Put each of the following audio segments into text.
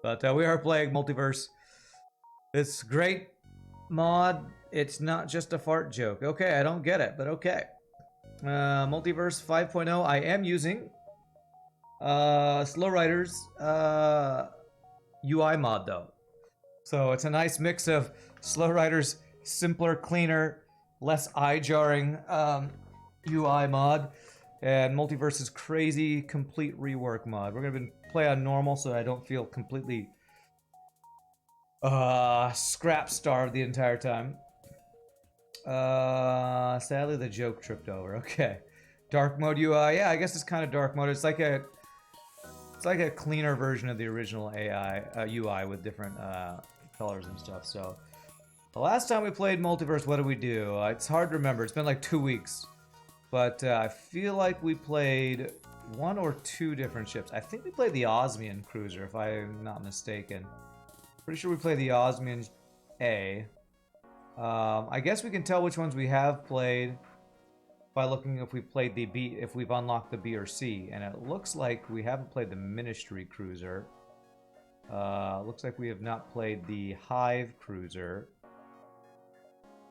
But we are playing Multiverse. It's great mod. It's not just a fart joke. Okay, I don't get it, but okay. Multiverse 5.0. I am using Slow Riders UI mod though. So it's a nice mix of Slow Riders, simpler, cleaner, less eye-jarring UI mod, and Multiverse's crazy complete rework mod. We're gonna play on normal so I don't feel completely scrap starved the entire time. Sadly the joke tripped over. Okay. Dark mode UI. Yeah, I guess it's kind of dark mode. It's like a cleaner version of the original UI with different colors and stuff. So the last time we played Multiverse, what did we do? It's hard to remember. It's been like 2 weeks. But I feel like we played 1 or 2 different ships. I think we played the Osmian cruiser, if I'm not mistaken. Pretty sure we played the Osmian A. I guess we can tell which ones we have played by looking if we played the B, if we've unlocked the B or C. And it looks like we haven't played the Ministry cruiser. Looks like we have not played the Hive cruiser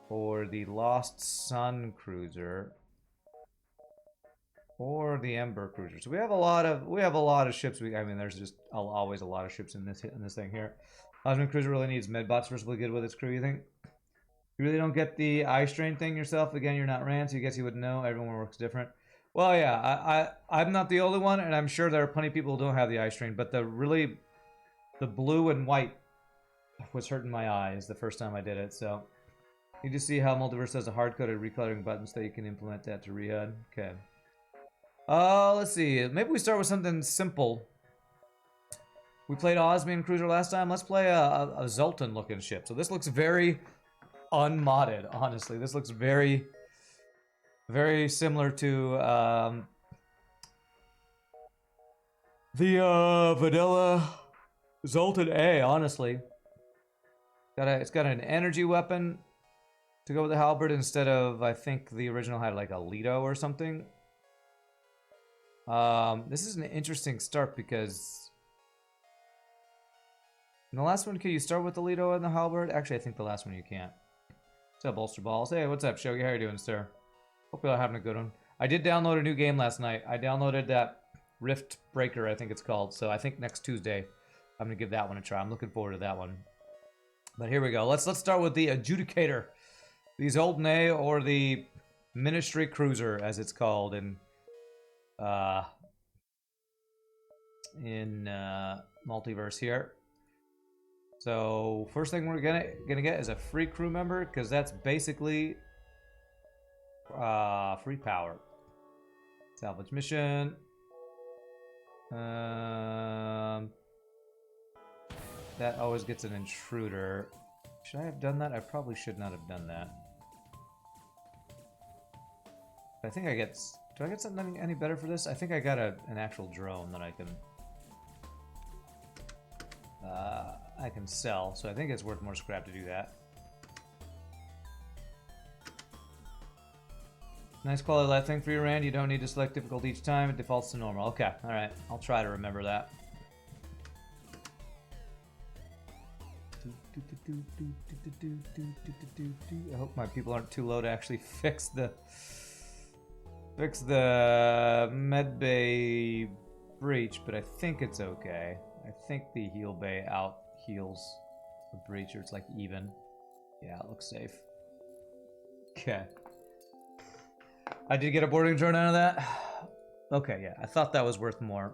or the Lost Sun cruiser or the Ember cruiser. So we have a lot of ships. I mean, there's just always a lot of ships in this thing here. Osmian cruiser really needs medbots for really good with its crew. You think? You really don't get the eye strain thing yourself. Again, you're not Rand, so you guess you would know. Everyone works different. Well, yeah, I'm not the only one, and I'm sure there are plenty of people who don't have the eye strain. But the blue and white was hurting my eyes the first time I did it. So you just see how Multiverse has a hard-coded recoloring button so you can implement that to rehud. Okay. Let's see. Maybe we start with something simple. We played Osmian Cruiser last time. Let's play a Zoltan-looking ship. So this looks very unmodded, honestly. This looks very, very similar to the vanilla Zoltan A, honestly. It's got an energy weapon to go with the halberd instead of, I think the original had like a Lido or something. This is an interesting start because in the last one, can you start with the Lido and the halberd? Actually, I think the last one you can't. What's up, Bolster Balls? Hey, what's up, Shogi? How you doing, sir? Hope you're having a good one. I did download a new game last night. I downloaded that Rift Breaker, I think it's called. So I think next Tuesday, I'm gonna give that one a try. I'm looking forward to that one. But here we go. Let's start with the Adjudicator, the Zoltan A, or the Ministry Cruiser, as it's called in Multiverse here. So first thing we're gonna get is a free crew member, because that's basically free power. Salvage mission. That always gets an intruder. Should I have done that? I probably should not have done that. I think I get... Do I get something any better for this? I think I got an actual drone that I can sell, so I think it's worth more scrap to do that. Nice quality life thing for you, Rand. You don't need to select difficulty each time. It defaults to normal. Okay, alright. I'll try to remember that. I hope my people aren't too low to actually fix the medbay breach, but I think it's okay. I think the heal bay out heals the breach, or it's like even. Yeah, it looks safe. Okay. I did get a boarding drone out of that. Okay, yeah, I thought that was worth more.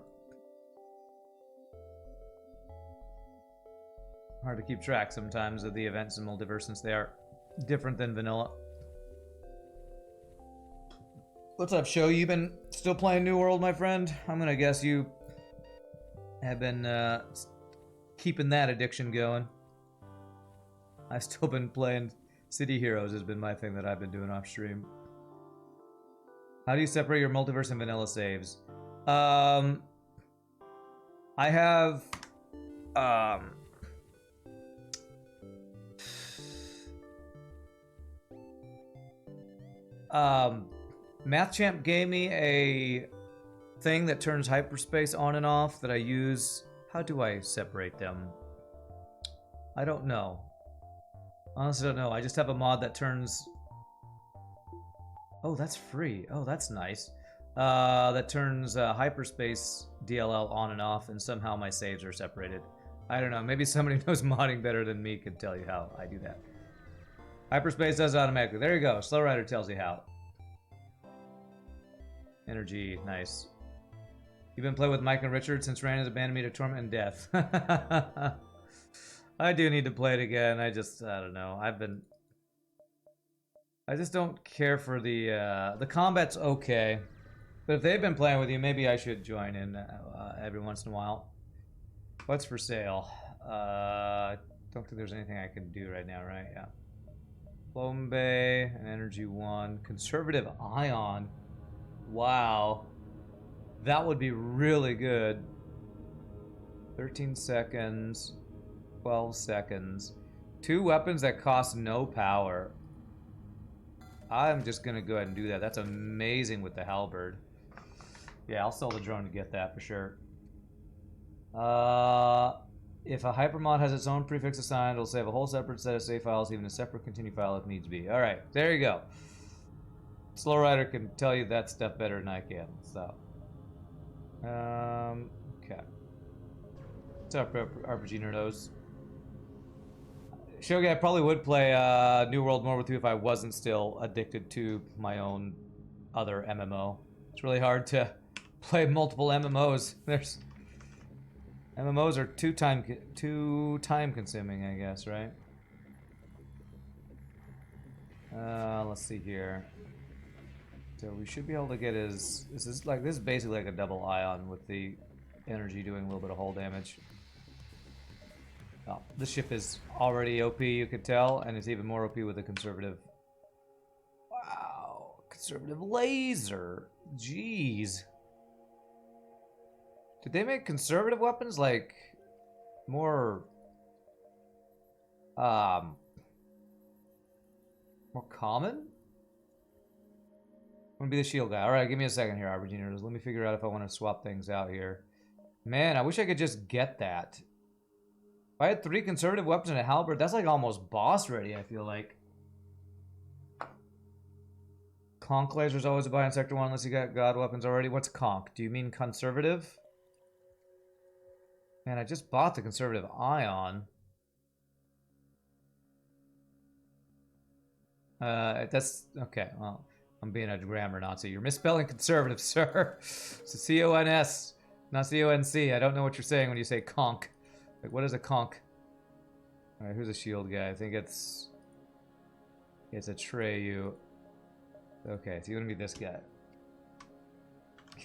Hard to keep track sometimes of the events in Multiverse since they are different than vanilla. What's up, Show? You been still playing New World, my friend? I'm gonna guess you have been keeping that addiction going. I've still been playing City Heroes, has been my thing that I've been doing off stream. How do you separate your Multiverse and vanilla saves? I have MathChamp gave me a thing that turns hyperspace on and off that I use How do I separate them? I don't know. Honestly, don't know. I just have a mod that turns... Oh, that's free. Oh, that's nice. That turns hyperspace DLL on and off, and somehow my saves are separated. I don't know. Maybe somebody who knows modding better than me could tell you how I do that. Hyperspace does it automatically. There you go. Slow Rider tells you how. Energy, nice. You've been playing with Mike and Richard since Rand has abandoned me to torment and death. I do need to play it again. I don't know. I just don't care for the combat's okay. But if they've been playing with you, maybe I should join in every once in a while. What's for sale? Don't think there's anything I can do right now, right? Yeah. Plombe, an energy 1. Conservative ion. Wow. That would be really good. 13 seconds. 12 seconds. 2 weapons that cost no power. I'm just gonna go ahead and do that. That's amazing with the halberd. Yeah, I'll sell the drone to get that for sure. If a hypermod has its own prefix assigned, it'll save a whole separate set of save files, even a separate continue file if needs be. Alright, there you go. Slow Rider can tell you that stuff better than I can, so. Okay. What's up, RPG nerdos? Shogi, I probably would play New World more with you if I wasn't still addicted to my own other MMO. It's really hard to play multiple MMOs. MMOs are too time consuming, I guess, right? Let's see here. So we should be able to get his. This is basically like a double ion with the energy doing a little bit of hull damage. Oh, this ship is already OP, you could tell, and it's even more OP with a conservative. Wow, conservative laser. Jeez. Did they make conservative weapons like more common? I'm gonna be the shield guy. Alright, give me a second here, Auberginers. Let me figure out if I want to swap things out here. Man, I wish I could just get that. If I had 3 conservative weapons and a halberd, that's like almost boss ready, I feel like. Conk laser's always a buy in Sector 1 unless you got god weapons already. What's conk? Do you mean conservative? Man, I just bought the conservative ion. That's... Okay, well, I'm being a grammar Nazi. You're misspelling conservative, sir. It's a C-O-N-S, not C-O-N-C. I don't know what you're saying when you say conk. Like, what is a conk? Alright, who's a shield guy? I think it's a Treyu. Okay, so you're gonna be this guy.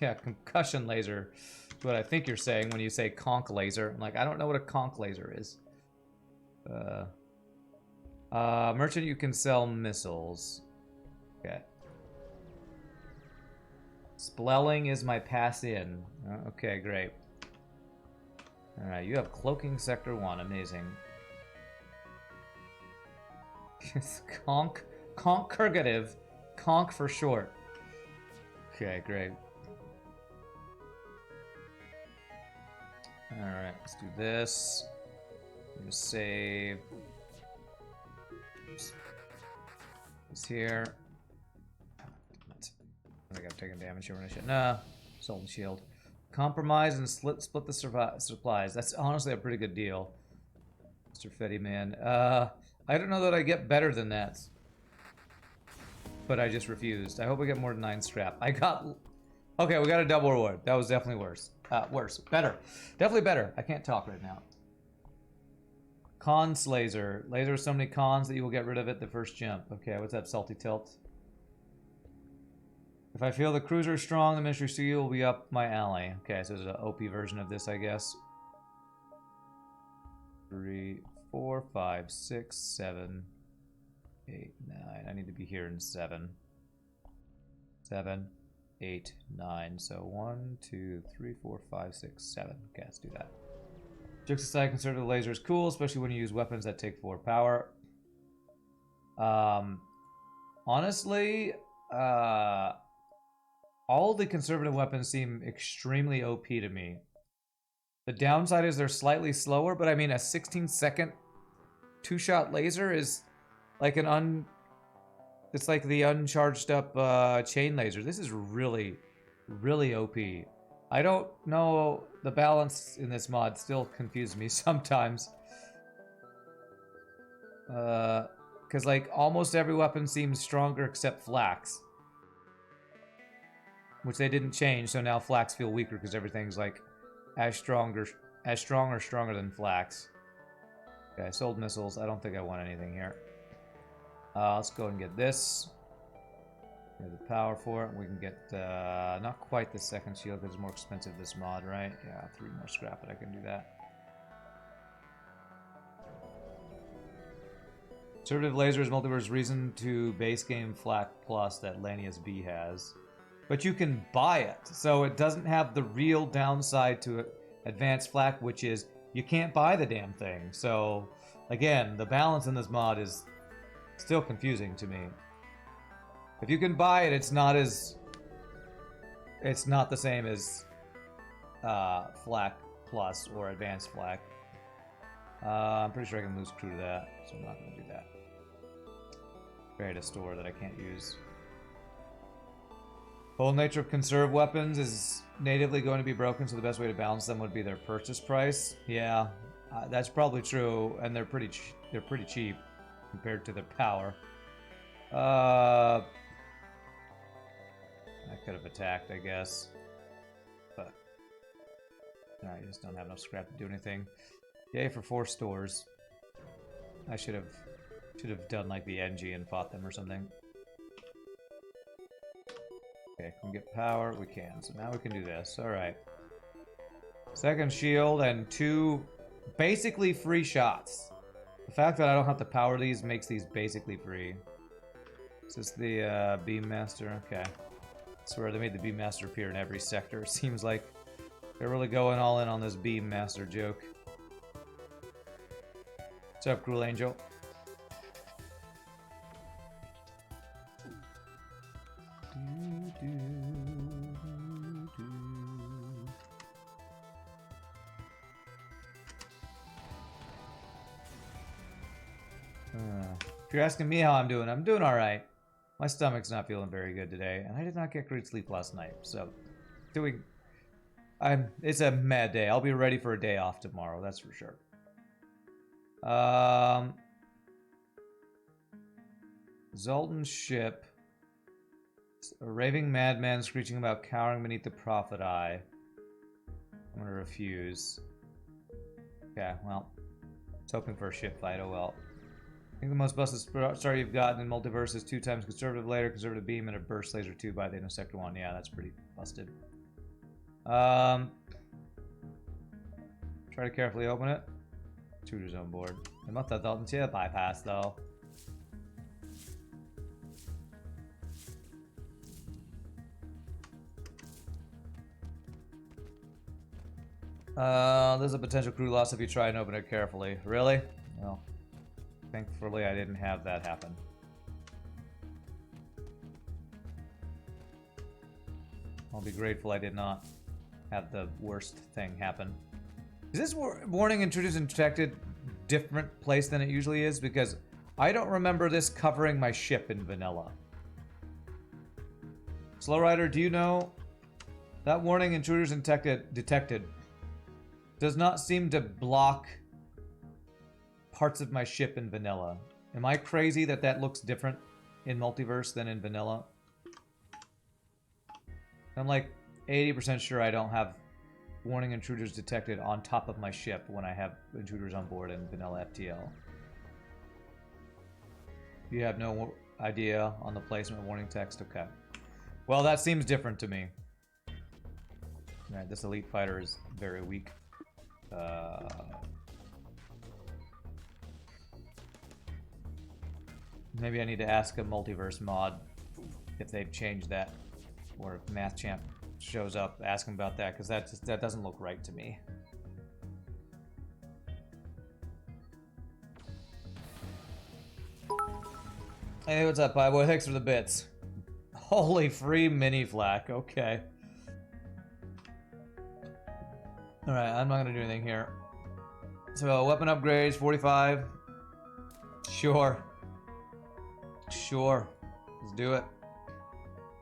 Yeah, concussion laser is what I think you're saying when you say conk laser. I'm like, I don't know what a conk laser is. Merchant, you can sell missiles. Okay. Splelling is my pass in. Okay, great. Alright, you have cloaking sector 1. Amazing. Concurgative. Conk for short. Okay, great. Alright, let's do this. I'm gonna save this here. I got taken damage here when I should. Nah, sold and shield. Compromise and split the supplies. That's honestly a pretty good deal, Mr. Fetty man. I don't know that I get better than that, but I just refused. I hope I get more than 9 scrap. I got... Okay, we got a double reward. That was definitely worse. Worse. Better. Definitely better. I can't talk right now. Cons laser. Laser so many cons that you will get rid of it the first jump. Okay, what's up, Salty Tilt? If I feel the cruiser is strong, the Ministry Studio will be up my alley. Okay, so there's an OP version of this, I guess. 3, 4, 5, 6, 7, 8, 9. I need to be here in 7. 7, 8, 9. So 1, 2, 3, 4, 5, 6, 7. Okay, let's do that. Jokes aside, conservative laser is cool, especially when you use weapons that take 4 power. Honestly, all the conservative weapons seem extremely OP to me. The downside is they're slightly slower, but I mean a 16-second two-shot laser is like it's like the uncharged up chain laser. This is really, really OP. I don't know, the balance in this mod still confuses me sometimes. Because like almost every weapon seems stronger except Flax. Which they didn't change, so now Flax feel weaker because everything's like as strong or stronger than Flax. Okay, I sold missiles. I don't think I want anything here. Let's go and get this. We have the power for it. We can get not quite the second shield because it's more expensive this mod, right? Yeah, 3 more scrap, but I can do that. Conservative lasers, multiverse reason to base game Flak Plus that Lanius B has. But you can buy it, so it doesn't have the real downside to advanced Flak, which is you can't buy the damn thing. So, again, the balance in this mod is still confusing to me. If you can buy it, it's not the same as Flak Plus or advanced Flak. I'm pretty sure I can lose crew to that, so I'm not going to do that. Create a store that I can't use. Whole nature of conserved weapons is natively going to be broken, so the best way to balance them would be their purchase price. Yeah, that's probably true, and they're pretty cheap compared to their power. I could have attacked, I guess, but I just don't have enough scrap to do anything. Yay for 4 stores. I should have done like the NG and fought them or something. Okay, can we get power? We can. So now we can do this. Alright. Second shield and 2 basically free shots. The fact that I don't have to power these makes these basically free. Is this the Beam Master? Okay. I swear they made the Beam Master appear in every sector. It seems like they're really going all in on this Beam Master joke. What's up, Cruel Angel? If you're asking me how I'm doing alright. My stomach's not feeling very good today, and I did not get great sleep last night, so it's a mad day. I'll be ready for a day off tomorrow, that's for sure. Zoltan's ship. A raving madman screeching about cowering beneath the prophet eye. I'm gonna refuse. Okay, well, I was hoping for a ship fight, oh well. I think the most busted star you've gotten in Multiverse is 2 times conservative laser, conservative beam, and a burst laser 2 by the end of Sector 1. Yeah, that's pretty busted. Try to carefully open it. Tutor's on board. I must have thought into a bypass though. There's a potential crew loss if you try and open it carefully. Really? Well, thankfully I didn't have that happen. I'll be grateful I did not have the worst thing happen. Is this warning intruders and detected different place than it usually is? Because I don't remember this covering my ship in vanilla. Slow Rider, do you know? That warning intruders and detected does not seem to block parts of my ship in vanilla. Am I crazy that that looks different in Multiverse than in vanilla? I'm like 80% sure I don't have warning intruders detected on top of my ship when I have intruders on board in vanilla FTL. You have no idea on the placement of warning text? Okay. Well, that seems different to me. Alright, this elite fighter is very weak. Maybe I need to ask a Multiverse mod if they've changed that, or if Math Champ shows up, ask him about that, because that doesn't look right to me. Hey, what's up, Pieboy? Thanks for the bits. Holy free mini flak, okay. Alright, I'm not gonna do anything here. So, weapon upgrades, 45. Sure. Sure. Let's do it.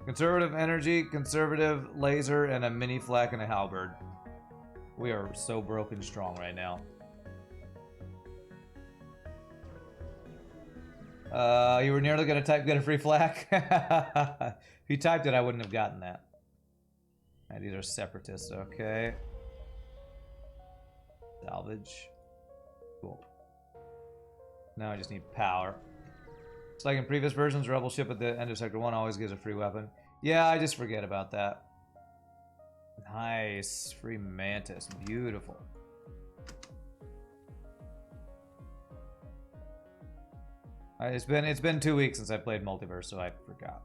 Conservative energy, conservative laser, and a mini flak and a halberd. We are so broken strong right now. You were nearly gonna type get a free flak. If you typed it, I wouldn't have gotten that. Right, these are separatists, okay. Salvage. Cool. Now I just need power. It's like in previous versions, Rebel ship at the end of Sector 1 always gives a free weapon. Yeah, I just forget about that. Nice. Free Mantis. Beautiful. It's been 2 weeks since I played Multiverse, so I forgot.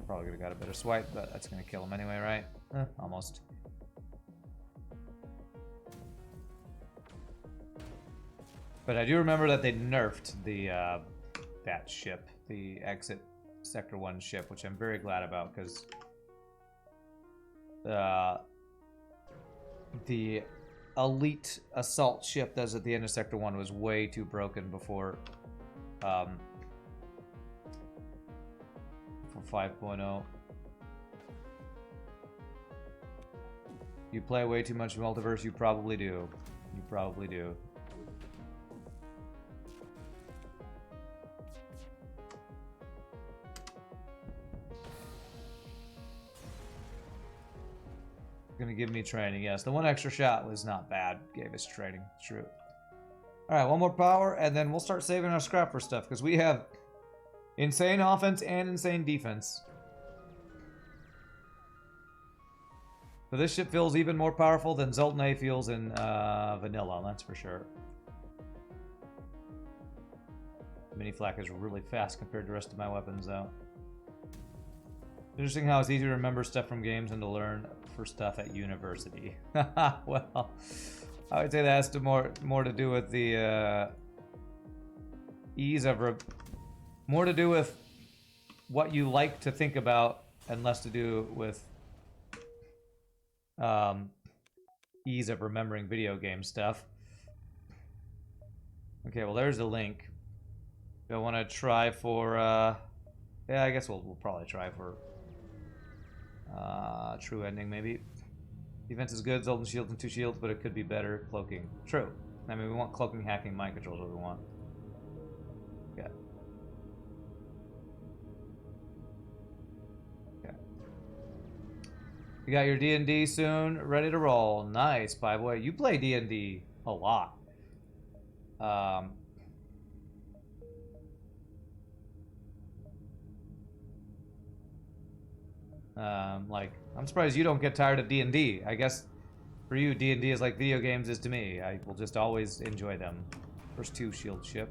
Probably could have got a better swipe, but that's gonna kill him anyway, right? Almost. But I do remember that they nerfed the that ship, the exit Sector 1 ship, which I'm very glad about because the elite assault ship that's at the end of Sector 1 was way too broken before for 5.0. You play way too much Multiverse, you probably do. You probably do. Gonna give me training, yes. The one extra shot was not bad. Gave us training, true. Alright, one more power, and then we'll start saving our scrap for stuff, because we have insane offense and insane defense. So this ship feels even more powerful than Zoltan A feels in vanilla, that's for sure. Mini flak is really fast compared to the rest of my weapons, though. Interesting how it's easy to remember stuff from games and to learn for stuff at university. Well, I would say that has to more to do with the ease of more to do with what you like to think about and less to do with ease of remembering video game stuff. Okay, well there's the link. Do I want to try for yeah, I guess we'll probably try for true ending, maybe. Defense is good, Zoltan shields and 2 shields, but it could be better. Cloaking. True. I mean, we want cloaking, hacking, mind controls, what we want. Okay. Okay. You got your D&D soon, ready to roll. Nice, by the way. You play D&D a lot. Like, I'm surprised you don't get tired of D&D. I guess for you, D&D is like video games is to me. I will just always enjoy them. First 2 shield ship.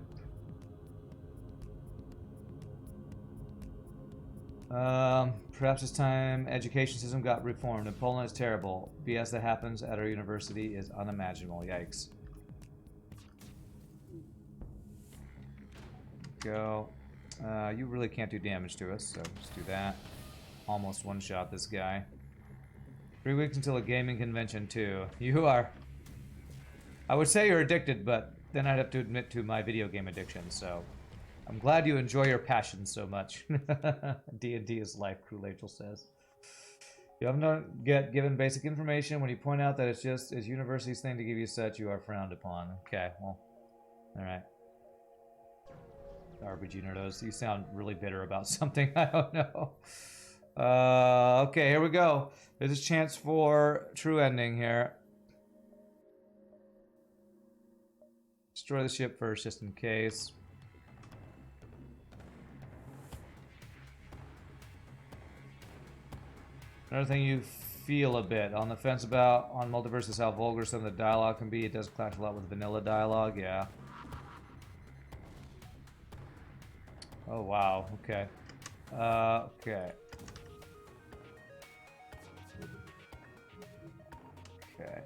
Perhaps it's time education system got reformed. And Poland is terrible. BS that happens at our university is unimaginable. Yikes. Go. You really can't do damage to us, so just do that. Almost one-shot this guy. 3 weeks until a gaming convention, too. You are... I would say you're addicted, but then I'd have to admit to my video game addiction, so... I'm glad you enjoy your passion so much. D&D is life, Cruel Angel says. You have not get given basic information. When you point out that it's just is university's thing to give you such, you are frowned upon. Okay, well... Alright. RPG nerdos, you sound really bitter about something. I don't know. Okay, here we go. There's a chance for true ending here. Destroy the ship first, just in case. Another thing you feel a bit on the fence about on Multiverse is how vulgar some of the dialogue can be. It does clash a lot with vanilla dialogue, yeah. Oh, wow, okay. Okay. Okay.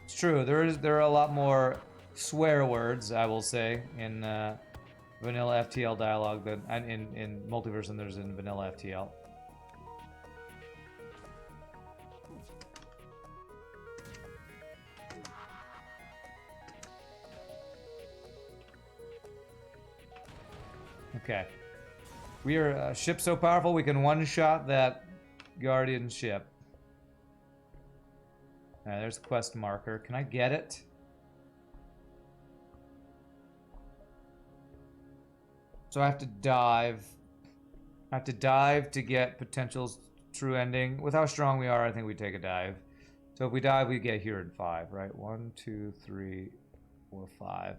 It's true. There are a lot more swear words, I will say, in vanilla FTL dialogue than in Multiverse than there's in vanilla FTL. Okay. We are a ship so powerful we can one-shot that Guardian ship. Alright, there's the quest marker. Can I get it? So I have to dive. I have to dive to get potential's true ending. With how strong we are, I think we take a dive. So if we dive, we get here in 5, right? 1, 2, 3, 4, 5.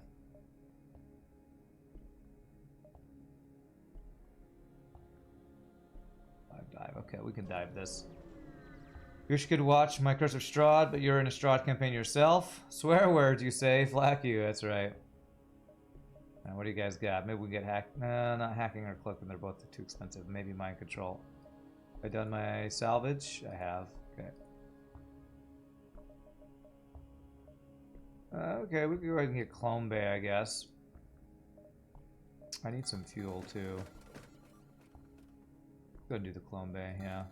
Dive. Okay, we can dive this. Wish you could watch my Curse of Strahd, but you're in a Strahd campaign yourself. Swear words, you say. Flack you, that's right. Now, what do you guys got? Maybe we get hacked. No, not hacking or cloaking. They're both too expensive. Maybe mind control. Have I done my salvage? I have. Okay. Okay, we can go ahead and get Clone Bay, I guess. I need some fuel, too. Go do the Clone Bay, yeah.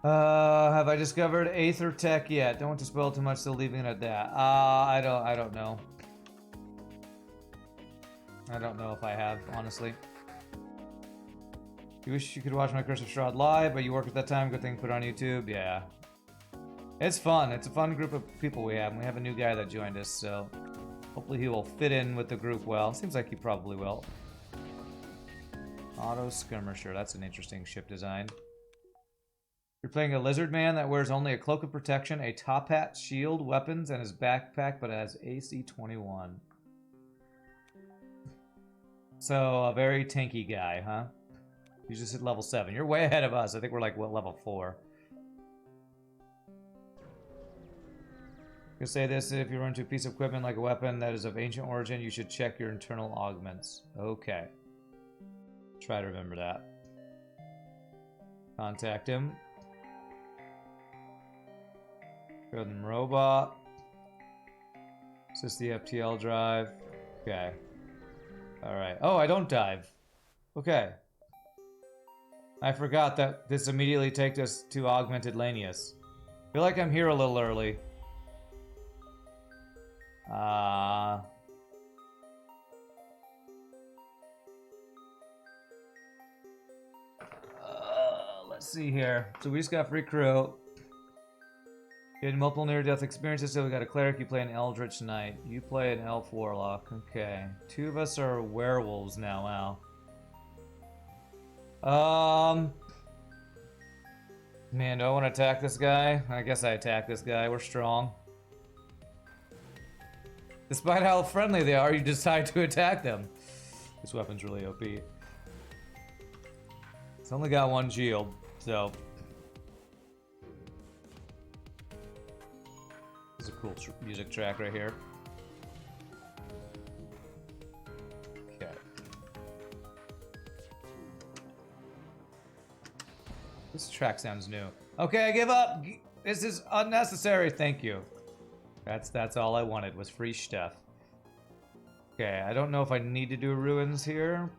Have I discovered Aether Tech yet? Don't want to spoil too much, still leaving it at that. I don't know. I don't know if I have, honestly. You wish you could watch my Curse of Strahd live, but you work at that time, good thing put it on YouTube, yeah. It's fun, it's a fun group of people we have, and we have a new guy that joined us, so hopefully he will fit in with the group well. Seems like he probably will. Auto Skirmisher, that's an interesting ship design. You're playing a lizard man that wears only a cloak of protection, a top hat, shield, weapons, and his backpack, but has AC 21. So, a very tanky guy, huh? You just hit level 7. You're way ahead of us. I think we're like, what, level 4. You say this, if you run into a piece of equipment like a weapon that is of ancient origin, you should check your internal augments. Okay. Try to remember that. Contact him. Go to the robot. Assist the FTL drive. Okay. Alright. Oh, I don't dive. Okay. I forgot that this immediately takes us to Augmented Lanius. I feel like I'm here a little early. Let's see here. So we just got free crew. You had multiple near-death experiences, so we got a cleric, you play an eldritch knight. You play an elf warlock. Okay. 2 of us are werewolves now, wow. Man, do I want to attack this guy? I guess I attack this guy. We're strong. Despite how friendly they are, you decide to attack them. This weapon's really OP. It's only got 1 shield, so... This is a cool music track right here. Okay. This track sounds new. Okay, I give up! This is unnecessary, thank you. That's all I wanted, was free stuff. Okay, I don't know if I need to do ruins here.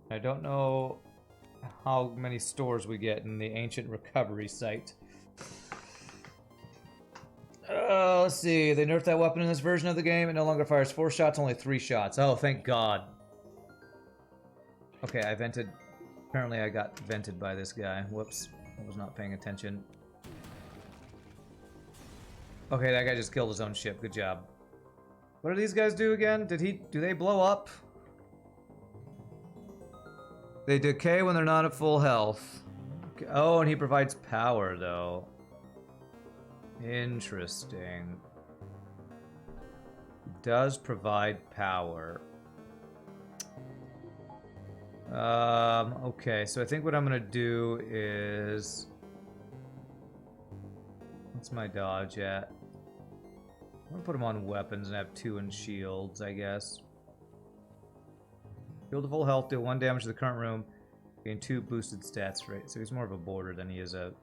I don't know how many stores we get in the ancient recovery site. Let's see. They nerfed that weapon in this version of the game. It no longer fires 4 shots, only 3 shots. Oh, thank God. Okay, I vented. Apparently I got vented by this guy. Whoops. I was not paying attention. Okay, that guy just killed his own ship. Good job. What do these guys do again? Do they blow up? They decay when they're not at full health. Okay. Oh, and he provides power, though. Interesting. He does provide power. Okay, so I think what I'm gonna do is... What's my dodge at? I'm gonna put him on weapons and have 2 in shields, I guess. Heal to full health, deal 1 damage to the current room. Gain 2 boosted stats rate, so he's more of a border than he is a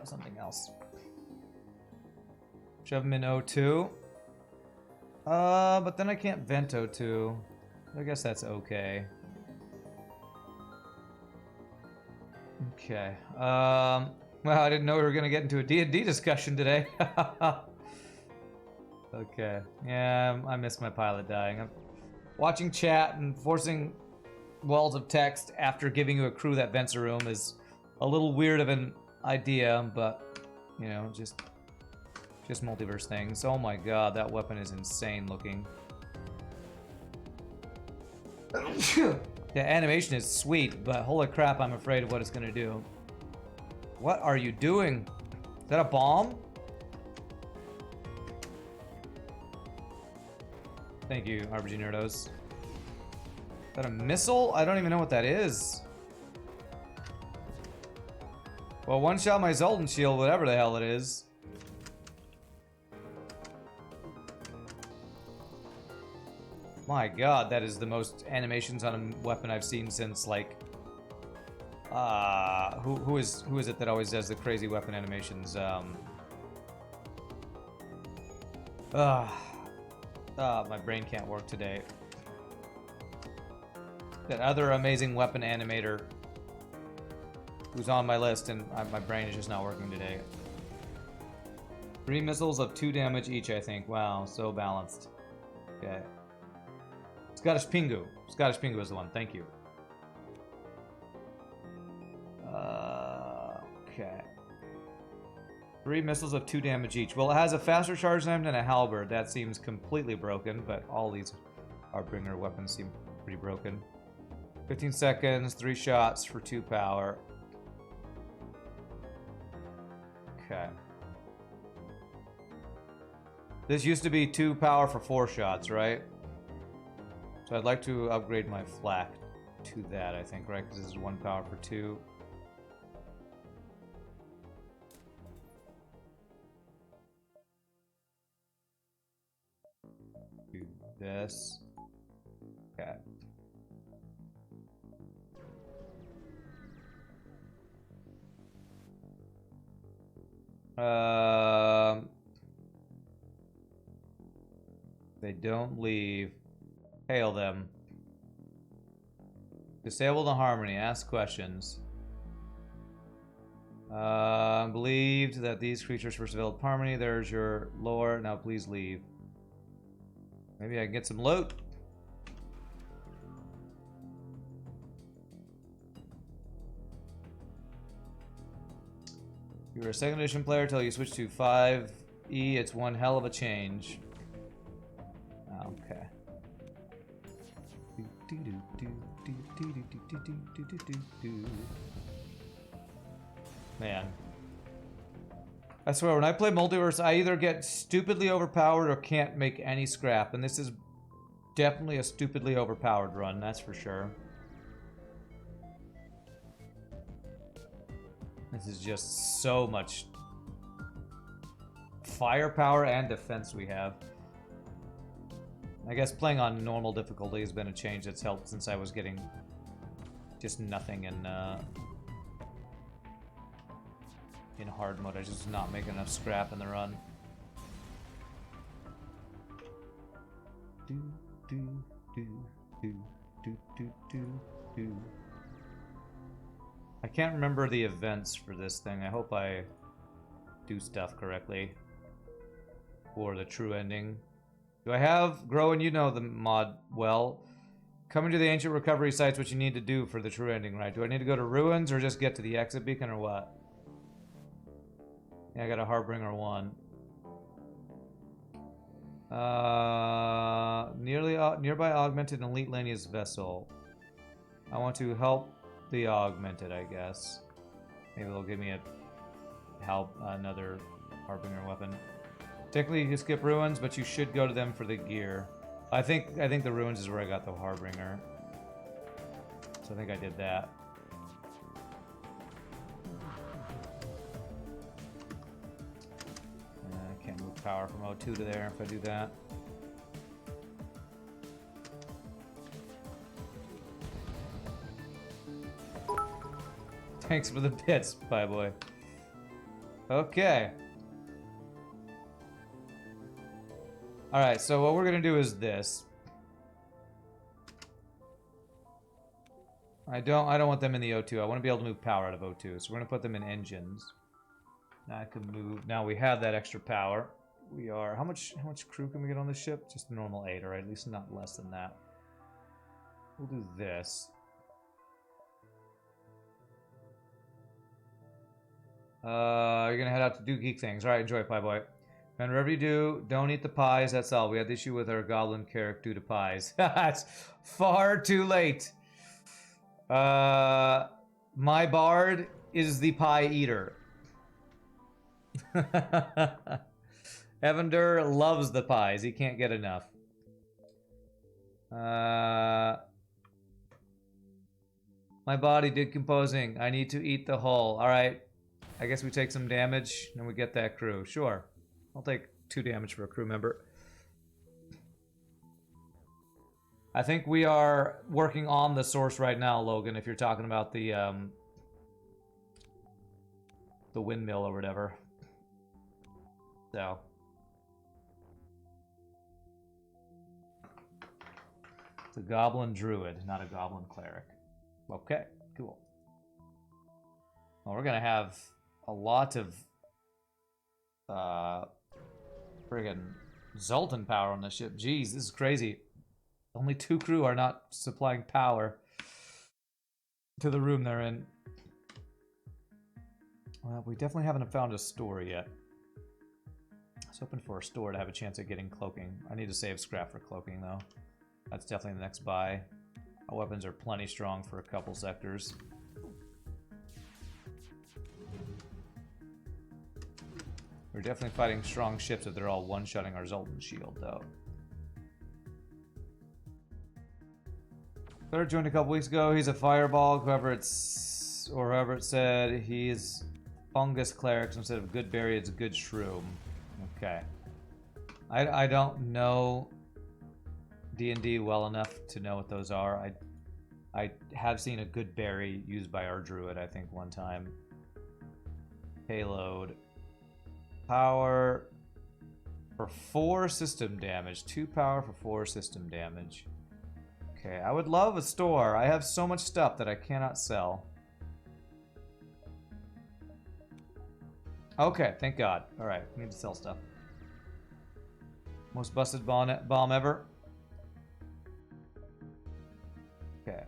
something else. Shove him in O2. But then I can't vent O2. I guess that's okay. Okay. Well, I didn't know we were gonna get into a D&D discussion today. Okay. Yeah, I missed my pilot dying. I'm watching chat and forcing walls of text after giving you a crew that vents a room is a little weird of an idea, but you know, just multiverse things. Oh my god, that weapon is insane looking. The animation is sweet, but holy crap, I'm afraid of what it's gonna do. What are you doing? Is that a bomb? Thank you, RPG Nerdos. Is that a missile? I don't even know what that is. Well, one shot my Zoltan shield, whatever the hell it is. My god, that is the most animations on a weapon I've seen since, like... who is it that always does the crazy weapon animations? My brain can't work today. That other amazing weapon animator who's on my list, and my brain is just not working today. 3 missiles of 2 damage each, I think. Wow, so balanced. Okay. Scottish Pingu. Scottish Pingu is the one. Thank you. Okay. 3 missiles of 2 damage each. Well, it has a faster charge time than a halberd. That seems completely broken, but all these Harbinger weapons seem pretty broken. 15 seconds, 3 shots for 2 power. Okay. This used to be 2 power for 4 shots, right? So I'd like to upgrade my flak to that, I think, right? Because this is 1 power for 2. Do this. Okay. They don't leave. Hail them. Disable the harmony. Ask questions. Believed that these creatures first developed harmony. There's your lore. Now please leave. Maybe I can get some loot. You were a 2nd edition player till you switched to 5E. It's one hell of a change. Okay. Man. I swear, when I play Multiverse, I either get stupidly overpowered or can't make any scrap. And this is definitely a stupidly overpowered run, that's for sure. This is just so much firepower and defense we have. I guess playing on normal difficulty has been a change that's helped since I was getting just nothing in hard mode. I just not making enough scrap in the run. I can't remember the events for this thing. I hope I do stuff correctly for the true ending. Do I have... Grow, and you know the mod well. Coming to the ancient recovery site's what you need to do for the true ending, right? Do I need to go to ruins or just get to the exit beacon or what? Yeah, I got a Harbinger 1. Nearby augmented elite Lanius vessel. I want to help the augmented, I guess. Maybe they'll give me another Harbinger weapon. Technically, you can skip ruins, but you should go to them for the gear. I think the ruins is where I got the Harbinger. So I think I did that. I can't move power from O2 to there if I do that. Thanks for the bits, bye boy. Okay. Alright, so what we're gonna do is this. I don't want them in the O2. I want to be able to move power out of O2. So we're gonna put them in engines. Now I can move. Now we have that extra power. We are how much crew can we get on this ship? Just a normal 8, or at least not less than that. We'll do this. You're gonna head out to do geek things. Alright, enjoy, pie boy. And whatever you do, don't eat the pies, that's all. We had the issue with our goblin character due to pies. It's far too late. My bard is the pie eater. Evander loves the pies. He can't get enough. My body decomposing. I need to eat the hull. Alright. I guess we take some damage and we get that crew. Sure. I'll take 2 damage for a crew member. I think we are working on the source right now, Logan, if you're talking about the windmill or whatever. So. It's a goblin druid, not a goblin cleric. Okay, cool. Well, we're gonna have a lot of friggin' Zoltan power on the ship. Jeez, this is crazy. Only 2 crew are not supplying power to the room they're in. Well, we definitely haven't found a store yet. I was hoping for a store to have a chance at getting cloaking. I need to save scrap for cloaking, though. That's definitely the next buy. Our weapons are plenty strong for a couple sectors. We're definitely fighting strong ships if they're all one-shotting our Zoltan shield, though. Third joined a couple weeks ago. He's a fireball. Whoever it said, he's fungus clerics instead of good berry. It's good shroom. Okay. I don't know D&D well enough to know what those are. I have seen a good berry used by our druid, I think, one time. Payload. Power for 4 system damage. 2 power for 4 system damage. Okay, I would love a store. I have so much stuff that I cannot sell. Okay, thank God. Alright, we need to sell stuff. Most busted bomb ever. Okay,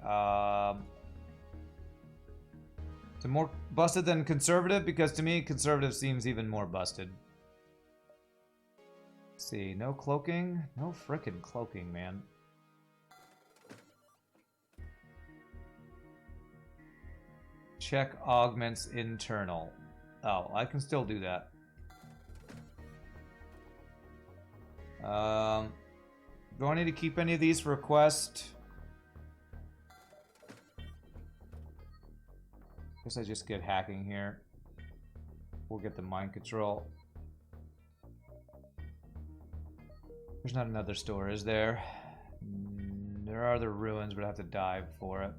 so more busted than conservative, because to me, conservative seems even more busted. Let's see, no cloaking? No frickin' cloaking, man. Check augments internal. Oh, I can still do that. Do I need to keep any of these for a quest? Guess I just get hacking here. We'll get the mind control. There's not another store, is there? There are the ruins, but I have to dive for it.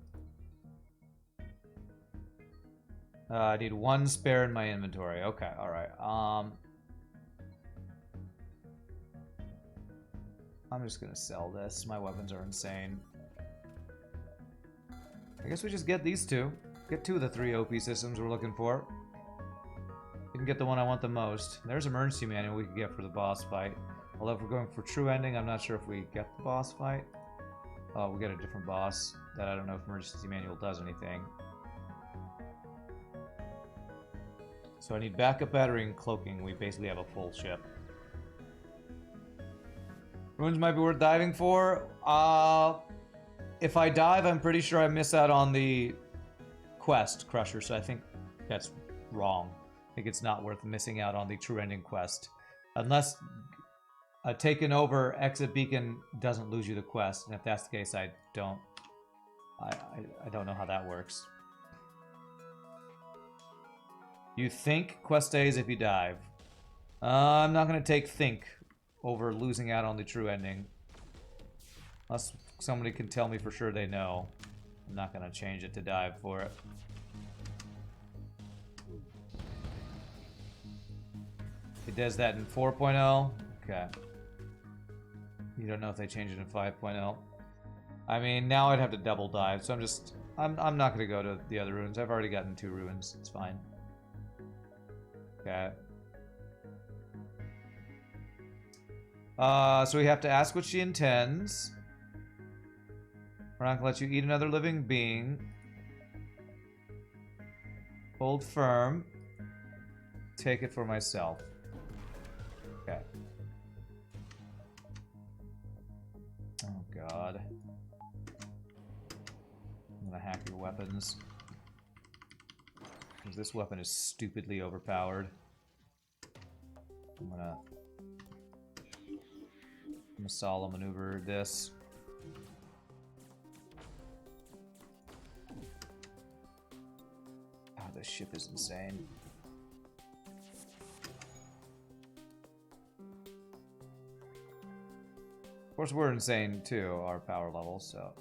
I need 1 spare in my inventory. Okay, alright. I'm just gonna sell this. My weapons are insane. I guess we just get these 2. Get 2 of the 3 OP systems we're looking for. Didn't get the one I want the most. There's emergency manual we could get for the boss fight. Although if we're going for true ending, I'm not sure if we get the boss fight. Oh, we get a different boss that I don't know if emergency manual does anything. So I need backup battery and cloaking. We basically have a full ship. Ruins might be worth diving for. If I dive, I'm pretty sure I miss out on the quest crusher, so I think that's wrong. I think it's not worth missing out on the true ending quest. Unless a taken over exit beacon doesn't lose you the quest, and if that's the case, I don't know how that works. You think quest stays if you dive. I'm not going to take think over losing out on the true ending. Unless somebody can tell me for sure they know. I'm not going to change it to dive for it. It does that in 4.0? Okay. You don't know if they change it in 5.0. I mean, now I'd have to double dive, so I'm not gonna go to the other ruins. I've already gotten 2 ruins. It's fine. Okay. So we have to ask what she intends. We're not gonna let you eat another living being. Hold firm. Take it for myself. Okay. Oh god. I'm gonna hack your weapons. Because this weapon is stupidly overpowered. I'm gonna Masala maneuver this. Oh, this ship is insane. Of course, we're insane too, our power level, so.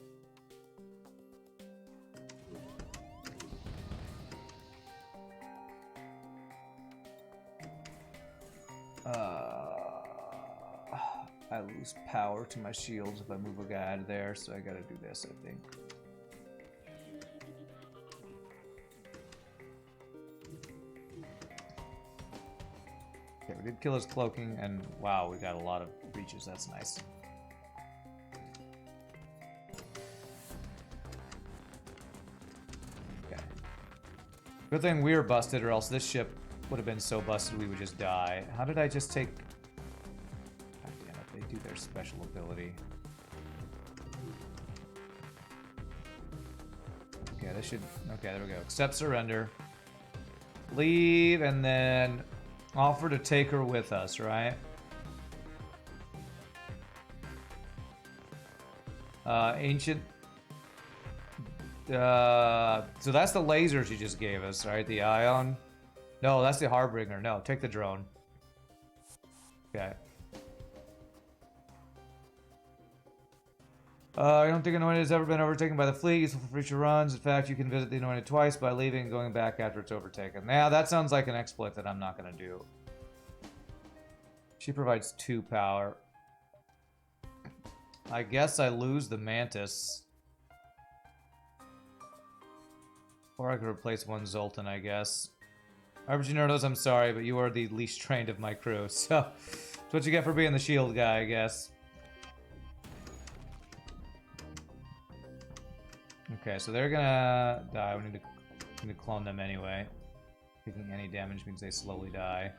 I lose power to my shields if I move a guy out of there, so I gotta do this, I think. Okay, we did kill his cloaking, and wow, we got a lot of breaches, that's nice. Okay. Good thing we were busted, or else this ship would have been so busted we would just die. How did I just take... do their special ability. Okay, this should... Okay, there we go. Accept surrender. Leave, and then offer to take her with us, right? Ancient... so that's the laser she just gave us, right? The ion? No, that's the Harbinger. No, take the drone. Okay. I don't think Anointed has ever been overtaken by the fleet. Useful for future runs. In fact, you can visit the Anointed twice by leaving and going back after it's overtaken. Now, that sounds like an exploit that I'm not going to do. She provides 2 power. I guess I lose the Mantis. Or I could replace one Zoltan, I guess. RPG Nerdos, I'm sorry, but you are the least trained of my crew. So, that's what you get for being the shield guy, I guess. Okay, so they're gonna die. We need to clone them anyway. Taking any damage means they slowly die.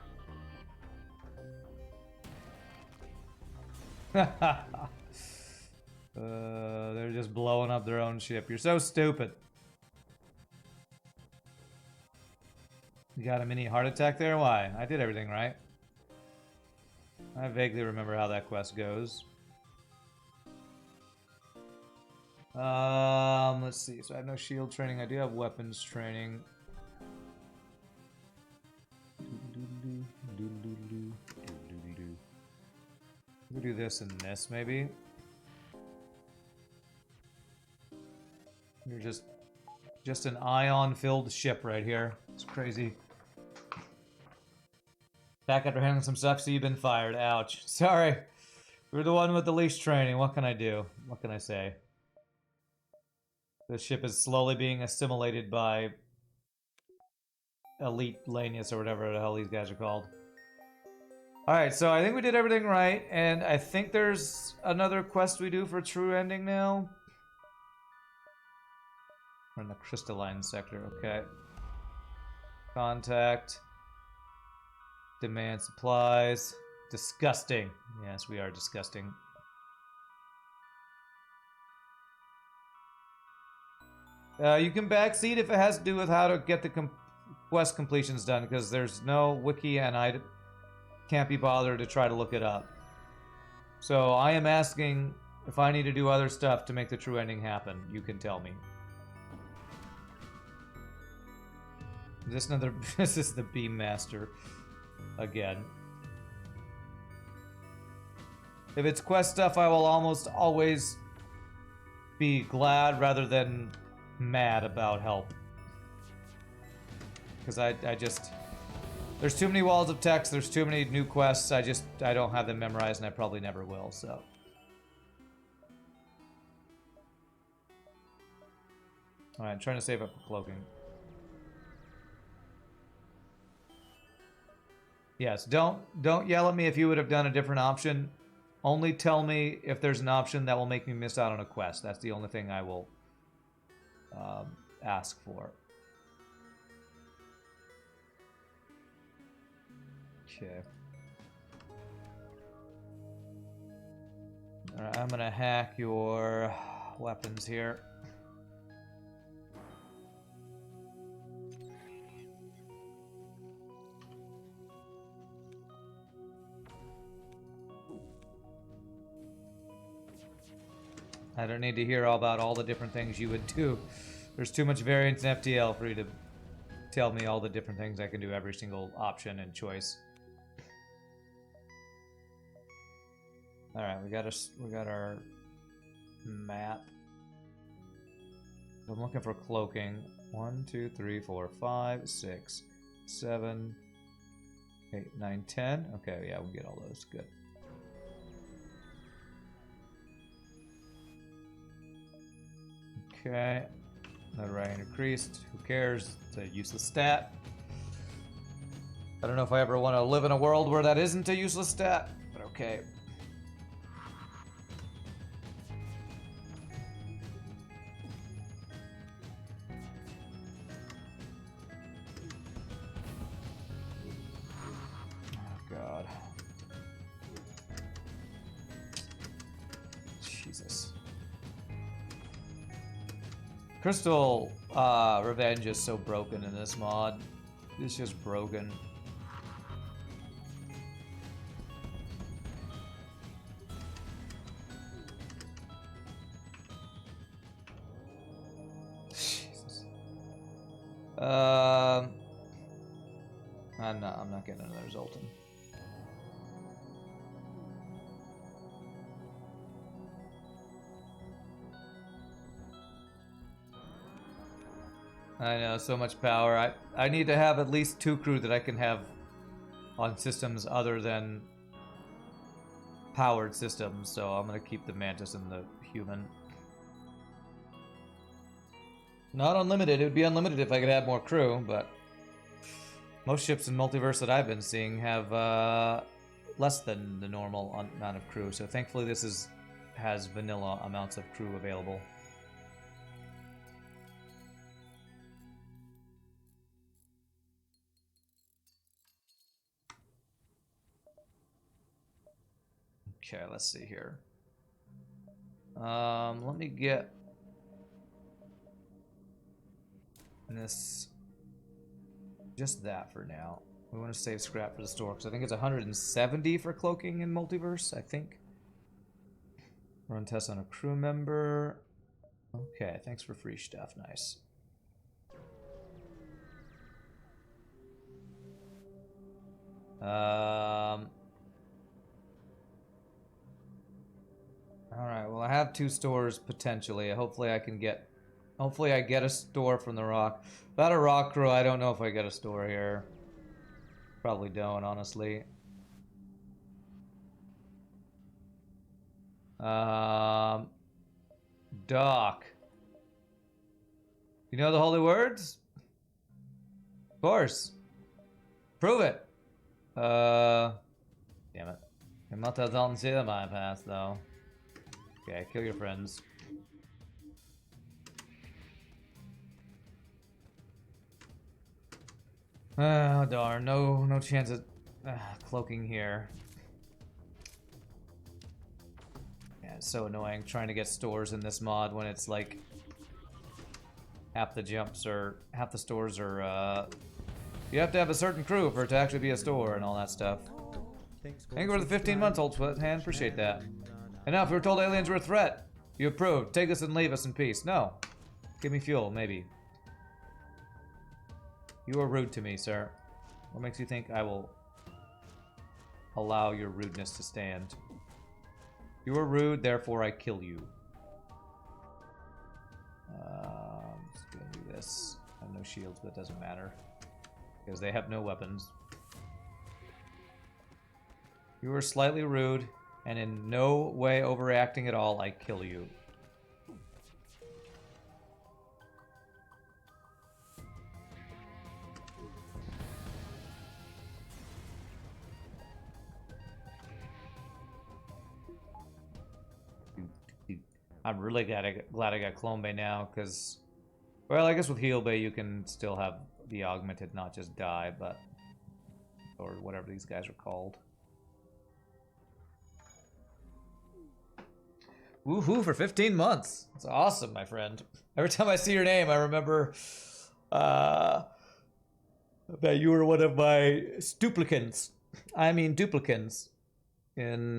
They're just blowing up their own ship. You're so stupid. You got a mini heart attack there? Why? I did everything right. I vaguely remember how that quest goes. Let's see. So I have no shield training. I do have weapons training. We'll do this and this, maybe. You're just an ion-filled ship right here. It's crazy. Back after handling some stuff, so you've been fired. Ouch. Sorry. You're the one with the least training. What can I do? What can I say? The ship is slowly being assimilated by Elite Lanius or whatever the hell these guys are called. Alright, so I think we did everything right, and I think there's another quest we do for true ending now. We're in the crystalline sector, okay. Contact. Demand supplies. Disgusting. Yes, we are disgusting. You can backseat if it has to do with how to get the quest completions done, because there's no wiki and I can't be bothered to try to look it up. So I am asking if I need to do other stuff to make the true ending happen. You can tell me. Is this is the Beam Master again. If it's quest stuff, I will almost always be glad rather than mad about help. Because I just... There's too many walls of text. There's too many new quests. I don't have them memorized, and I probably never will. So. All right, I'm trying to save up for cloaking. Yes, don't yell at me if you would have done a different option. Only tell me if there's an option that will make me miss out on a quest. That's the only thing I will ask for. Okay. All right, I'm gonna hack your weapons here. I don't need to hear all about all the different things you would do. There's too much variance in FTL for you to tell me all the different things I can do, every single option and choice. All right, we got our map. I'm looking for cloaking. 1, 2, 3, 4, 5, 6, 7, 8, 9, 10. Okay, yeah, we'll get all those. Good. Okay. Notoriety increased. Who cares? It's a useless stat. I don't know if I ever want to live in a world where that isn't a useless stat, but okay. God. Jesus. Crystal Revenge is so broken in this mod. It's just broken. Jesus. I'm not getting another Zoltan. I know, so much power. I need to have at least 2 crew that I can have on systems other than powered systems, so I'm gonna keep the Mantis and the human. Not unlimited. It would be unlimited if I could have more crew, but most ships in Multiverse that I've been seeing have less than the normal amount of crew, so thankfully this has vanilla amounts of crew available. Okay, let's see here. Let me get this, just that for now. We want to save scrap for the store because I think it's 170 for cloaking in Multiverse. I think. Run tests on a crew member. Okay, thanks for free stuff. Nice. Alright, well I have 2 stores potentially. Hopefully I get a store from the rock. Without a rock crew, I don't know if I get a store here. Probably don't, honestly. Doc. You know the holy words? Of course. Prove it. Damn it. I'm not that on see the bypass though. Okay, kill your friends. Oh darn, no chance of cloaking here. Yeah, it's so annoying trying to get stores in this mod when it's like half the stores are you have to have a certain crew for it to actually be a store and all that stuff. Thank you for the 15 months, old sweathand. Appreciate that. And now, if we were told aliens were a threat, you approved. Take us and leave us in peace. No. Give me fuel, maybe. You are rude to me, sir. What makes you think I will allow your rudeness to stand? You are rude, therefore I kill you. I'm just gonna do this. I have no shields, but it doesn't matter. Because they have no weapons. You were slightly rude, and in no way overreacting at all, I kill you. I'm really glad I got Clone Bay now, because... Well, I guess with Heal Bay you can still have the Augmented not just die, but... Or whatever these guys are called. Woohoo for 15 months! That's awesome, my friend. Every time I see your name, I remember... that you were one of my duplicants. I mean duplicants. In,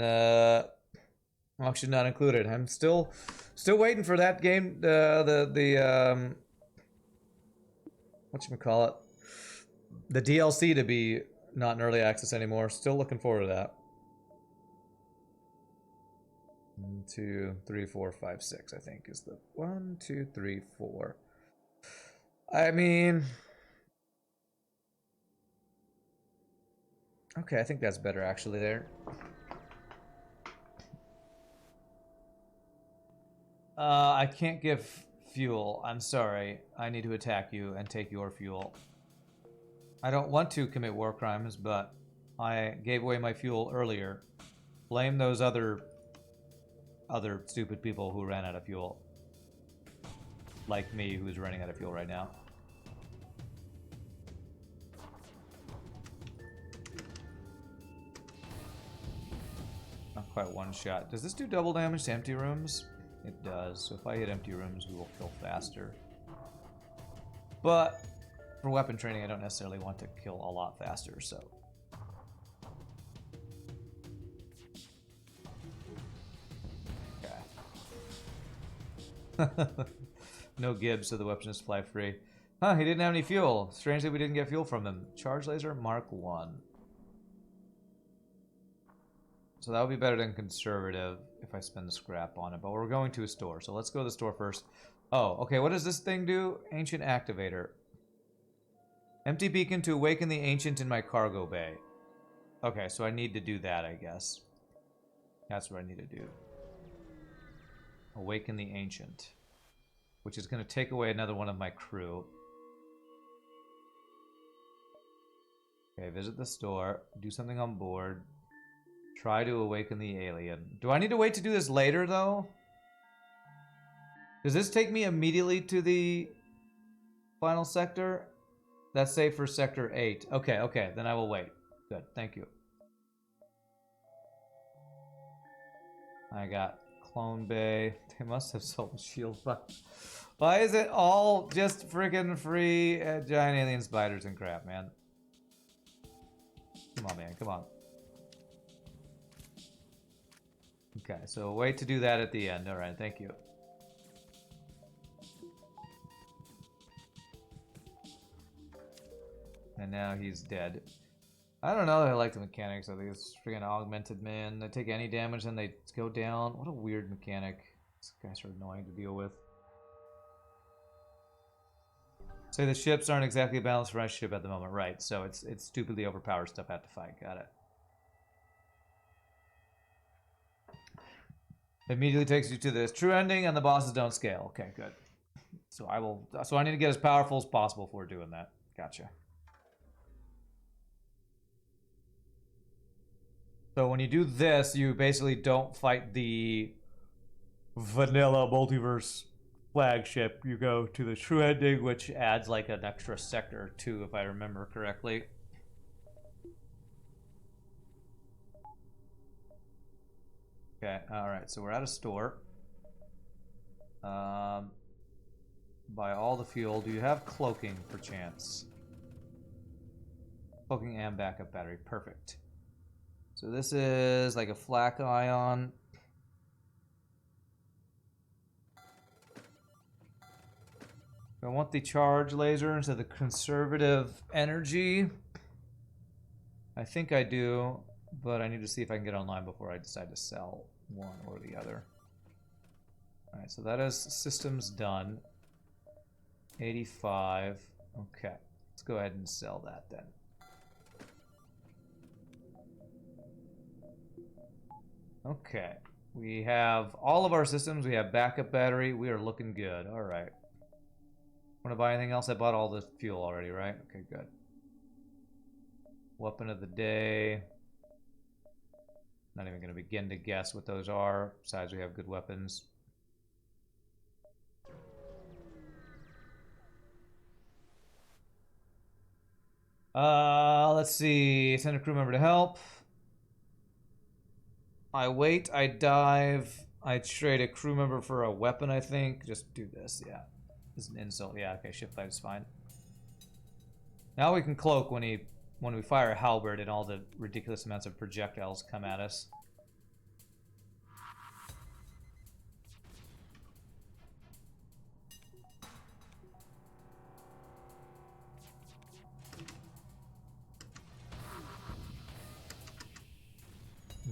Auction not included. I'm still waiting for that game, whatchamacallit, the DLC to be not in early access anymore. Still looking forward to that. 1, 2, 3, 4, 5, 6, I think is the 1, 2, 3, 4. I mean, okay, I think that's better actually there. I can't give fuel. I'm sorry. I need to attack you and take your fuel. I don't want to commit war crimes, but I gave away my fuel earlier. Blame those other stupid people who ran out of fuel. Like me, who's running out of fuel right now. Not quite one shot. Does this do double damage to empty rooms? It does, so if I hit empty rooms, we will kill faster. But for weapon training, I don't necessarily want to kill a lot faster, so. Okay. No Gibbs, so the weapon is supply free. Huh, he didn't have any fuel. Strangely, we didn't get fuel from him. Charge laser, Mark 1. So that would be better than conservative if I spend the scrap on it. But we're going to a store, so let's go to the store first. Oh, okay, what does this thing do? Ancient Activator. Empty beacon to awaken the ancient in my cargo bay. Okay, so I need to do that, I guess. That's what I need to do. Awaken the ancient. Which is going to take away another one of my crew. Okay, visit the store. Do something on board. Try to awaken the alien. Do I need to wait to do this later, though? Does this take me immediately to the final sector? That's safe for Sector 8. Okay, okay, then I will wait. Good, thank you. I got Clone Bay. They must have sold shield. Why is it all just freaking free giant alien spiders and crap, man? Come on, man, come on. Okay, so wait to do that at the end. Alright, thank you. And now he's dead. I don't know that I like the mechanics of these freaking augmented men. They take any damage and they go down. What a weird mechanic. These guys are annoying to deal with. Say the ships aren't exactly balanced for my ship at the moment. Right, so it's stupidly overpowered stuff I have to fight. Got it. Immediately takes you to this true ending, and the bosses don't scale. Okay, good. So I need to get as powerful as possible before doing that. Gotcha. So when you do this, you basically don't fight the vanilla multiverse flagship. You go to the true ending, which adds like an extra sector or two, if I remember correctly. Okay, alright, so we're at a store. Buy all the fuel. Do you have cloaking, perchance? Cloaking and backup battery. Perfect. So this is like a flak ion. I want the charge laser instead of the conservative energy. I think I do, but I need to see if I can get online before I decide to sell one or the other. Alright, so that is systems done. 85. Okay, let's go ahead and sell that then. Okay. We have all of our systems. We have backup battery. We are looking good. All right. Want to buy anything else? I bought all the fuel already, right? Okay, good. Weapon of the day. Not even going to begin to guess what those are. Besides, we have good weapons. Let's see. Send a crew member to help. I wait, I dive, I trade a crew member for a weapon, I think. Just do this, yeah. This is an insult. Yeah, okay, ship dive's fine. Now we can cloak when we fire a halberd and all the ridiculous amounts of projectiles come at us.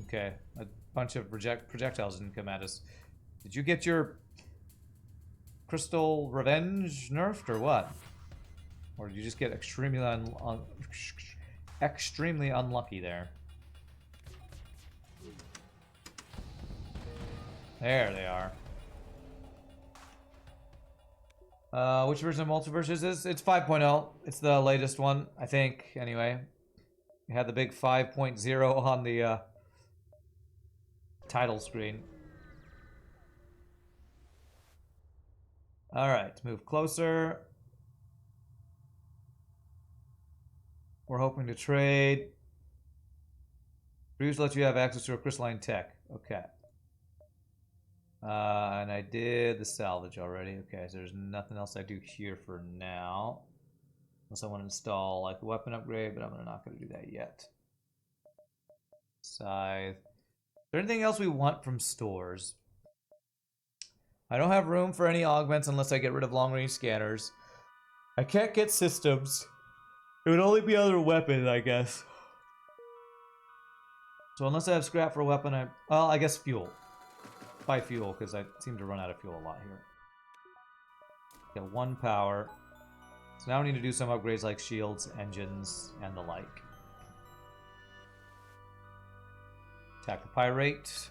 Okay, a bunch of projectiles didn't come at us. Did you get your crystal revenge nerfed or what? Or did you just get extremely unlucky there? There they are. Which version of Multiverse is this? It's 5.0. It's the latest one, I think, anyway. It had the big 5.0 on the title screen. Alright, move closer. We're hoping to trade. Brews let you have access to a crystalline tech. Okay. And I did the salvage already. Okay, so there's nothing else I do here for now. Unless I want to install like a weapon upgrade, but I'm not going to do that yet. Scythe. Is there anything else we want from stores? I don't have room for any augments unless I get rid of long-range scanners. I can't get systems. It would only be other weapons, I guess. So unless I have scrap for a weapon, well, I guess fuel. Buy fuel, because I seem to run out of fuel a lot here. Get 1 power. So now we need to do some upgrades like shields, engines, and the like. Attack the pirate.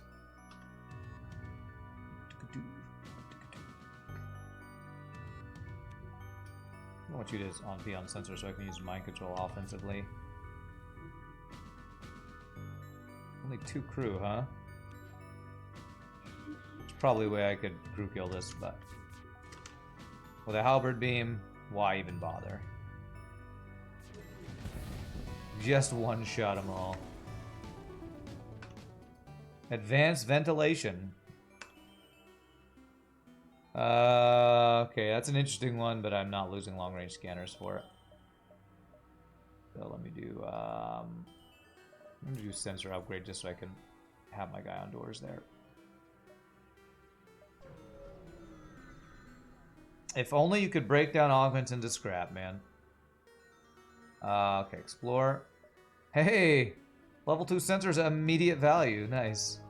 I want you to be on sensor so I can use mind control offensively. Only 2 crew, huh? There's probably a way I could crew kill this, but with a halberd beam, why even bother? Just one-shot them all. Advanced ventilation. Okay, that's an interesting one, but I'm not losing long-range scanners for it. So let me do, I'm gonna do sensor upgrade just so I can have my guy on doors there. If only you could break down augments into scrap, man. Okay, explore. Hey! Level 2 sensors at immediate value. Nice.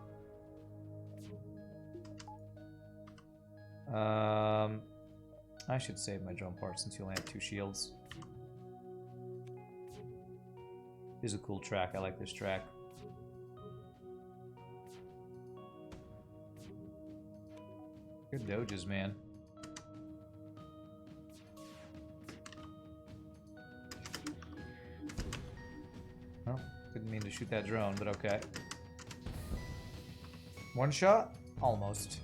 I should save my drone part since you only have 2 shields. This is a cool track. I like this track. Good doges, man. Well, didn't mean to shoot that drone, but okay. 1 shot? Almost.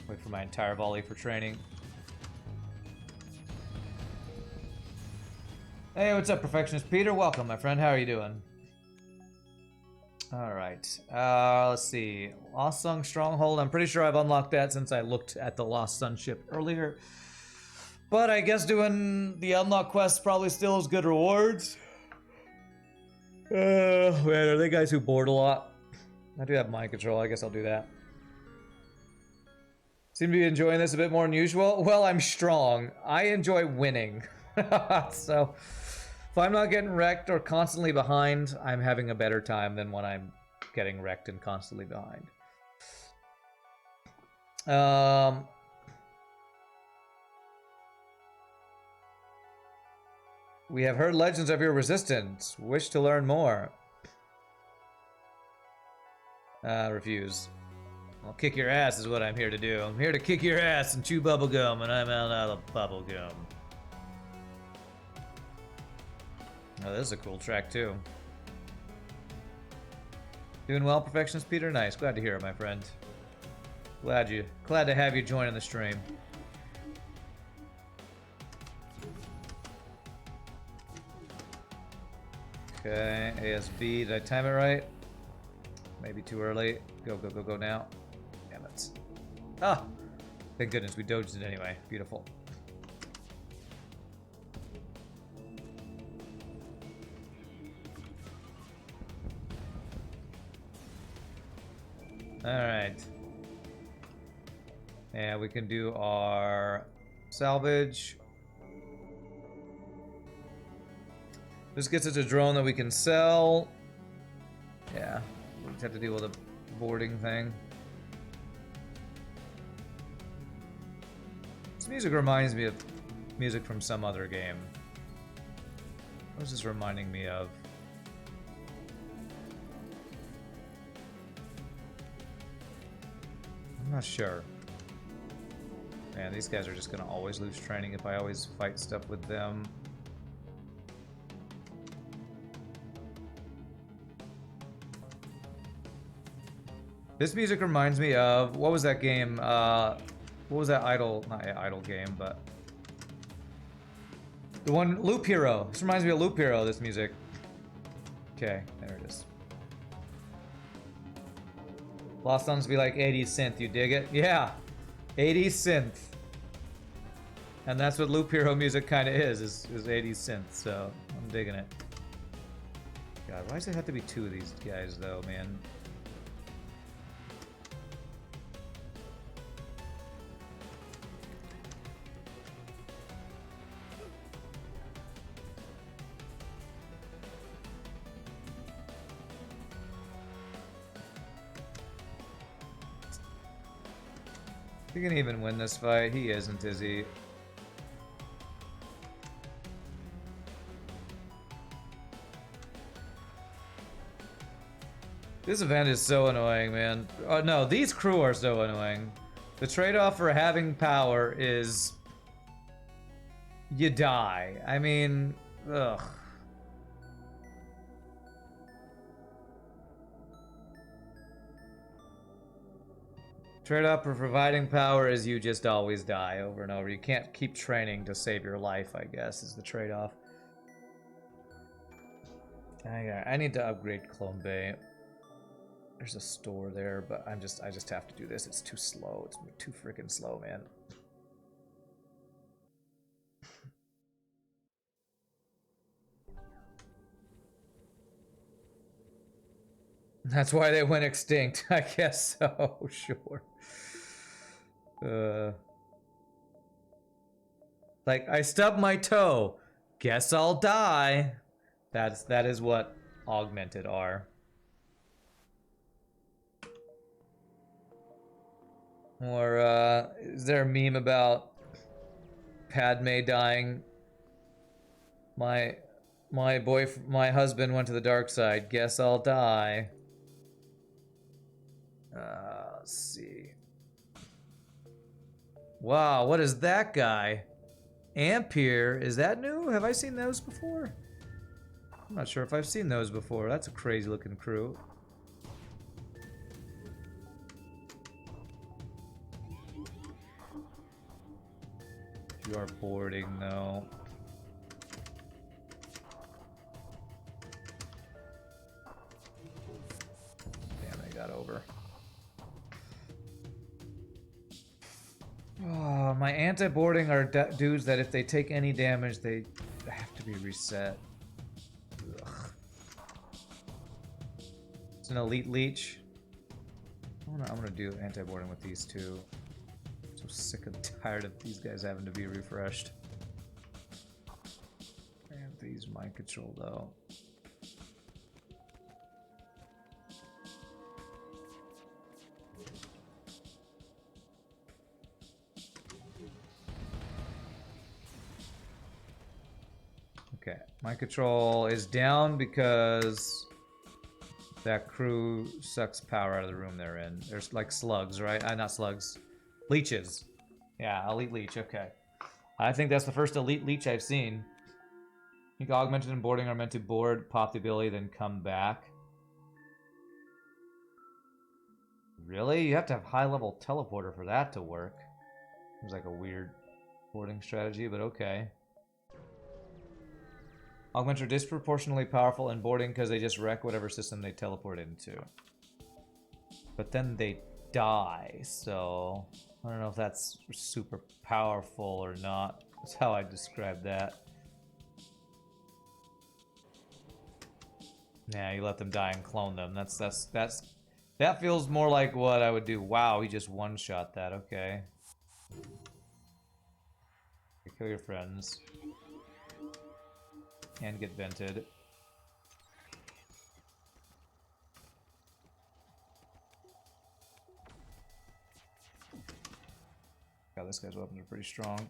Wait for my entire volley for training. Hey, what's up, Perfectionist Peter? Welcome, my friend. How are you doing? Alright. Let's see. Lost Sun Stronghold. I'm pretty sure I've unlocked that since I looked at the Lost Sun ship earlier. But I guess doing the unlock quests probably still has good rewards. Man, are they guys who board a lot? I do have mind control. I guess I'll do that. Seem to be enjoying this a bit more than usual. Well, I'm strong. I enjoy winning. So, if I'm not getting wrecked or constantly behind, I'm having a better time than when I'm getting wrecked and constantly behind. We have heard legends of your resistance. Wish to learn more. Refuse. I'll kick your ass is what I'm here to do. I'm here to kick your ass and chew bubblegum, and I'm out of bubblegum. Oh, this is a cool track, too. Doing well, Perfectionist Peter? Nice. Glad to hear it, my friend. Glad to have you joining the stream. Okay, ASB. Did I time it right? Maybe too early. Go, go, go, go now. Damn it. Ah! Thank goodness we dodged it anyway. Beautiful. Alright. And we can do our salvage. This gets us a drone that we can sell. Yeah, we just have to deal with a boarding thing. This music reminds me of music from some other game. What is this reminding me of? I'm not sure. Man, these guys are just gonna always lose training if I always fight stuff with them. This music reminds me of, what was that game? What was that idle, not idle game, but the one, Loop Hero. This reminds me of Loop Hero, this music. Okay, there it is. Lost Songs be like 80s synth, you dig it? Yeah, 80s synth. And that's what Loop Hero music kind of is 80s synth, so I'm digging it. God, why does it have to be two of these guys though, man? He can even win this fight. He isn't, is he? This event is so annoying, man. Oh, no, these crew are so annoying. The trade-off for having power is you die. I mean, ugh. Trade-off for providing power is you just always die over and over. You can't keep training to save your life, I guess, is the trade-off. I need to upgrade Clone Bay. There's a store there, but I just have to do this. It's too slow. It's too freaking slow, man. That's why they went extinct. I guess so, sure. Like, I stubbed my toe. Guess I'll die. That is what augmented are. Or, is there a meme about Padme dying? My husband went to the dark side. Guess I'll die. Let's see. Wow, what is that guy? Ampere, is that new? Have I seen those before? I'm not sure if I've seen those before. That's a crazy looking crew. You are boarding though. Damn, they got over. Oh, my anti-boarding are dudes that if they take any damage, they have to be reset. Ugh. It's an elite leech. I'm gonna do anti-boarding with these two. I'm so sick and tired of these guys having to be refreshed. And these mind control though. Mind control is down because that crew sucks power out of the room they're in. There's like slugs, right? Not slugs. Leeches. Yeah, elite leech, okay. I think that's the first elite leech I've seen. I think augmented and boarding are meant to board, pop the ability, then come back. Really? You have to have high-level teleporter for that to work. Seems like a weird boarding strategy, but okay. Augments are disproportionately powerful in boarding because they just wreck whatever system they teleport into. But then they die, so I don't know if that's super powerful or not. That's how I describe that. Yeah, you let them die and clone them. That feels more like what I would do. Wow, he just one-shot that. Okay. Kill your friends. And get vented. God, this guy's weapons are pretty strong.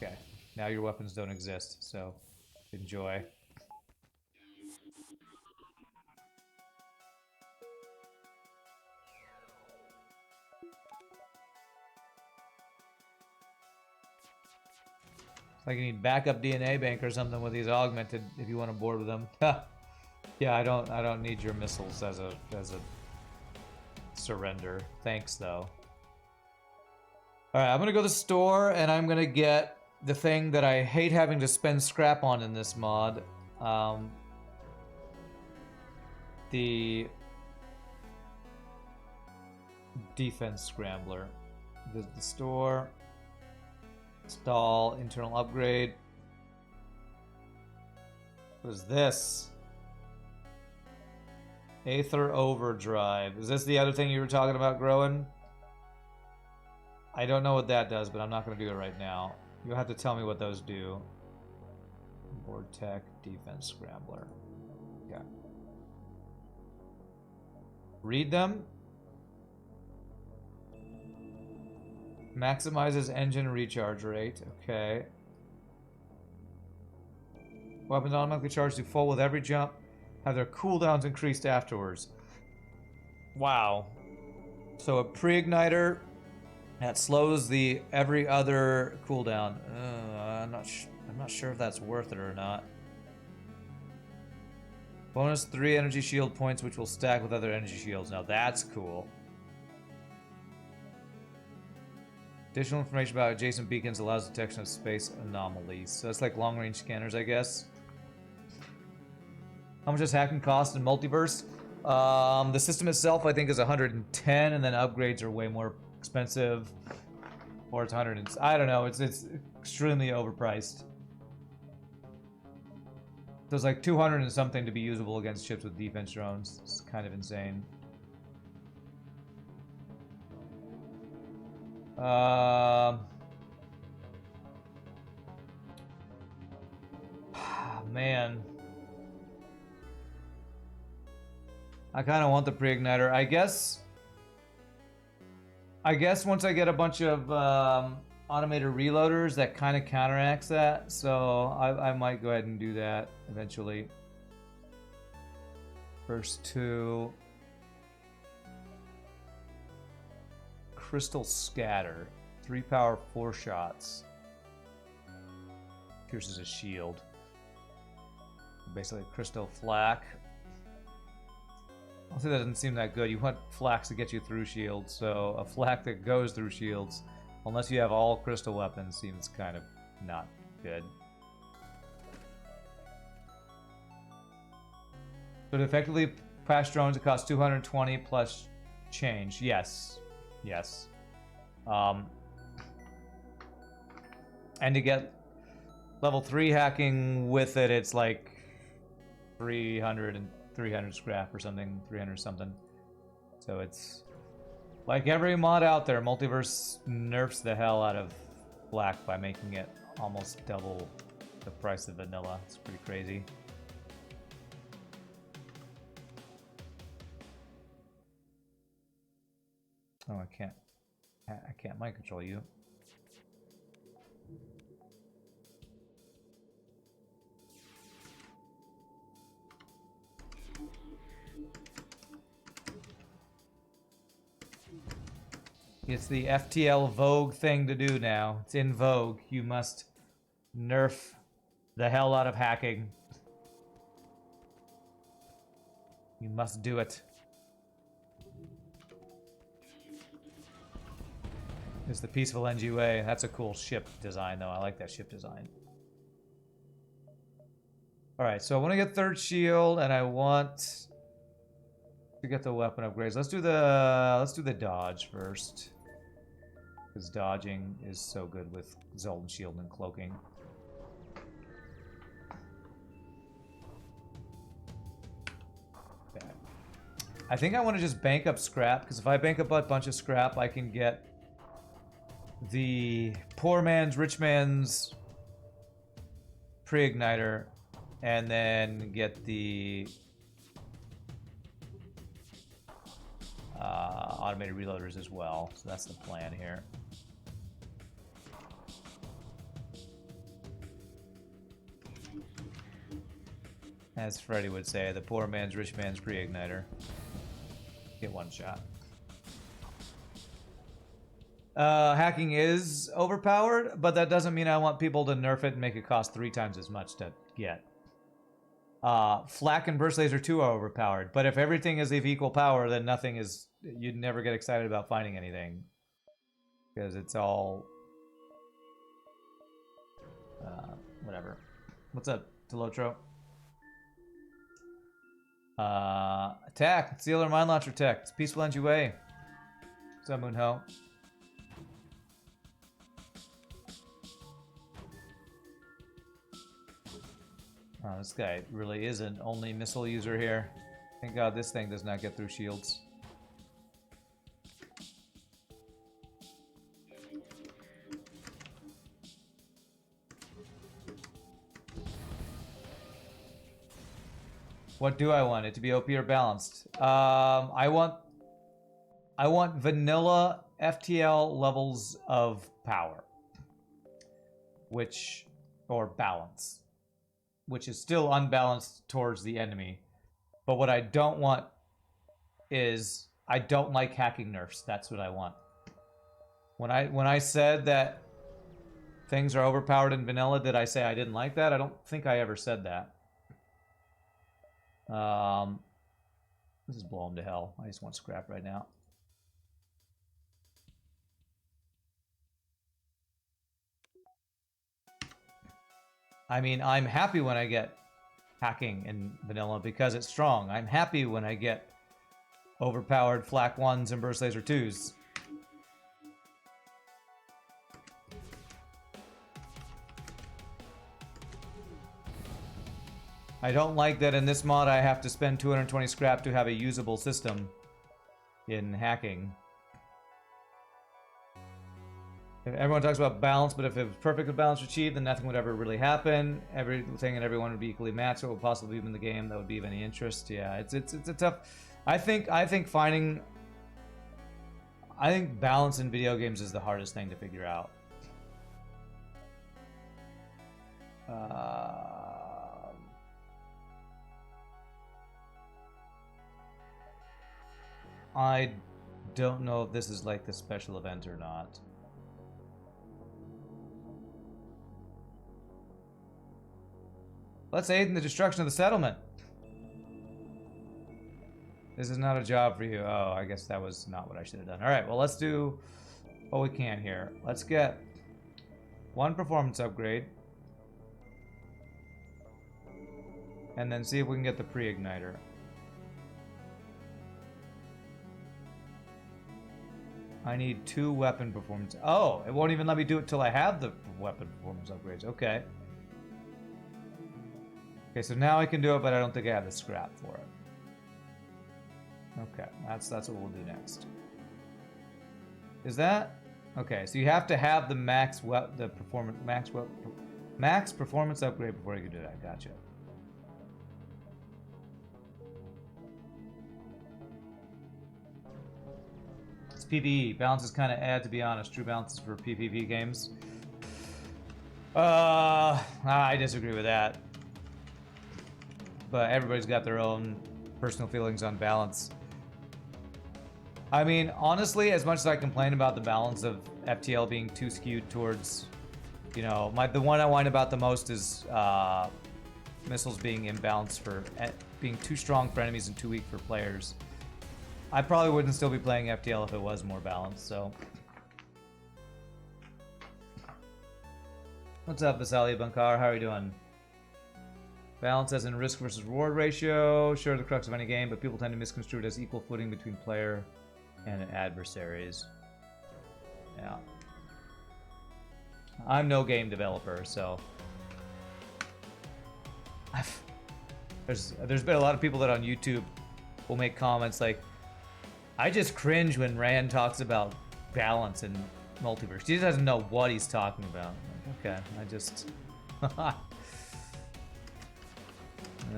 Okay, now your weapons don't exist, so enjoy. Like you need backup DNA bank or something with these augmented if you want to board with them. Yeah, I don't need your missiles as a surrender. Thanks though. Alright, I'm gonna go to the store and I'm gonna get the thing that I hate having to spend scrap on in this mod. The defense scrambler. Visit the store. Install internal upgrade. What is this? Aether Overdrive. Is this the other thing you were talking about growing? I don't know what that does, but I'm not going to do it right now. You'll have to tell me what those do. Board Tech, Defense Scrambler. Okay. Read them. Maximizes engine recharge rate. Okay. Weapons automatically charge to full with every jump. Have their cooldowns increased afterwards. Wow. So a pre-igniter that slows the every other cooldown. I'm not sure if that's worth it or not. Bonus 3 energy shield points, which will stack with other energy shields. Now that's cool. Additional information about adjacent beacons allows detection of space anomalies. So that's like long-range scanners, I guess. How much does hacking cost in Multiverse? The system itself, I think, is 110, and then upgrades are way more expensive. Or it's 100. I don't know. It's extremely overpriced. So it's like 200 and something to be usable against ships with defense drones. It's kind of insane. Man. I kind of want the pre-igniter. I guess once I get a bunch of automated reloaders, that kind of counteracts that. So I might go ahead and do that eventually. First two. Crystal Scatter. 3 power, 4 shots. Pierces a shield. Basically Crystal Flak. Honestly, that doesn't seem that good. You want flaks to get you through shields, so a flak that goes through shields, unless you have all crystal weapons, seems kind of not good. So to effectively crash drones, it costs 220 plus change. Yes. Yes. And to get level 3 hacking with it, it's like 300 scrap or something, 300 something. So it's like every mod out there, Multiverse nerfs the hell out of black by making it almost double the price of vanilla. It's pretty crazy. Oh, I can't mind control you. It's the FTL Vogue thing to do now. It's in vogue. You must nerf the hell out of hacking. You must do it. It's the Peaceful NGA. That's a cool ship design, though. I like that ship design. Alright, so I want to get third shield, and I want to get the weapon upgrades. Let's do the dodge first. Because dodging is so good with Zoltan Shield and cloaking. Okay. I think I want to just bank up scrap, because if I bank up a bunch of scrap, I can get the poor man's, rich man's pre-igniter, and then get the automated reloaders as well. So that's the plan here. As Freddy would say, the poor man's, rich man's pre-igniter. Get one shot. Hacking is overpowered, but that doesn't mean I want people to nerf it and make it cost 3 times as much to get. Flak and Burst Laser 2 are overpowered, but if everything is of equal power, then nothing is... You'd never get excited about finding anything. Because it's all... whatever. What's up, Telotro? Attack! Sealer Mine Launcher tech. It's Peaceful NGA. What's up, Moonho? Oh, this guy really is an only missile user here. Thank God this thing does not get through shields. What do I want? It to be OP or balanced? I want vanilla FTL levels of power. Or balance. Which is still unbalanced towards the enemy. But what I don't want is... I don't like hacking nerfs. That's what I want. When I said that things are overpowered in vanilla, did I say I didn't like that? I don't think I ever said that. This is blow him to hell. I just want scrap right now. I mean, I'm happy when I get hacking in vanilla because it's strong. I'm happy when I get overpowered flak 1s and burst laser 2s. I don't like that in this mod I have to spend 220 scrap to have a usable system in hacking. Everyone talks about balance, but if it was perfect balance achieved, then nothing would ever really happen. Everything and everyone would be equally matched. So it would possibly be in the game that would be of any interest. Yeah, it's a tough. I think balance in video games is the hardest thing to figure out. I don't know if this is like the special event or not. Let's aid in the destruction of the settlement. This is not a job for you. Oh, I guess that was not what I should have done. Alright, well, let's do what we can here. Let's get one performance upgrade. And then see if we can get the pre-igniter. I need 2 weapon performance. Oh, it won't even let me do it till I have the weapon performance upgrades. Okay. Okay, so now I can do it, but I don't think I have the scrap for it. Okay, that's what we'll do next. Is that okay? So you have to have the max performance upgrade before you can do that. Gotcha. It's PvE. Balance is kind of ad, to be honest. True balance is for PvP games. I disagree with that. But everybody's got their own personal feelings on balance. I mean, honestly, as much as I complain about the balance of FTL being too skewed towards, you know, the one I whine about the most is missiles being imbalanced for being too strong for enemies and too weak for players. I probably wouldn't still be playing FTL if it was more balanced, so. What's up, Vasali Bankar? How are you doing? Balance as in risk versus reward ratio. Sure, the crux of any game, but people tend to misconstrue it as equal footing between player and adversaries. Yeah. I'm no game developer, so. There's been a lot of people that on YouTube will make comments like, I just cringe when Rand talks about balance in Multiverse. He doesn't know what he's talking about. Okay, I just...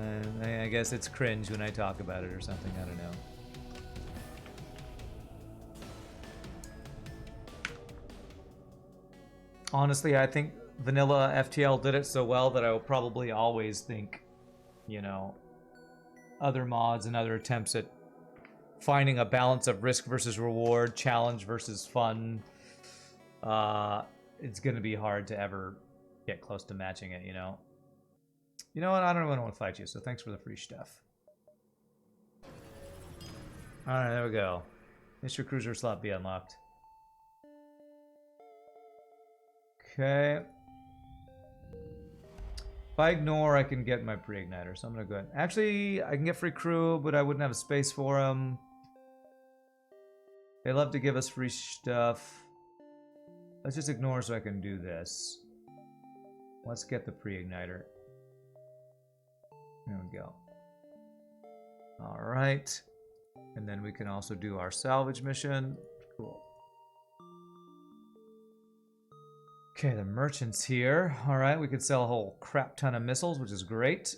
I guess it's cringe when I talk about it or something, I don't know. Honestly, I think vanilla FTL did it so well that I will probably always think, you know, other mods and other attempts at finding a balance of risk versus reward, challenge versus fun, it's going to be hard to ever get close to matching it, you know? You know what? I don't really want to fight you, so thanks for the free stuff. Alright, there we go. Mr. Cruiser slot be unlocked. Okay. If I ignore, I can get my pre-igniter, so I'm going to go ahead. Actually, I can get free crew, but I wouldn't have a space for them. They love to give us free stuff. Let's just ignore so I can do this. Let's get the pre-igniter. There we go. Alright. And then we can also do our salvage mission. Cool. Okay, the merchant's here. Alright, we could sell a whole crap ton of missiles, which is great.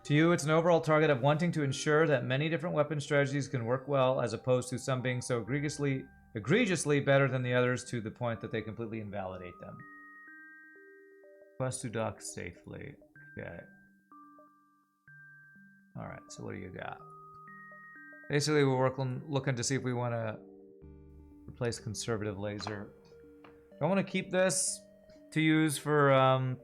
To you, it's an overall target of wanting to ensure that many different weapon strategies can work well, as opposed to some being so egregiously better than the others to the point that they completely invalidate them. Quest to dock safely. Okay. Alright, so what do you got? Basically, we're looking to see if we want to replace conservative laser. I want to keep this to use for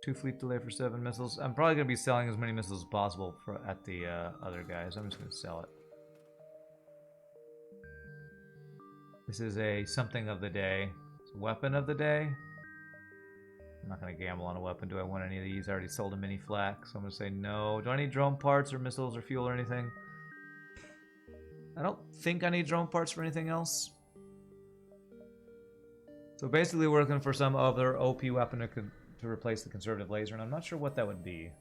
2 fleet delay for 7 missiles. I'm probably going to be selling as many missiles as possible at the other guys. I'm just going to sell it. This is a something of the day. It's a weapon of the day. I'm not going to gamble on a weapon. Do I want any of these? I already sold a mini flak, so I'm going to say no. Do I need drone parts or missiles or fuel or anything? I don't think I need drone parts for anything else. So basically we're looking for some other OP weapon to replace the conservative laser, and I'm not sure what that would be.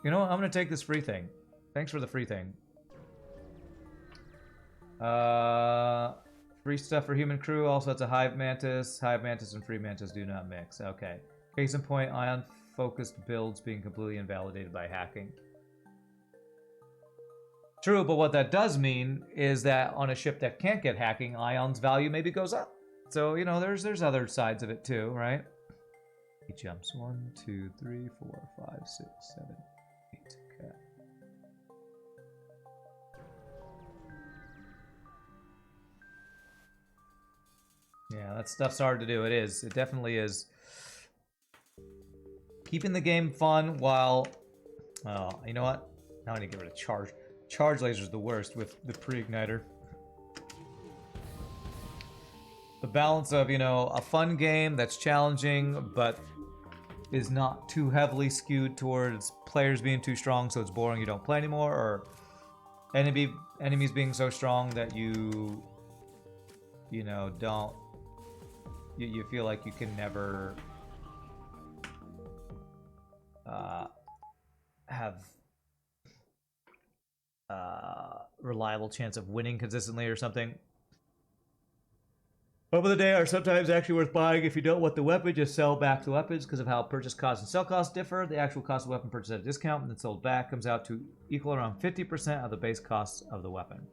You know what? I'm going to take this free thing. Thanks for the free thing. Free stuff for human crew. Also, it's a hive mantis. Hive mantis and free mantis do not mix. Okay. Case in point, ion-focused builds being completely invalidated by hacking. True, but what that does mean is that on a ship that can't get hacking, Ion's value maybe goes up. So, you know, there's other sides of it too, right? He jumps 1, 2, 3, 4, 5, 6, 7, 8. Okay. Yeah, that stuff's hard to do. It is. It definitely is. Keeping the game fun while... Oh, you know what? Now I need to get rid of charge. Charge laser's the worst with the pre-igniter. The balance of, you know, a fun game that's challenging, but is not too heavily skewed towards players being too strong, so it's boring, you don't play anymore, or enemies being so strong that you know, don't... You feel like you can never have reliable chance of winning consistently or something. Over the day are sometimes actually worth buying. If you don't want the weapon, just sell back the weapons because of how purchase costs and sell costs differ. The actual cost of the weapon purchased at a discount and then sold back comes out to equal around 50% of the base cost of the weapon.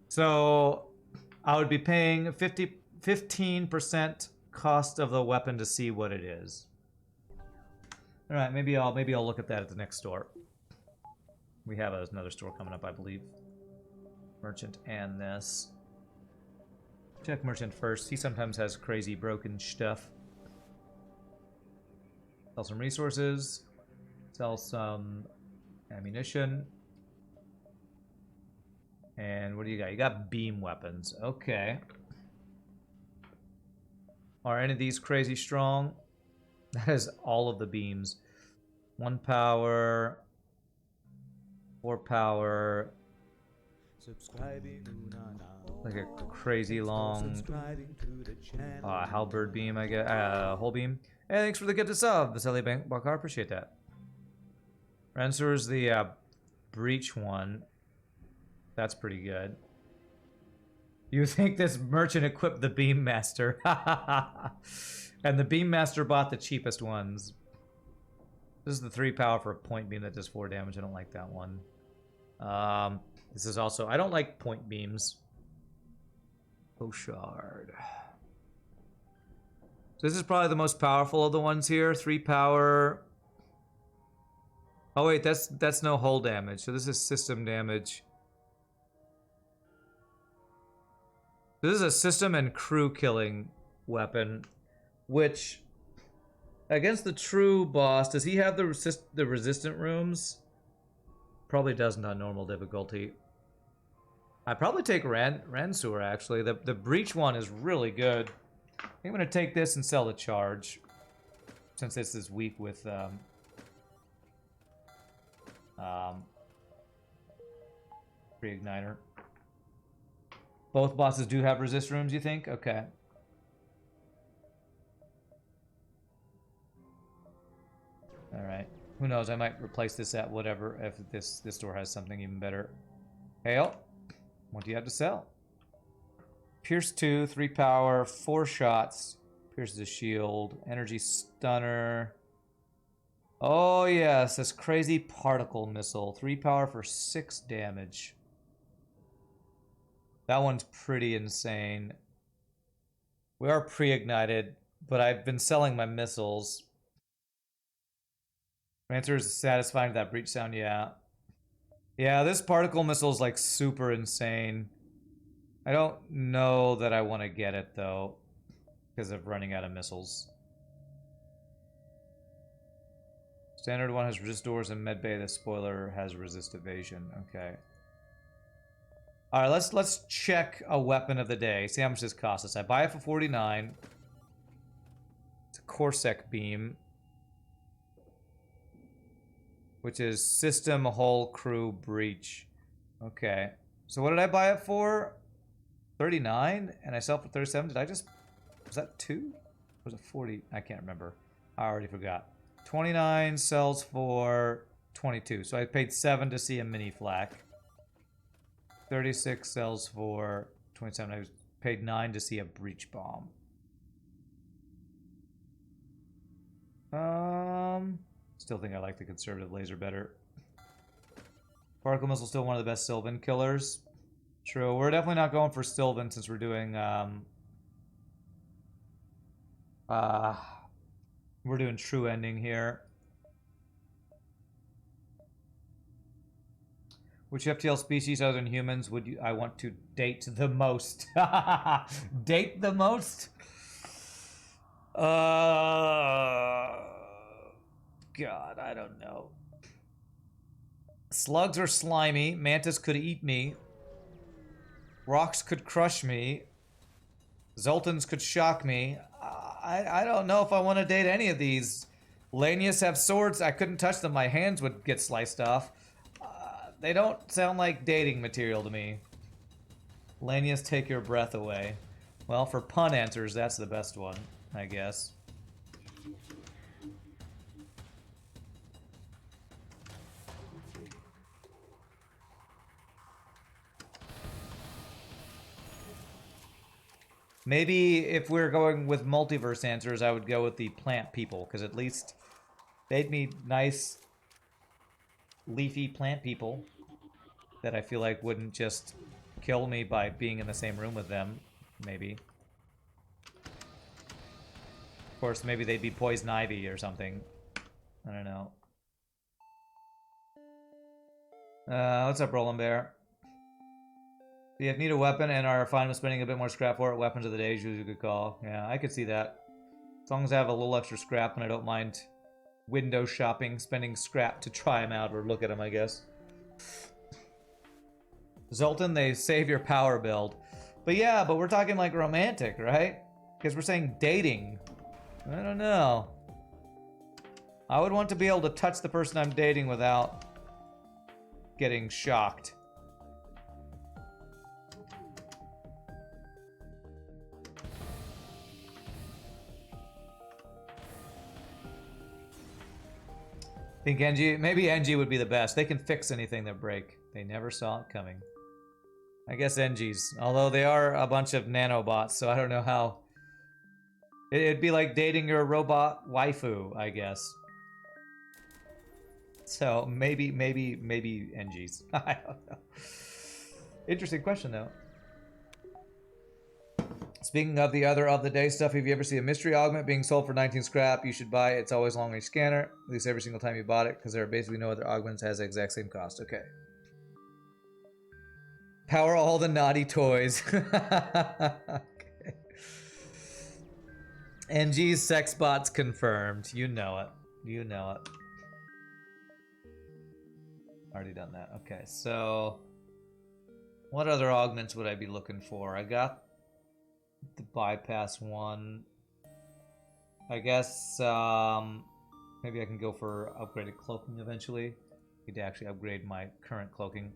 So I would be paying 15% cost of the weapon to see what it is. All right, maybe I'll look at that at the next store. We have another store coming up, I believe. Merchant and this. Check merchant first. He sometimes has crazy broken stuff. Sell some resources. Sell some ammunition. And what do you got? You got beam weapons. Okay. Are any of these crazy strong? That is all of the beams. 1 power. 4 power. Like a crazy long halberd beam, I guess. Whole beam. Hey, thanks for the gift to sub, Vasily Bakar. Appreciate that. Rancer's the breach one. That's pretty good. You think this merchant equipped the beam master? And the beam master bought the cheapest ones. This is the 3 power for a point beam that does 4 damage. I don't like that one. This is also... I don't like point beams. Pochard. So this is probably the most powerful of the ones here. 3 power. Oh wait, that's no hull damage. So this is system damage. This is a system and crew killing weapon, which against the true boss, does he have the resistant rooms? Probably doesn't on normal difficulty. I'd probably take Ransur actually. The breach one is really good. I'm gonna take this and sell the charge, since this is weak with pre-igniter. Both bosses do have resist rooms, you think? Okay. Alright. Who knows, I might replace this at whatever if this store has something even better. Hail, what do you have to sell? Pierce 2, 3 power, 4 shots. Pierces the shield. Energy stunner. Oh yes, this crazy particle missile. 3 power for 6 damage. That one's pretty insane. We are pre-ignited, but I've been selling my missiles. Answer is satisfying to that breach sound, yeah. Yeah, this particle missile is like super insane. I don't know that I want to get it though, because of running out of missiles. Standard one has resist doors and medbay. The spoiler has resist evasion. Okay. All right, let's check a weapon of the day. See how much this costs us. I buy it for 49. It's a Corsac beam, which is system hull crew breach. Okay. So what did I buy it for? 39, and I sell it for 37. Did I just... Was that 2? Or was it 40? I can't remember. I already forgot. 29 sells for 22. So I paid 7 to see a mini flak. 36 sells for 27. I paid 9 to see a breach bomb. Still think I like the conservative laser better. Particle missile still one of the best Sylvan killers. True. We're definitely not going for Sylvan since we're doing true ending here. Which FTL species other than humans would I want to date the most? Date the most? God, I don't know. Slugs are slimy. Mantis could eat me. Rocks could crush me. Zoltans could shock me. I don't know if I want to date any of these. Lanius have swords. I couldn't touch them. My hands would get sliced off. They don't sound like dating material to me. Lanius, take your breath away. Well, for pun answers, that's the best one, I guess. Maybe if we're going with multiverse answers, I would go with the plant people, because at least they'd be nice, leafy plant people that I feel like wouldn't just kill me by being in the same room with them, maybe. Of course, maybe they'd be poison ivy or something. I don't know. What's up, Roland Bear? If need a weapon and are fine with spending a bit more scrap for it, weapons of the day is usually a good call. Yeah, I could see that. As long as I have a little extra scrap and I don't mind window shopping, spending scrap to try them out or look at them, I guess. Zoltan, they save your power build. But yeah, but we're talking like romantic, right? Because we're saying dating. I don't know. I would want to be able to touch the person I'm dating without getting shocked. I think maybe NG would be the best. They can fix anything that break. They never saw it coming. I guess NG's, although they are a bunch of nanobots, so I don't know how. It'd be like dating your robot waifu, I guess. So maybe NG's. I don't know. Interesting question though. Speaking of the other of the day stuff, if you ever see a mystery augment being sold for 19 scrap, you should buy it. It's always long range scanner, at least every single time you bought it, because there are basically no other augments has the exact same cost. Okay. Power all the naughty toys. Okay. NG's sex bots confirmed. You know it. You know it. Already done that. Okay, so what other augments would I be looking for? I got the bypass one. I guess maybe I can go for upgraded cloaking eventually. Need to actually upgrade my current cloaking.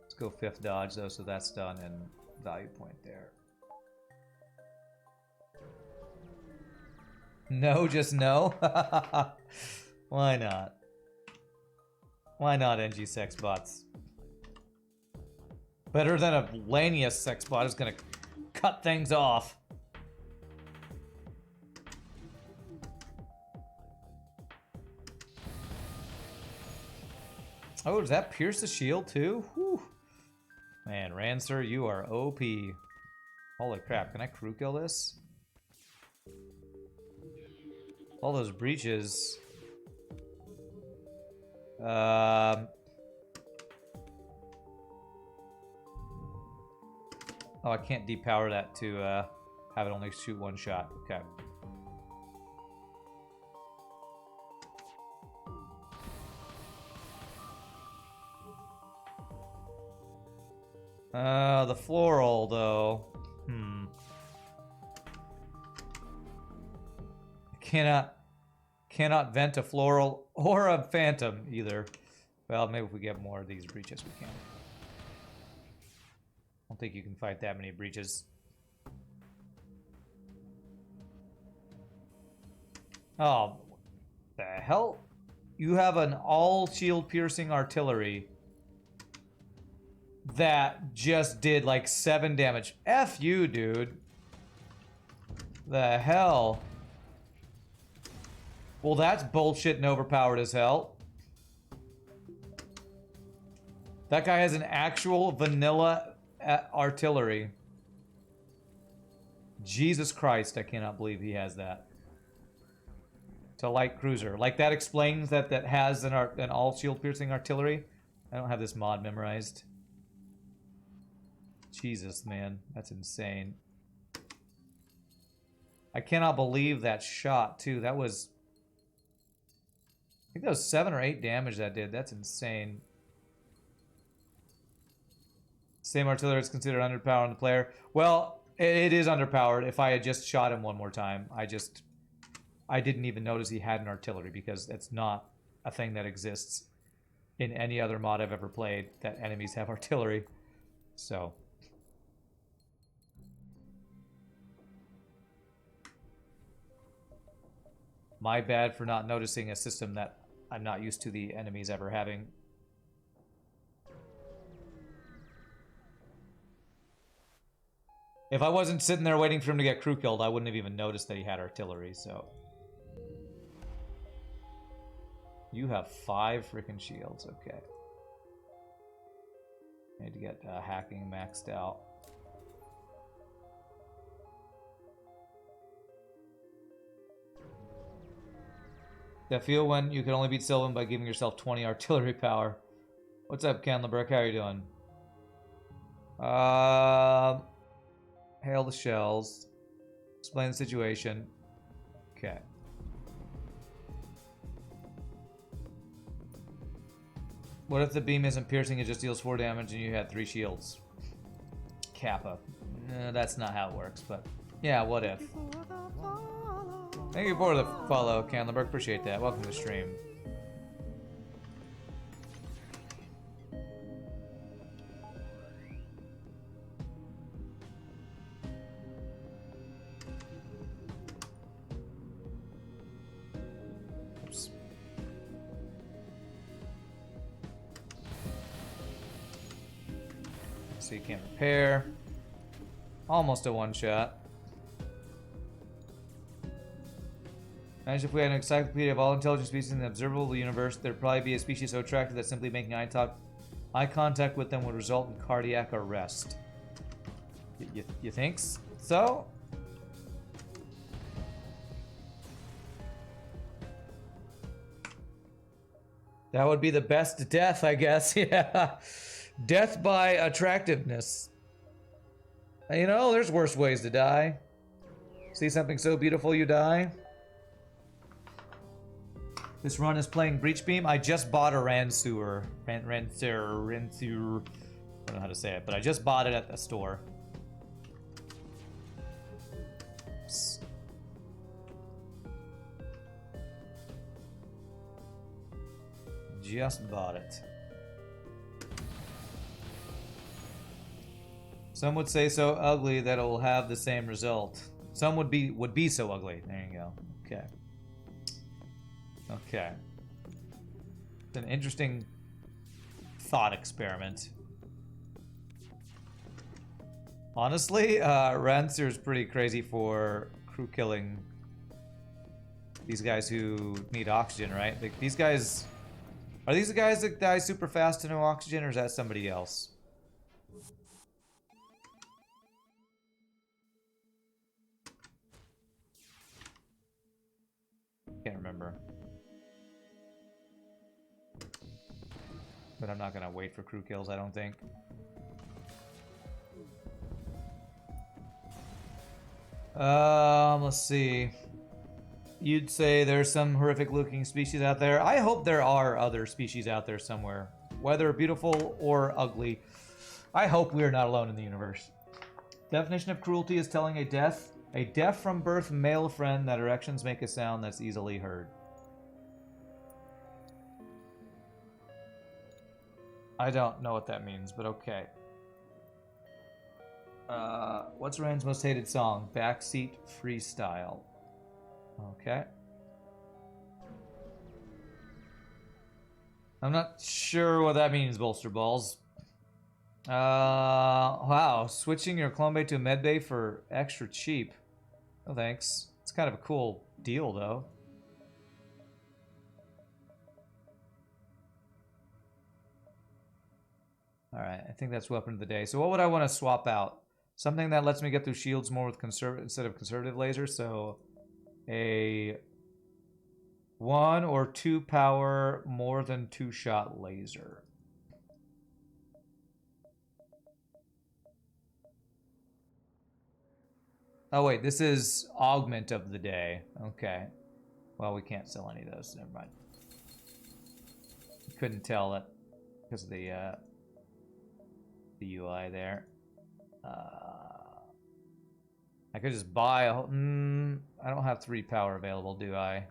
Let's go 5th dodge though, so that's done, and value point there. No, just no. Why not? Why not NG sex bots? Better than a Lania sex bot is gonna cut things off. Oh, does that pierce the shield too? Whew. Man, Rancer, you are OP. Holy crap, can I crew kill this? All those breaches. Oh, I can't depower that to have it only shoot one shot. Okay. The floral though. Cannot vent a floral or a phantom either. Well, maybe if we get more of these breaches, we can. I don't think you can fight that many breaches. Oh, the hell? You have an all shield piercing artillery that just did like 7 damage. F you, dude. The hell? Well, that's bullshit and overpowered as hell. That guy has an actual vanilla artillery. Jesus Christ, I cannot believe he has that. It's a light cruiser. Like, that explains that has an all shield piercing artillery. I don't have this mod memorized. Jesus, man. That's insane. I cannot believe that shot, too. That was... I think that was 7 or 8 damage that did. That's insane. Same artillery is considered underpowered on the player. Well, it is underpowered. If I had just shot him one more time, I didn't even notice he had an artillery, because it's not a thing that exists in any other mod I've ever played, that enemies have artillery. So... my bad for not noticing a system that I'm not used to the enemies ever having. If I wasn't sitting there waiting for him to get crew killed, I wouldn't have even noticed that he had artillery, so... You have 5 freaking shields, okay. I need to get hacking maxed out. That feel when you can only beat Sylvan by giving yourself 20 artillery power. What's up, Candlebrick? How are you doing? Hail the shells. Explain the situation. Okay. What if the beam isn't piercing, it just deals 4 damage and you had 3 shields? Kappa. That's not how it works, but yeah, what if? Thank you for the follow, Candleberg. Appreciate that. Welcome to the stream. Oops. So you can't repair. Almost a one-shot. Imagine if we had an encyclopedia of all intelligent species in the observable universe, there'd probably be a species so attractive that simply making eye contact with them would result in cardiac arrest. You think so? That would be the best death, I guess. Yeah. Death by attractiveness. You know, there's worse ways to die. See something so beautiful you die? This run is playing Breach Beam. I just bought a Ransewer. Ransewer. I don't know how to say it, but I just bought it at the store. Oops. Just bought it. Some would say so ugly that it will have the same result. Some would be so ugly. There you go. Okay. Okay. It's an interesting thought experiment. Honestly, Rancer is pretty crazy for crew killing these guys who need oxygen, right? Like these guys, are these the guys that die super fast to no oxygen, or is that somebody else? Can't remember. But I'm not gonna wait for crew kills, I don't think. Let's see. You'd say there's some horrific looking species out there. I hope there are other species out there somewhere. Whether beautiful or ugly. I hope we are not alone in the universe. Definition of cruelty is telling a deaf from birth male friend that erections make a sound that's easily heard. I don't know what that means, but okay. What's Rand's most hated song? Backseat Freestyle. Okay. I'm not sure what that means, Bolster Balls. Wow. Switching your clone bay to a med bay for extra cheap. No thanks. It's kind of a cool deal, though. Alright, I think that's weapon of the day. So what would I want to swap out? Something that lets me get through shields more with instead of conservative laser. So a 1 or 2 power more than 2-shot laser. Oh wait, this is augment of the day. Okay. Well, we can't sell any of those. Never mind. Couldn't tell that because of the UI there. I could just buy a whole... I don't have 3 power available, do I?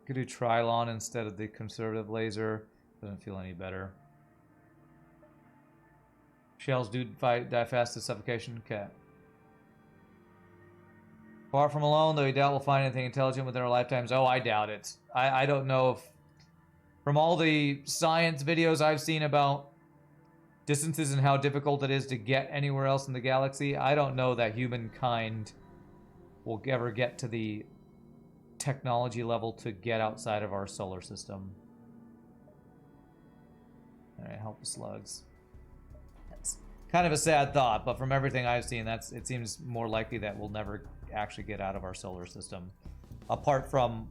Could do Trilon instead of the conservative laser. Doesn't feel any better. Shells do die fast to suffocation. Okay. Far from alone, though we doubt we'll find anything intelligent within our lifetimes. Oh, I doubt it. I don't know if... From all the science videos I've seen about distances and how difficult it is to get anywhere else in the galaxy, I don't know that humankind will ever get to the technology level to get outside of our solar system. Alright, help the slugs. That's kind of a sad thought, but from everything I've seen, it seems more likely that we'll never actually get out of our solar system. Apart from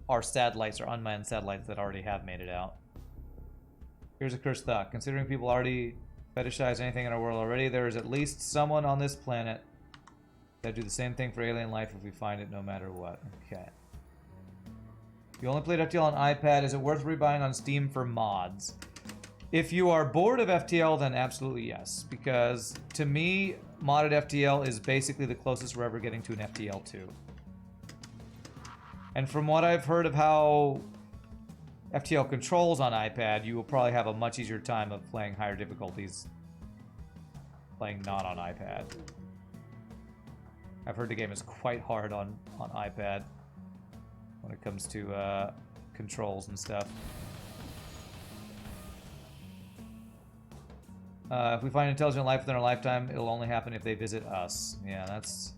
our satellites or unmanned satellites that already have made it out. Here's a cursed thought. Considering people already fetishize anything in our world already, there is at least someone on this planet that do the same thing for alien life if we find it no matter what. Okay. You only played FTL on iPad. Is it worth rebuying on Steam for mods? If you are bored of FTL, then absolutely yes. Because to me, modded FTL is basically the closest we're ever getting to an FTL 2. And from what I've heard of how FTL controls on iPad, you will probably have a much easier time of playing higher difficulties playing not on iPad. I've heard the game is quite hard on iPad when it comes to controls and stuff. If we find intelligent life within our lifetime, it'll only happen if they visit us. Yeah, that's...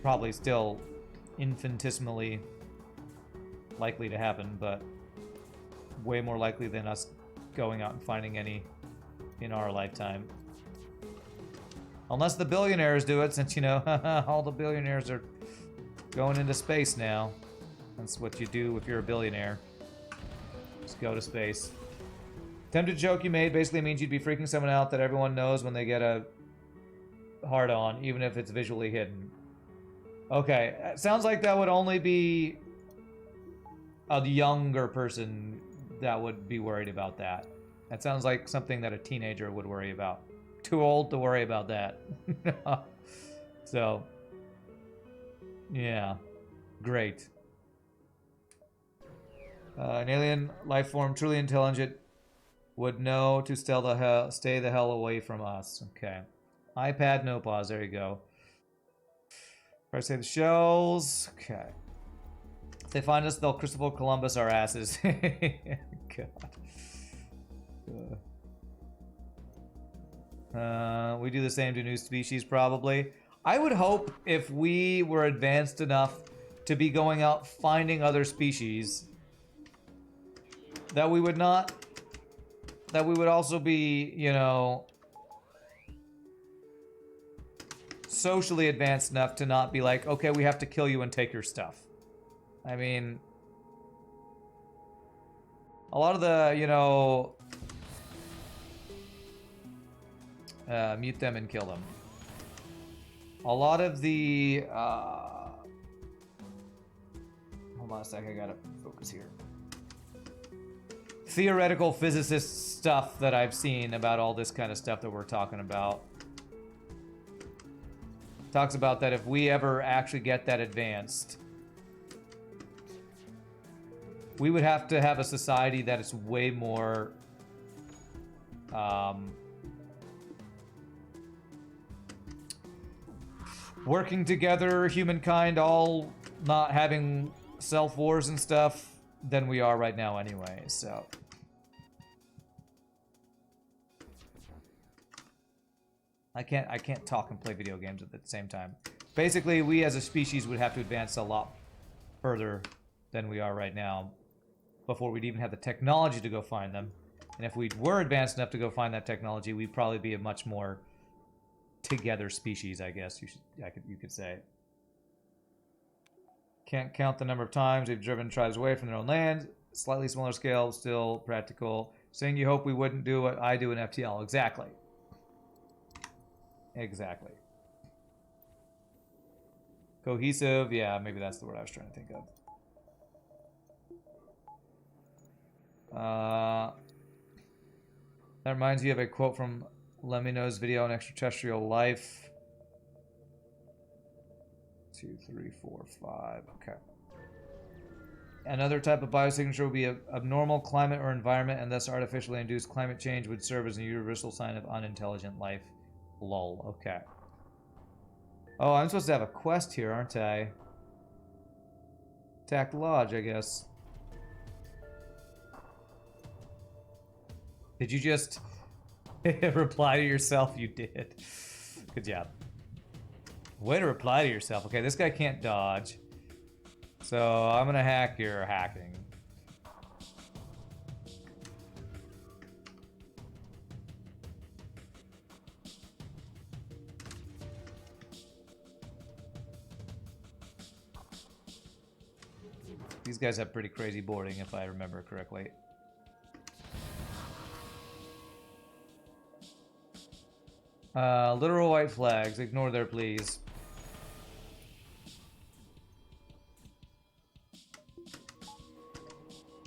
probably still infinitesimally likely to happen, but way more likely than us going out and finding any in our lifetime. Unless the billionaires do it, since, you know, all the billionaires are going into space now. That's what you do if you're a billionaire. Just go to space. Tempted joke you made basically means you'd be freaking someone out that everyone knows when they get a hard-on, even if it's visually hidden. Okay, it sounds like that would only be a younger person that would be worried about that. That sounds like something that a teenager would worry about. Too old to worry about that. So, yeah, great. An alien life form, truly intelligent, would know to stay the hell away from us. Okay. iPad, no pause. There you go. First, say the shells. Okay. If they find us, they'll Christopher Columbus our asses. God. We do the same to new species, probably. I would hope if we were advanced enough to be going out finding other species, that we would not... that we would also be, you know... socially advanced enough to not be like, okay, we have to kill you and take your stuff. I mean, a lot of the, you know, mute them and kill them. A lot of the, hold on a sec, I gotta focus here. Theoretical physicist stuff that I've seen about all this kind of stuff that we're talking about. Talks about that if we ever actually get that advanced, we would have to have a society that is way more working together, humankind all not having self-wars and stuff than we are right now anyway, so. I can't talk and play video games at the same time. Basically, we as a species would have to advance a lot further than we are right now before we'd even have the technology to go find them. And if we were advanced enough to go find that technology, we'd probably be a much more together species, I guess you could say. Can't count the number of times we've driven tribes away from their own land. Slightly smaller scale, still practical. Saying you hope we wouldn't do what I do in FTL. Exactly. Exactly. Cohesive, yeah, maybe that's the word I was trying to think of. That reminds me of a quote from Lemino's video on extraterrestrial life. 2, 3, 4, 5. Okay. Another type of biosignature would be an abnormal climate or environment, and thus artificially induced climate change would serve as a universal sign of unintelligent life. Lol, okay. Oh, I'm supposed to have a quest here, aren't I? Attack Lodge, I guess. Did you just reply to yourself? You did. Good job. Way to reply to yourself. Okay, this guy can't dodge. So I'm gonna hack your hacking. These guys have pretty crazy boarding, if I remember correctly. Literal white flags. Ignore their please.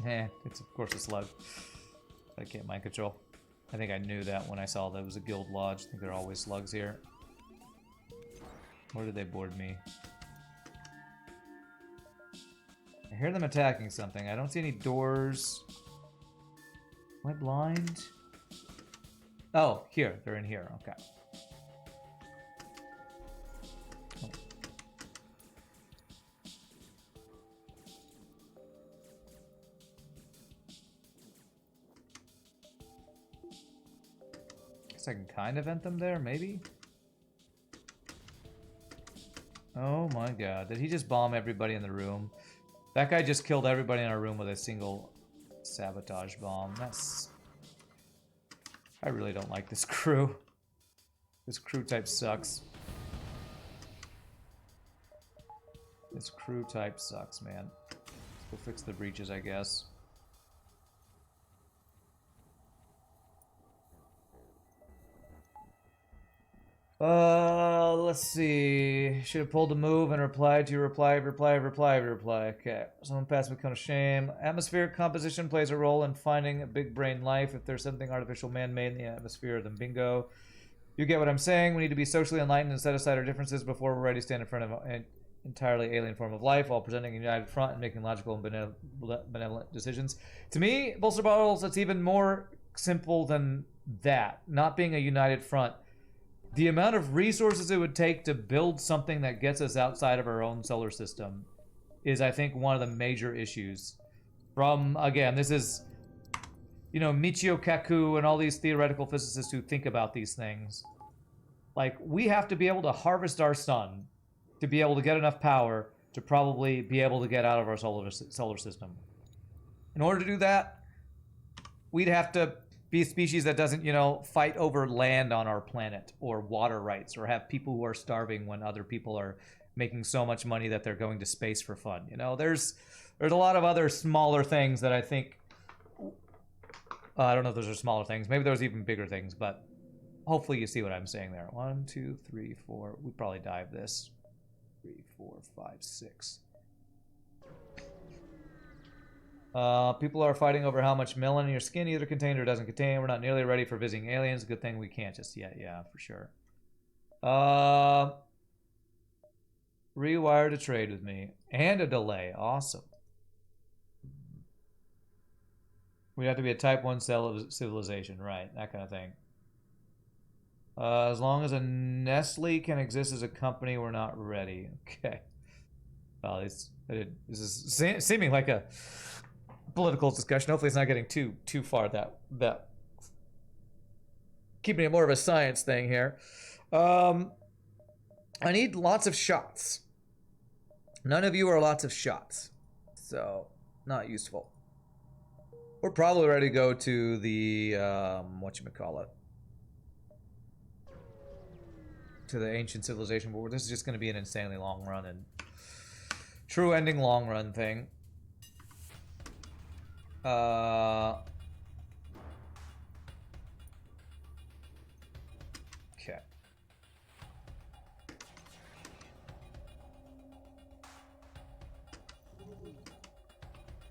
It's of course a slug. I can't mind control. I think I knew that when I saw that it was a guild lodge. I think there are always slugs here. Where did they board me? I hear them attacking something. I don't see any doors. Am I blind? Oh, here. They're in here. Okay. Guess I can kind of vent them there, maybe? Oh my god. Did he just bomb everybody in the room? That guy just killed everybody in our room with a single sabotage bomb. That's... I really don't like this crew. This crew type sucks. This crew type sucks, man. Let's go fix the breaches, I guess. Let's see. Should have pulled a move and replied to your reply. Okay. Someone passed me kind of shame. Atmospheric composition plays a role in finding a big brain life. If there's something artificial man-made in the atmosphere, then bingo. You get what I'm saying. We need to be socially enlightened and set aside our differences before we're ready to stand in front of an entirely alien form of life while presenting a united front and making logical and benevolent decisions. To me, Bolster Bottles, it's even more simple than that. Not being a united front. The amount of resources it would take to build something that gets us outside of our own solar system is, I think, one of the major issues. From, again, this is, you know, Michio Kaku and all these theoretical physicists who think about these things. Like, we have to be able to harvest our sun to be able to get enough power to probably be able to get out of our solar system. In order to do that, we'd have to be a species that doesn't, you know, fight over land on our planet or water rights or have people who are starving when other people are making so much money that they're going to space for fun. You know, there's a lot of other smaller things that I think, I don't know if those are smaller things. Maybe there's even bigger things, but hopefully you see what I'm saying there. 1, 2, 3, 4. We probably dive this. 3, 4, 5, 6. People are fighting over how much melanin your skin either contains or doesn't contain. We're not nearly ready for visiting aliens. Good thing we can't just yet. Yeah, for sure. Rewire to trade with me. And a delay. Awesome. We have to be a type 1 cell of civilization. Right, that kind of thing. As long as a Nestle can exist as a company, we're not ready. Okay. Well, this is seeming like a political discussion. Hopefully it's not getting too far that keeping it more of a science thing here. I need lots of shots. None of you are lots of shots, so not useful. We're probably ready to go to the whatchamacallit, to the ancient civilization, but this is just going to be an insanely long run and true ending long run thing. Okay.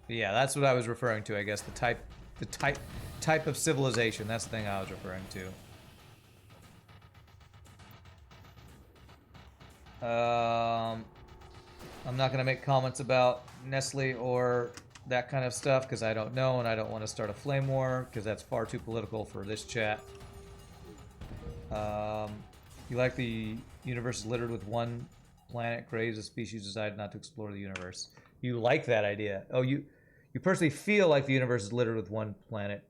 Yeah, that's what I was referring to, I guess. The type of civilization. That's the thing I was referring to. I'm not gonna make comments about Nestle or that kind of stuff because I don't know and I don't want to start a flame war because that's far too political for this chat. You like the universe is littered with one planet graves a species decided not to explore the universe. You like that idea. Oh, you personally feel like the universe is littered with one planet.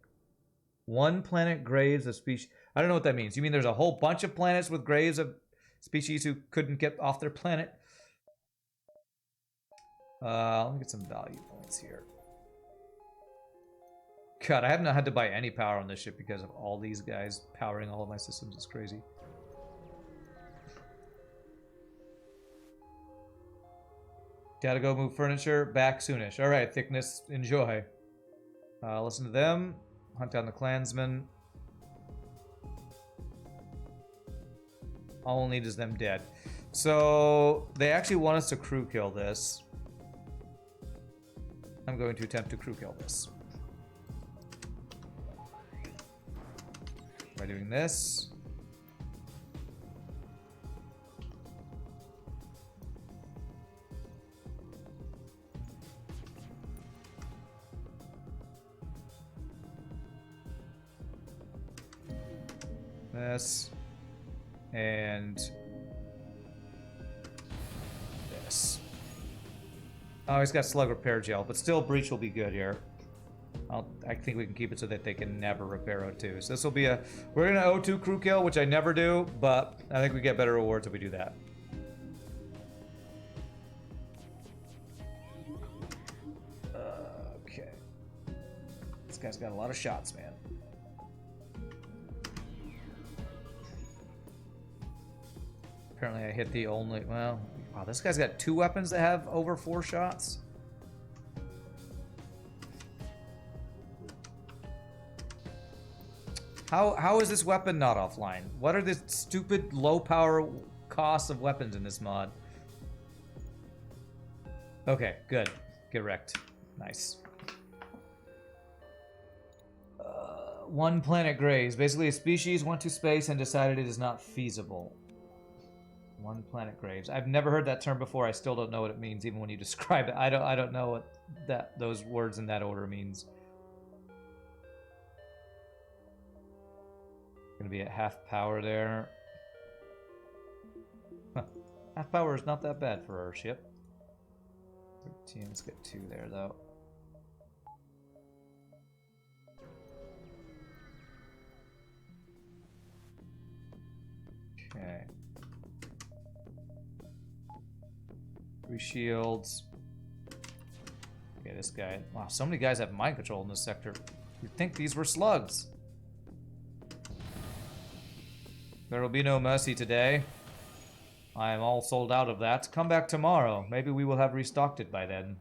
One planet graves a species. I don't know what that means. You mean there's a whole bunch of planets with graves of species who couldn't get off their planet? Let me get some value points here. God, I have not had to buy any power on this ship because of all these guys powering all of my systems. It's crazy. Gotta go move furniture. Back soonish. All right, thickness. Enjoy. Listen to them. Hunt down the clansmen. All we'll need is them dead. So they actually want us to crew kill this. I'm going to attempt to crew kill this. By doing this. This. And this. Oh, he's got slug repair gel, but still breach will be good here. I think we can keep it so that they can never repair O2. So this will be a... We're going to O2 crew kill, which I never do, but I think we get better rewards if we do that. Okay. This guy's got a lot of shots, man. Apparently I hit the only... Well, wow, this guy's got 2 weapons that have over 4 shots. How is this weapon not offline? What are the stupid low power costs of weapons in this mod? Okay, good. Get wrecked. Nice. One planet graze. Basically a species went to space and decided it is not feasible. One planet graves. I've never heard that term before. I still don't know what it means, even when you describe it. I don't know what those words in that order means. Gonna be at half power there. Huh. Half power is not that bad for our ship. 13. Let's get 2 there though. Okay. 3 shields. Okay, this guy. Wow, so many guys have mind control in this sector. You'd think these were slugs. There will be no mercy today. I am all sold out of that. Come back tomorrow. Maybe we will have restocked it by then.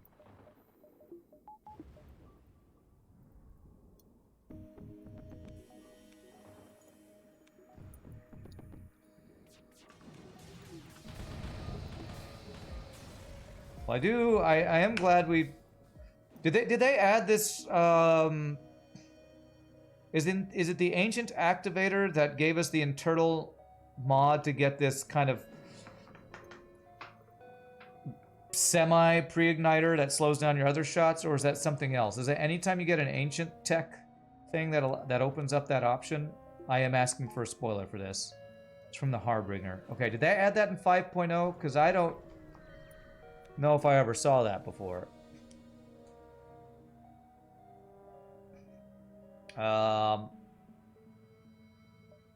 Well, I am glad we... Did they add this, Is it the ancient activator that gave us the internal mod to get this kind of semi pre-igniter that slows down your other shots, or is that something else? Is it anytime you get an ancient tech thing that opens up that option? I am asking for a spoiler for this. It's from the Harbinger. Okay, did they add that in 5.0? Because I don't know if I ever saw that before.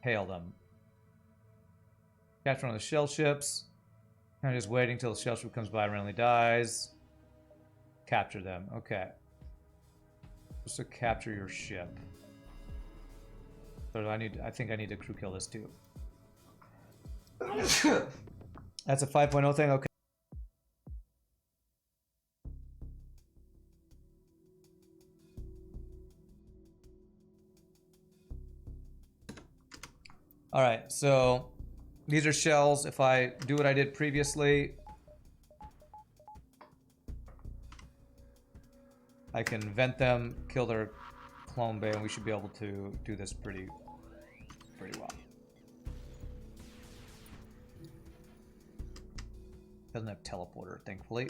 Hail them. Catch one of the shell ships. I'm just waiting till the shell ship comes by and randomly dies. Capture them. Okay. Just to capture your ship. So I think I need to crew kill this too. That's a 5.0 thing? Okay. Alright, so these are shells. If I do what I did previously, I can vent them, kill their clone bay, and we should be able to do this pretty well. Doesn't have teleporter, thankfully.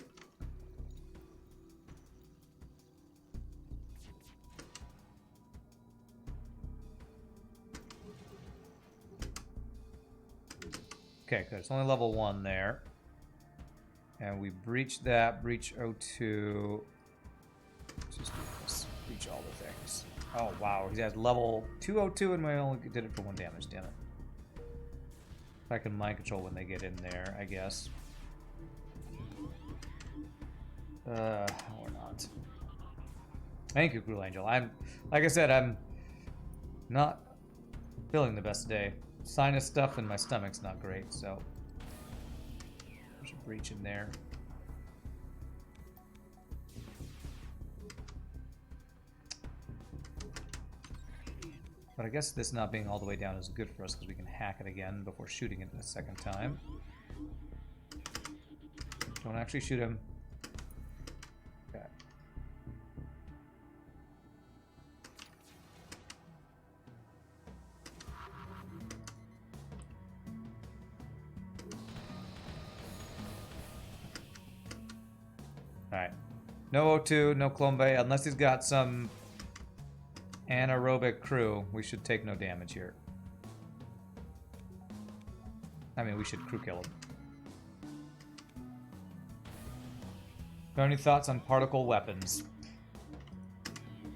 Okay, good. It's only level 1 there. And we breached that. Breach O2. Let's just do this. Breach all the things. Oh, wow. He has level 2 O2 and we only did it for 1 damage. Damn it. I can mind control when they get in there, I guess. Or not. Thank you, Cruel Angel. Like I said, I'm not feeling the best day. Sinus stuff in my stomach's not great, so there's a breach in there. But I guess this not being all the way down is good for us because we can hack it again before shooting it a second time. Don't actually shoot him. Okay. Alright. No O2, no clone bay, unless he's got some anaerobic crew. We should take no damage here. I mean, we should crew kill him. Got any thoughts on particle weapons?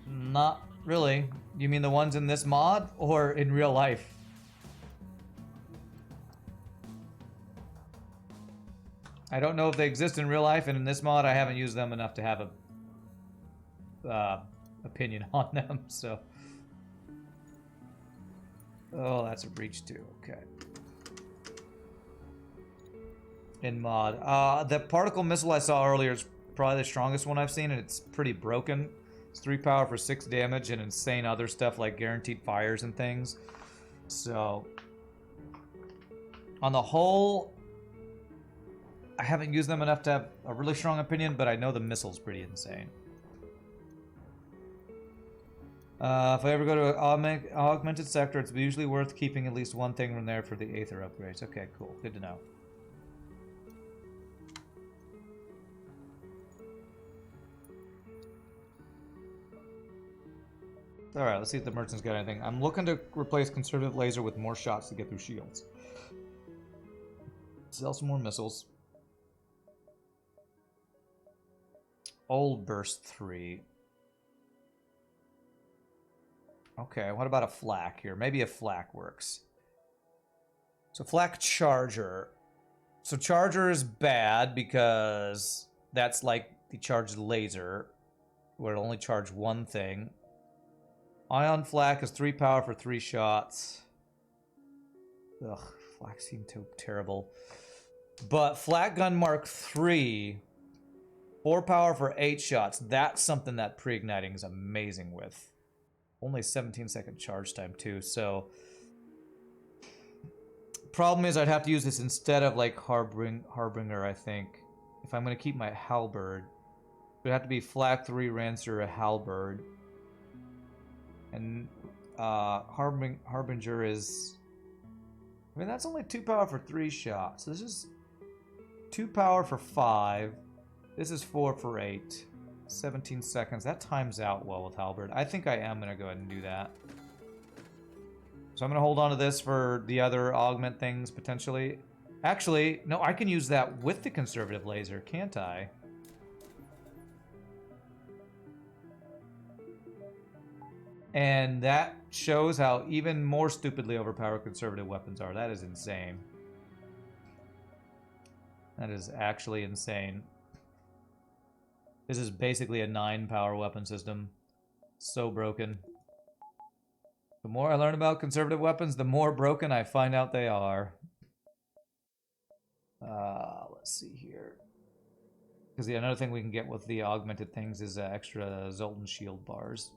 Not really. You mean the ones in this mod or in real life? I don't know if they exist in real life, and in this mod I haven't used them enough to have a opinion on them, so. Oh, that's a breach too, okay. In mod. The particle missile I saw earlier is probably the strongest one I've seen, and it's pretty broken. It's 3 power for 6 damage and insane other stuff like guaranteed fires and things. So, on the whole, I haven't used them enough to have a really strong opinion, but I know the missile's pretty insane. If I ever go to an augmented sector, it's usually worth keeping at least one thing from there for the Aether upgrades. Okay, cool. Good to know. Alright, let's see if the merchant's got anything. I'm looking to replace conservative laser with more shots to get through shields. Sell some more missiles. Old burst 3. Okay, what about a flak here? Maybe a flak works. So flak charger. So charger is bad because that's like the charged laser, where it'll only charge one thing. Ion flak is 3 power for 3 shots. Ugh, flak seem too terrible. But flak gun Mark 3, 4 power for 8 shots. That's something that pre-igniting is amazing with. Only 17-second charge time too, so problem is I'd have to use this instead of like Harbinger, I think. If I'm gonna keep my halberd. It would have to be flak 3 Rancer, a halberd. And Harbinger is, I mean, that's only 2 power for 3 shots. This is 2 power for 5. This is 4 for 8. 17 seconds. That times out well with halberd. I think I am going to go ahead and do that. So I'm going to hold on to this for the other augment things, potentially. Actually, no, I can use that with the conservative laser, can't I? And that shows how even more stupidly overpowered conservative weapons are. That is insane. That is actually insane. This is basically a 9 power weapon system. So broken. The more I learn about conservative weapons, the more broken I find out they are. Let's see here. Because another thing we can get with the augmented things is extra Zoltan shield bars.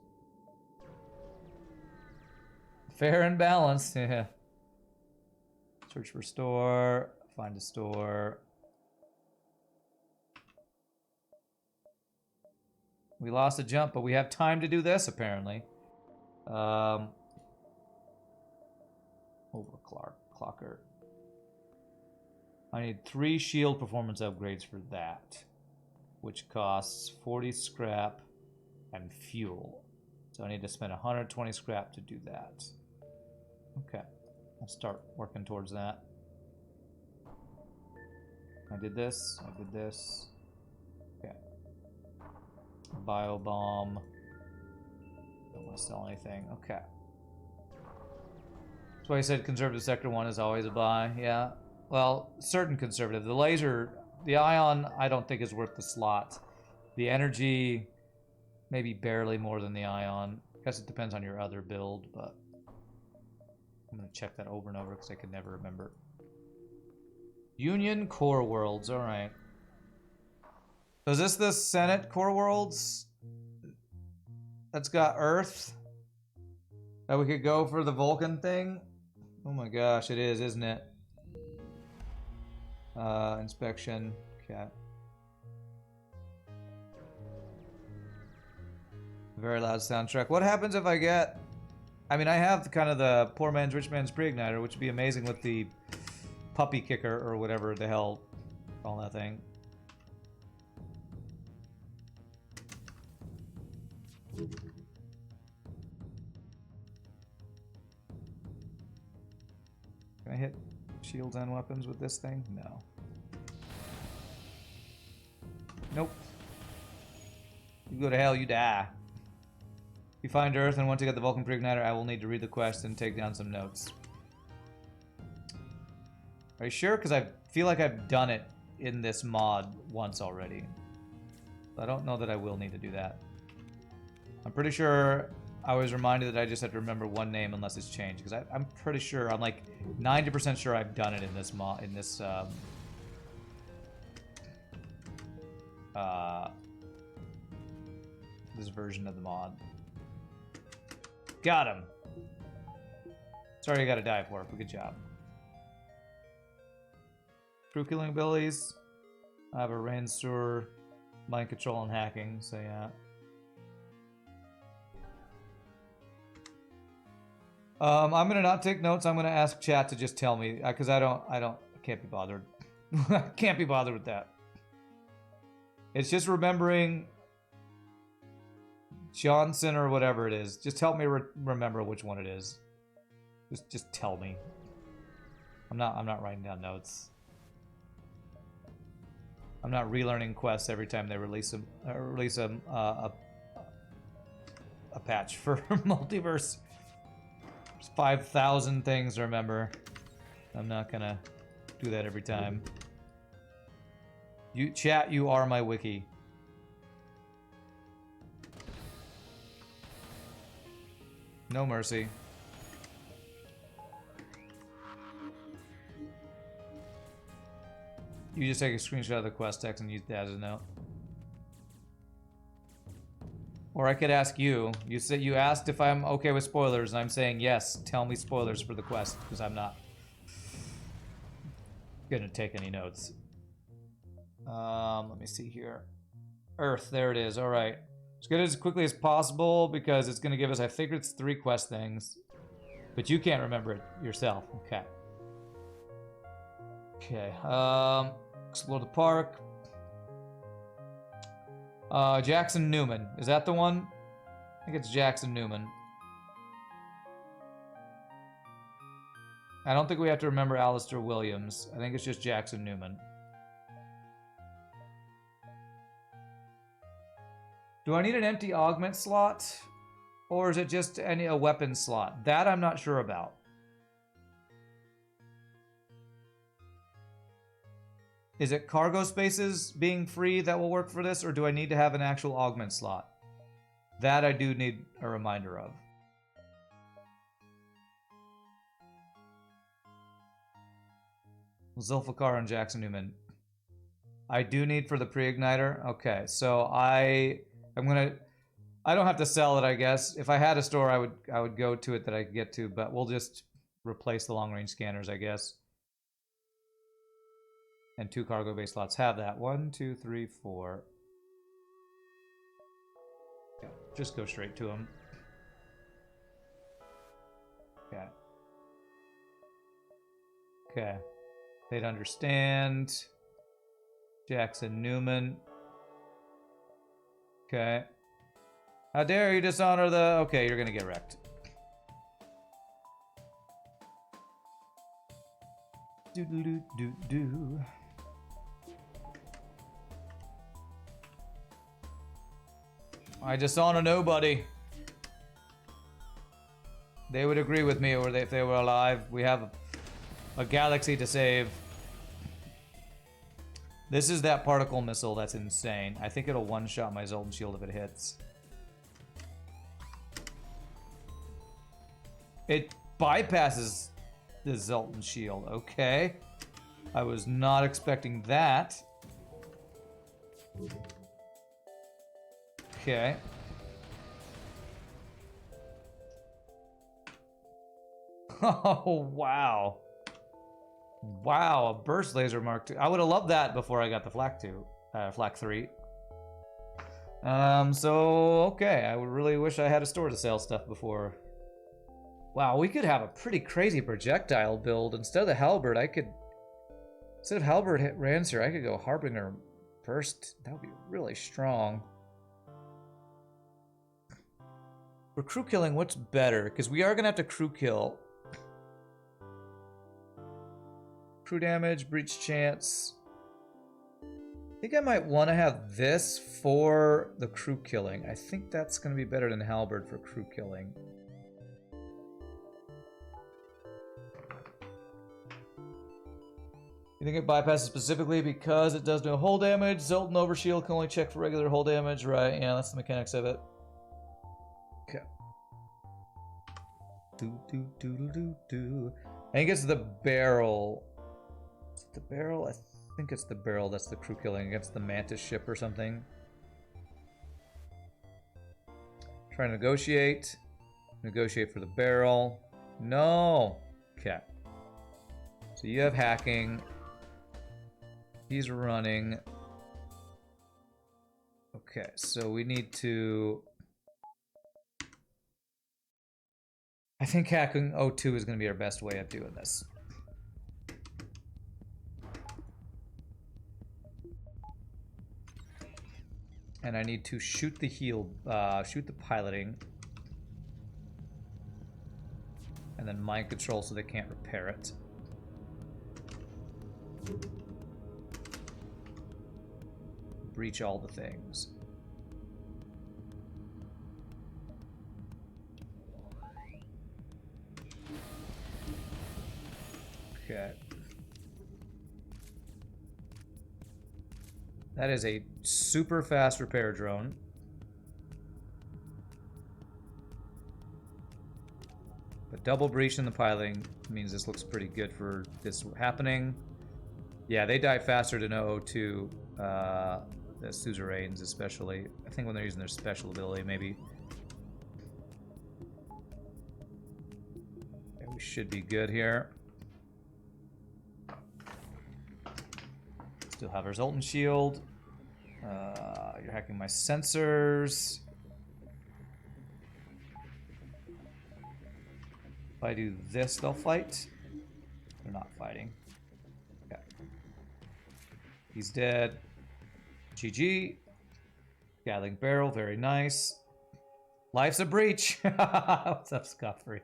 Fair and balanced, yeah. Search for store, find a store. We lost a jump, but we have time to do this, apparently. Overclocker. I need 3 shield performance upgrades for that, which costs 40 scrap and fuel. So I need to spend 120 scrap to do that. Okay, I'll start working towards that. I did this, I did this. Okay. Biobomb. Don't want to sell anything. Okay. That's why I said conservative sector 1 is always a buy. Yeah. Well, certain conservative. The laser, the ion, I don't think is worth the slot. The energy, maybe barely more than the ion. I guess it depends on your other build, but I'm going to check that over and over because I can never remember. Union Core Worlds, alright. So is this the Senate Core Worlds? That's got Earth? That we could go for the Vulcan thing? Oh my gosh, it is, isn't it? Inspection. Okay. Very loud soundtrack. What happens if I get... I mean, I have kind of the poor man's rich man's pre-igniter, which would be amazing with the puppy kicker or whatever the hell call that thing. Can I hit shields and weapons with this thing? No. Nope. You go to hell, you die. If you find Earth and want to get the Vulcan pre-igniter, I will need to read the quest and take down some notes. Are you sure? Because I feel like I've done it in this mod once already. I don't know that I will need to do that. I'm pretty sure I was reminded that I just have to remember one name unless it's changed. Because I'm pretty sure, I'm like 90% sure I've done it in this mod, in this this version of the mod. Got him. Sorry you gotta die for it, but good job. Crew killing abilities. I have a rain sewer, mind control, and hacking, so yeah. I'm gonna not take notes. I'm gonna ask chat to just tell me, because I can't be bothered. Can't be bothered with that. It's just remembering Johnson or whatever it is. Just help me remember which one it is. Just tell me. I'm not writing down notes. I'm not relearning quests every time they release a patch for Multiverse. There's 5,000 things to remember. I'm not gonna do that every time. You chat, you are my wiki. No mercy. You just take a screenshot of the quest text and use that as a note. Or I could ask you. You asked if I'm okay with spoilers, and I'm saying yes. Tell me spoilers for the quest, because I'm not gonna take any notes. Let me see here. Earth, there it is. All right. Let's get it as quickly as possible because it's gonna give us, I think it's 3 quest things, but you can't remember it yourself. Okay. Okay. Explore the park. Jackson Newman. Is that the one? I think it's Jackson Newman. I don't think we have to remember Alistair Williams. I think it's just Jackson Newman. Do I need an empty augment slot? Or is it just a weapon slot? That I'm not sure about. Is it cargo spaces being free that will work for this, or do I need to have an actual augment slot? That I do need a reminder of. Zulfikar and Jackson Newman. I do need for the pre-igniter. Okay, so I don't have to sell it, I guess. If I had a store, I would go to it that I could get to, but we'll just replace the long-range scanners, I guess. And 2 cargo bay slots have that. 1, 2, 3, 4. Yeah, just go straight to them. Okay. Okay. They'd understand. Jackson Newman. Okay. How dare you dishonor the... Okay, you're gonna get wrecked. Do. I dishonor nobody. They would agree with me, or if they were alive. We have a galaxy to save. This is that particle missile that's insane. I think it'll one-shot my Zoltan shield if it hits. It bypasses the Zoltan shield. Okay. I was not expecting that. Okay. Oh, wow. Wow, a burst laser Mark II. I would have loved that before I got the Flak 2, Flak 3. So, okay, I would really wish I had a store to sell stuff before. Wow, we could have a pretty crazy projectile build. Instead of the Halberd, instead of Halberd Rancer, I could go Harbinger Burst. That would be really strong. For crew killing, what's better? Because we are going to have to crew kill. Crew damage, breach chance. I think I might want to have this for the crew killing. I think that's going to be better than Halberd for crew killing. You think it bypasses specifically because it does no hull damage? Zoltan Overshield can only check for regular hull damage, right? Yeah, that's the mechanics of it. Okay. I think it's the barrel. Is it the barrel? I think it's the barrel that's the crew killing against the Mantis ship or something. Try to negotiate. Negotiate for the barrel. No! Okay. So you have hacking. He's running. Okay, so we need to... I think hacking O2 is going to be our best way of doing this. And I need to shoot the shoot the piloting. And then mind control so they can't repair it. Breach all the things. Okay. That is a super fast repair drone. But double breach in the piloting means this looks pretty good for this happening. Yeah, they die faster than 002. The suzerains especially. I think when they're using their special ability, maybe. Okay, we should be good here. Still have our Zoltan shield. You're hacking my sensors. If I do this, they'll fight. They're not fighting. Okay. He's dead. GG. Gatling barrel, very nice. Life's a breach. What's up, Scot-free?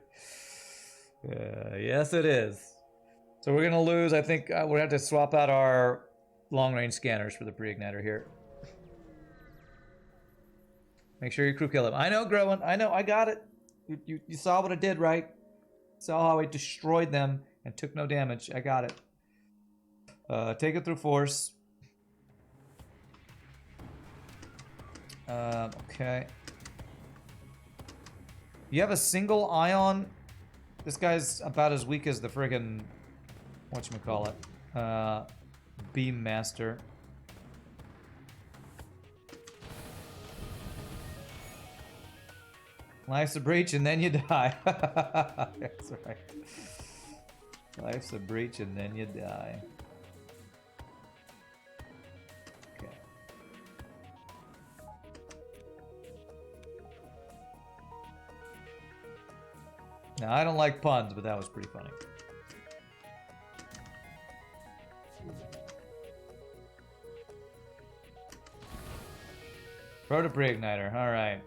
Yes, it is. So we're gonna lose. I think we're gonna have to swap out our long-range scanners for the pre-igniter here. Make sure you crew kill him. I know, Groen. I know. I got it. You saw what I did, right? Saw how I destroyed them and took no damage. I got it. Take it through force. Okay. You have a single ion. This guy's about as weak as the friggin' whatchamacallit. Beam Master. Life's a breach and then you die. That's right. Life's a breach and then you die. Okay. Now, I don't like puns, but that was pretty funny. Proto pre-igniter, alright.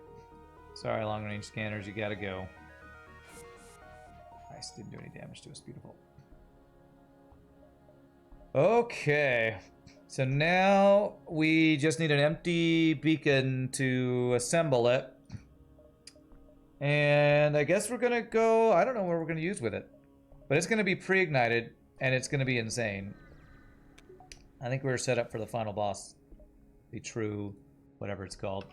Sorry, long-range scanners, you gotta go. Nice, didn't do any damage to us, beautiful. Okay, so now we just need an empty beacon to assemble it. And I guess we're gonna go, I don't know what we're gonna use with it. But it's gonna be pre-ignited, and it's gonna be insane. I think we're set up for the final boss. The true, whatever it's called.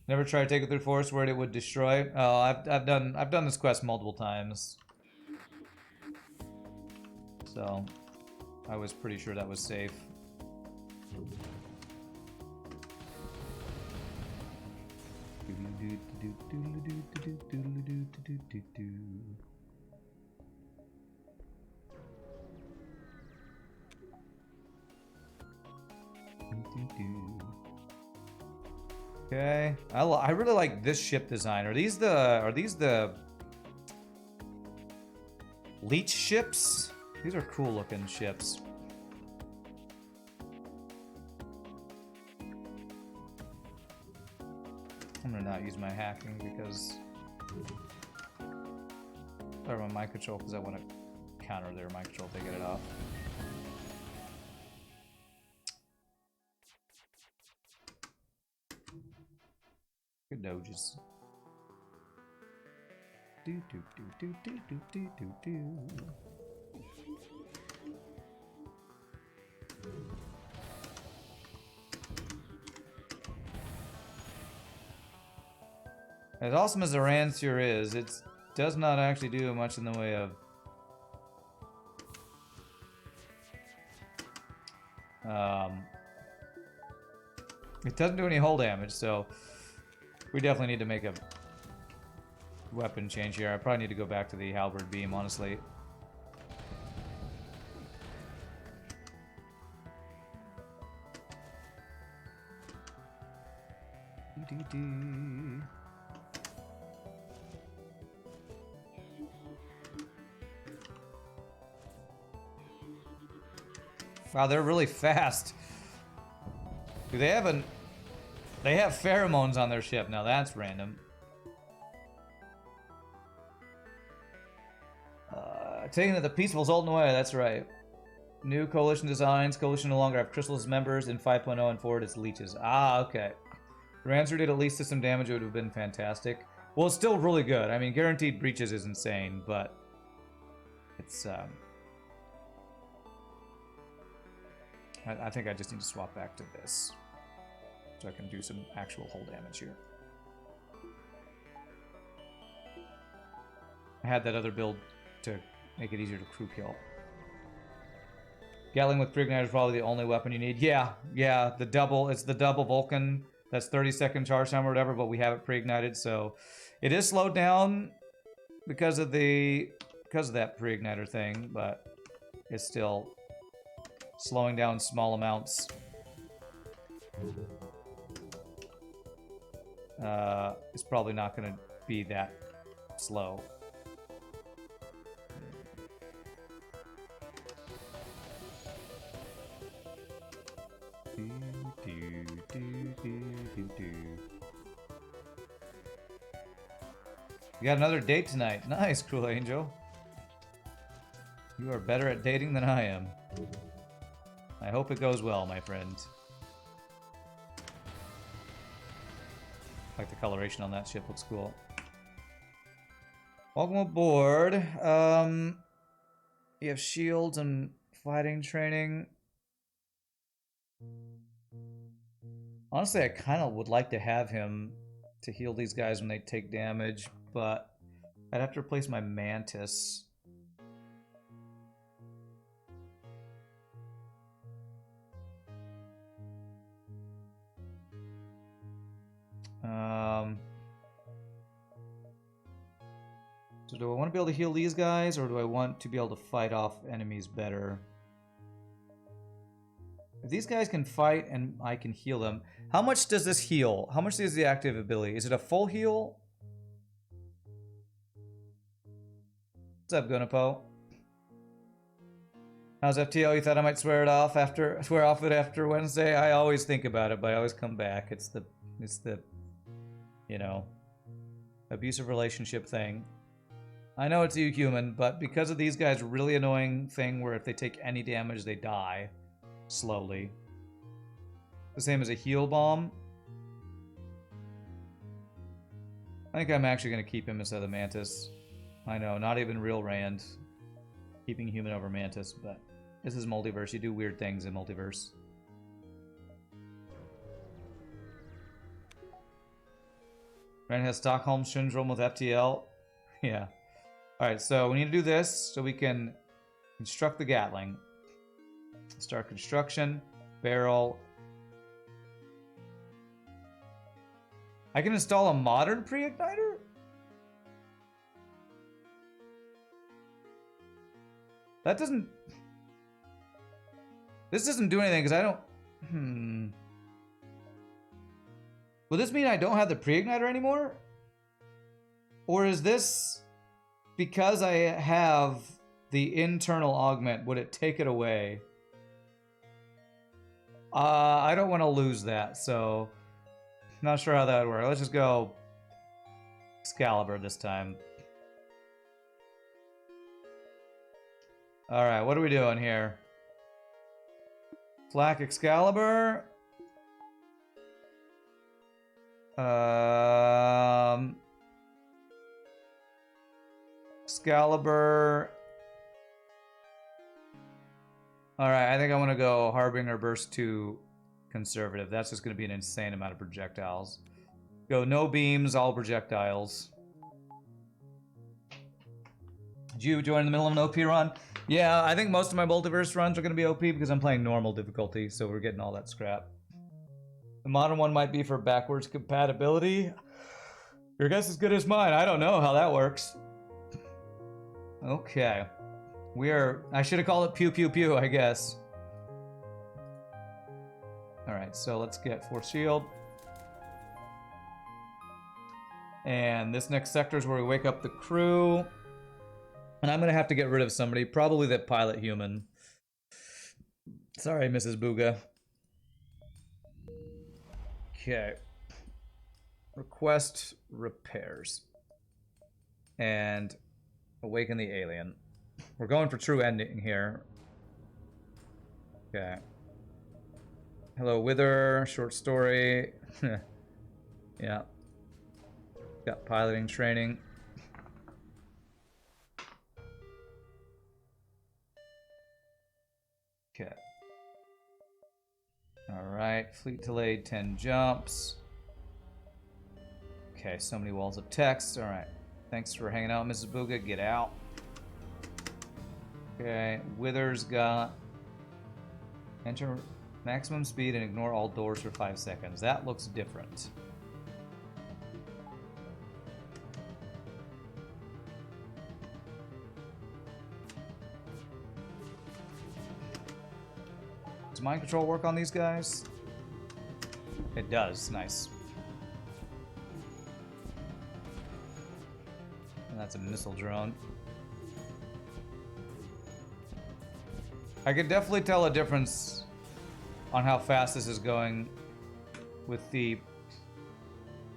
Never tried to take it through force where it would destroy. Oh, I've done this quest multiple times. So I was pretty sure that was safe. Okay, I really like this ship design. Are these the leech ships? These are cool looking ships. I'm gonna not use my hacking because or my mind control because I want to counter their mind control if they get it off. Good doges. Do do do do do do do do do. As awesome as the Rancier is, it does not actually do much in the way of it doesn't do any hull damage, so we definitely need to make a weapon change here. I probably need to go back to the halberd beam, honestly. Wow, they're really fast. Do they have an... They have pheromones on their ship. Now that's random. Taking that the Peaceful's ulting away, that's right. New Coalition designs. Coalition no longer have Crystal as members. In 5.0 and forward, it's leeches. Ah, okay. Rancer did at least system damage. It would have been fantastic. Well, it's still really good. I mean, guaranteed breaches is insane, but... It's, I think I just need to swap back to this. So I can do some actual hull damage here. I had that other build to make it easier to crew kill. Gatling with pre-igniter is probably the only weapon you need. Yeah, the double, it's the double Vulcan. That's 30-second charge time or whatever, but we have it pre-ignited, so it is slowed down because of that pre-igniter thing, but it's still slowing down small amounts. It's probably not going to be that slow. You got another date tonight. Nice, Cruel Angel. You are better at dating than I am. I hope it goes well, my friend. Like the coloration on that ship looks cool. Welcome aboard. You have shields and fighting training. Honestly, I kind of would like to have him to heal these guys when they take damage, but I'd have to replace my Mantis. So do I want to be able to heal these guys, or do I want to be able to fight off enemies better? If these guys can fight and I can heal them, how much does this heal? How much is the active ability? Is it a full heal? What's up, Gunapo? How's FTL? You thought I might swear off it after Wednesday? I always think about it, but I always come back. It's the you know, abusive relationship thing. I know it's you human, but because of these guys' really annoying thing where if they take any damage, they die slowly. The same as a heal bomb. I think I'm actually going to keep him instead of the Mantis. I know, not even real Rand. Keeping human over Mantis, but this is Multiverse. You do weird things in Multiverse. Rand has Stockholm Syndrome with FTL. Yeah. Alright, so we need to do this so we can construct the Gatling. Start construction. Barrel. I can install a modern pre-igniter? That doesn't... This doesn't do anything because I don't... Will this mean I don't have the pre-igniter anymore? Or is this because I have the internal augment, would it take it away? I don't want to lose that, so not sure how that would work. Let's just go Excalibur this time. Alright, what are we doing here? Flak Excalibur. Excalibur. Alright, I think I want to go Harbinger Burst 2 Conservative. That's just going to be an insane amount of projectiles. Go no beams, all projectiles. Did you join in the middle of an OP run? Yeah, I think most of my Multiverse runs are going to be OP because I'm playing normal difficulty, so we're getting all that scrap. The modern one might be for backwards compatibility. Your guess is as good as mine. I don't know how that works. Okay. I should have called it pew pew pew, I guess. Alright, so let's get Force Shield. And this next sector is where we wake up the crew. And I'm going to have to get rid of somebody, probably that pilot human. Sorry, Mrs. Booga. Okay. Request repairs. And awaken the alien. We're going for true ending here. Okay. Hello, Wither. Short story. Yeah. Got piloting training. Okay. Alright. Fleet delayed 10 jumps. Okay, so many walls of text. Alright. Thanks for hanging out, Mrs. Booga. Get out. Okay, Wither's got enter maximum speed and ignore all doors for 5 seconds. That looks different. Does mind control work on these guys? It does. Nice. And that's a missile drone. I can definitely tell a difference on how fast this is going with the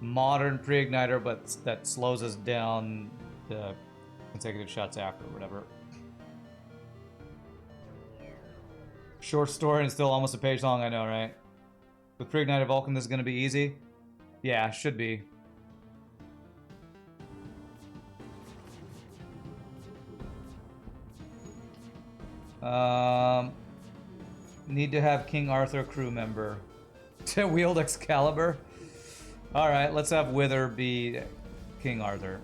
modern pre-igniter, but that slows us down the consecutive shots after, or whatever. Short story and still almost a page long, I know, right? With pre-ignited Vulcan, this is going to be easy? Yeah, should be. Need to have King Arthur crew member to wield Excalibur. Alright, let's have Wither be King Arthur.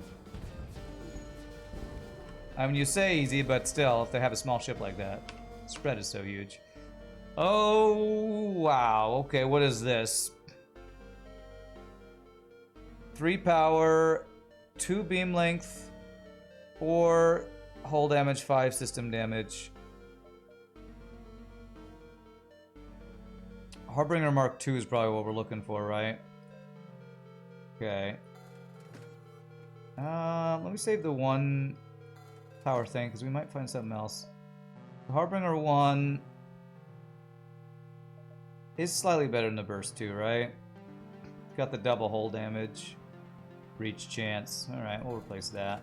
I mean, you say easy, but still, if they have a small ship like that, spread is so huge. Oh, wow. Okay, what is this? 3 power, 2 beam length, 4 hull damage, 5 system damage. Harbinger Mark II is probably what we're looking for, right? Okay. Let me save the 1 power thing, because we might find something else. Harbinger 1 is slightly better than the Burst 2, right? Got the double hull damage. Reach chance. Alright, we'll replace that.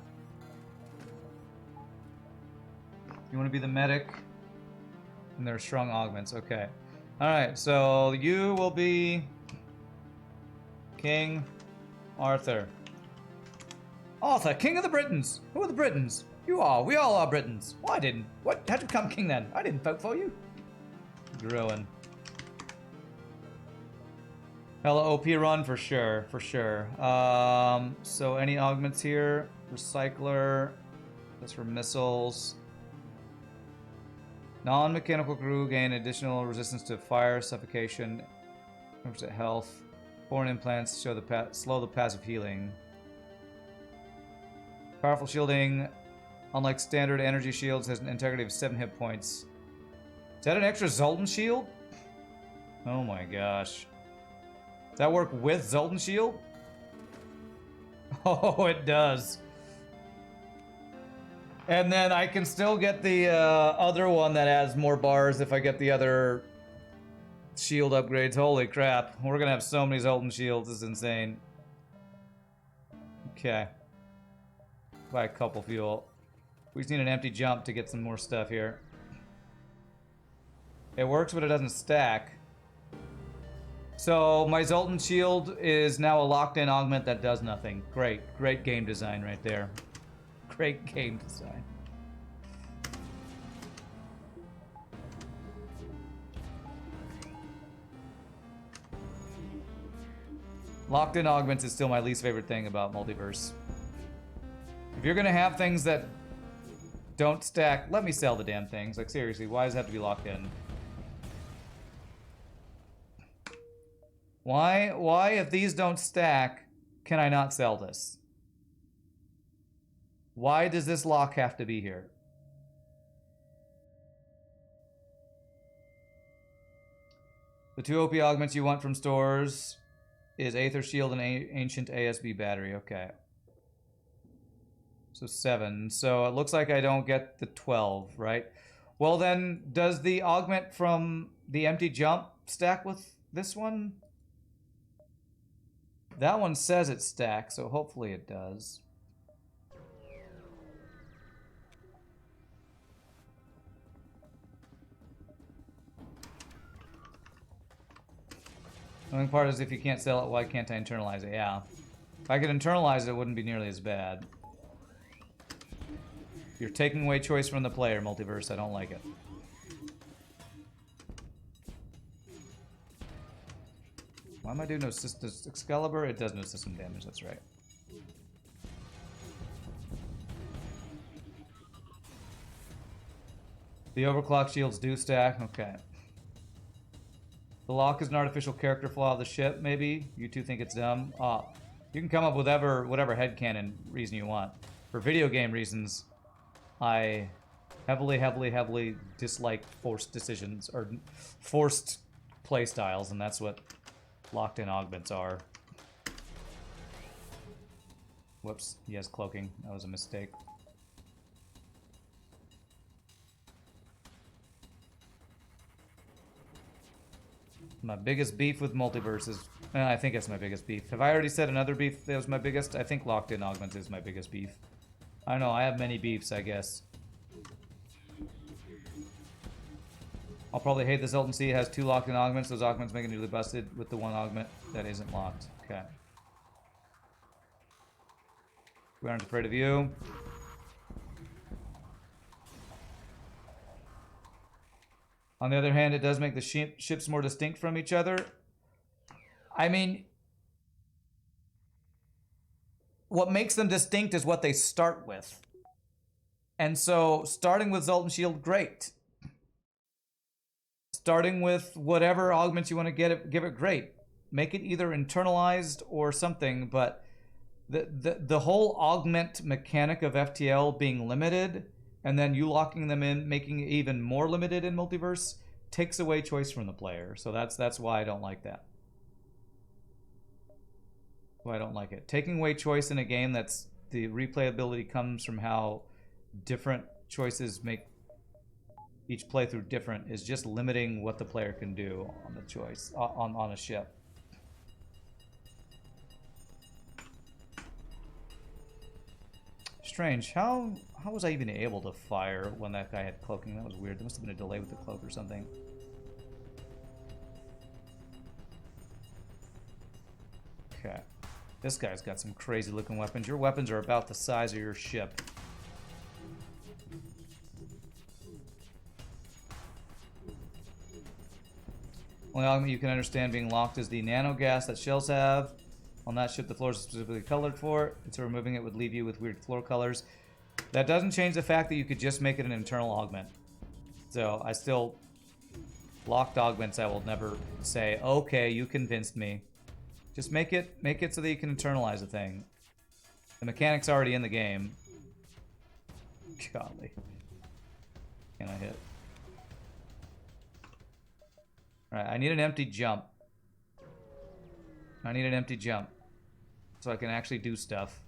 You want to be the medic? And there are strong augments, okay. Alright, so you will be King Arthur. Arthur, King of the Britons! Who are the Britons? You are. We all are Britons. Well, I didn't. What? How'd you become king then? I didn't vote for you. Growing. Hello, OP run for sure. For sure. So any augments here? Recycler. That's for missiles. Non-mechanical crew gain additional resistance to fire, suffocation, 100% health. Foreign implants show slow the passive healing. Powerful shielding, unlike standard energy shields, has an integrity of 7 hit points. Is that an extra Zoltan shield? Oh my gosh. Does that work with Zoltan shield? Oh, it does. And then I can still get the other one that has more bars if I get the other shield upgrades. Holy crap. We're gonna have so many Zoltan shields. This is insane. Okay. Buy a couple fuel. We just need an empty jump to get some more stuff here. It works, but it doesn't stack. So my Zoltan shield is now a locked-in augment that does nothing. Great. Great game design right there. Great game design. Locked-in augments is still my least favorite thing about Multiverse. If you're gonna have things that don't stack, let me sell the damn things. Like, seriously, why does it have to be locked in? Why, if these don't stack, can I not sell this? Why does this lock have to be here? The 2 OP augments you want from stores is Aether Shield and Ancient ASB Battery. Okay. So 7. So it looks like I don't get the 12, right? Well then, does the augment from the empty jump stack with this one? That one says it stacks, so hopefully it does. The only part is if you can't sell it, why can't I internalize it? Yeah. If I could internalize it, it wouldn't be nearly as bad. You're taking away choice from the player, Multiverse. I don't like it. Why am I doing no system? Excalibur? It does no system damage, that's right. The overclock shields do stack? Okay. The lock is an artificial character flaw of the ship, maybe? You two think it's dumb? You can come up with whatever headcanon reason you want. For video game reasons, I heavily dislike forced decisions, or forced playstyles, and that's what locked-in augments are. Whoops, he has cloaking. That was a mistake. My biggest beef with Multiverse is... I think that's my biggest beef. Have I already said another beef that was my biggest? I think locked-in augments is my biggest beef. I don't know, I have many beefs, I guess. I'll probably hate this Zoltan C. It has 2 locked-in augments. Those augments make it newly busted with the 1 augment that isn't locked. Okay. We aren't afraid of you. On the other hand, it does make the ships more distinct from each other. I mean, what makes them distinct is what they start with. And so, starting with Zoltan Shield, great. Starting with whatever augments you want to give it, great. Make it either internalized or something, but the whole augment mechanic of FTL being limited, and then you locking them in, making it even more limited in Multiverse, takes away choice from the player. So that's why I don't like that. Why I don't like it. Taking away choice in a game that's the replayability comes from how different choices make each playthrough different, is just limiting what the player can do on the choice on a ship. Strange. How was I even able to fire when that guy had cloaking? That was weird. There must have been a delay with the cloak or something. Okay. This guy's got some crazy looking weapons. Your weapons are about the size of your ship. Only augment you can understand being locked is the nano gas that shells have. On that ship, the floor is specifically colored for it, so removing it would leave you with weird floor colors. That doesn't change the fact that you could just make it an internal augment. So I still locked augments. I will never say, okay, you convinced me. Just make it so that you can internalize a thing. The mechanic's already in the game. Golly. Can I hit? Alright, I need an empty jump. I need an empty jump. So I can actually do stuff.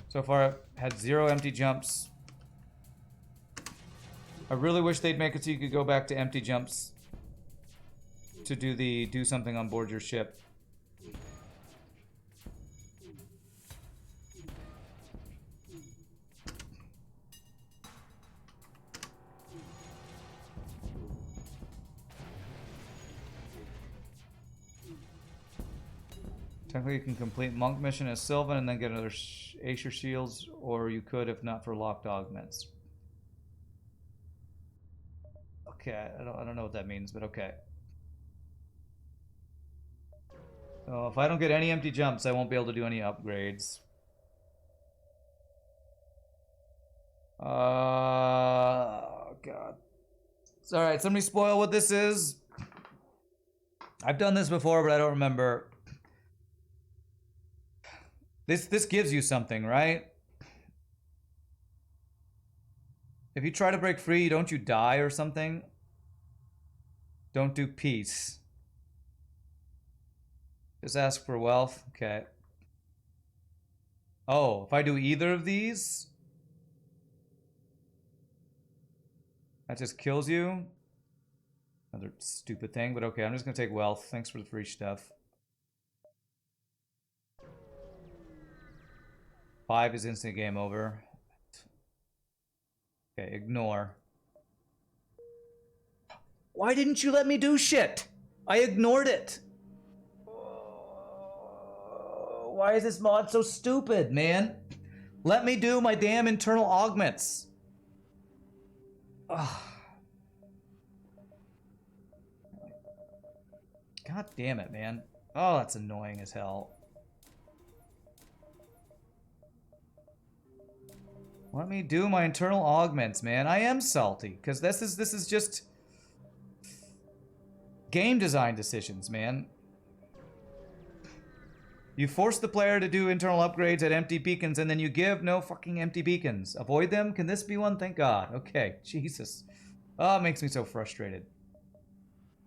So far I've had 0 empty jumps. I really wish they'd make it so you could go back to empty jumps to do something on board your ship. Technically, you can complete Monk mission as Sylvan and then get another Acer Shields, or you could if not for locked augments. Okay, I don't know what that means, but okay. So if I don't get any empty jumps, I won't be able to do any upgrades. God. Alright, somebody spoil what this is. I've done this before, but I don't remember. This gives you something, right? If you try to break free, don't you die or something? Don't do peace. Just ask for wealth. Okay. Oh, if I do either of these, that just kills you. Another stupid thing, but okay, I'm just gonna take wealth. Thanks for the free stuff. 5 is instant game over. Okay, ignore. Why didn't you let me do shit? I ignored it. Why is this mod so stupid, man? Let me do my damn internal augments. Ugh. God damn it, man. Oh, that's annoying as hell. Let me do my internal augments, man. I am salty, because this is just game design decisions, man. You force the player to do internal upgrades at empty beacons, and then you give no fucking empty beacons. Avoid them? Can this be one? Thank God. Okay, Jesus. Oh, it makes me so frustrated.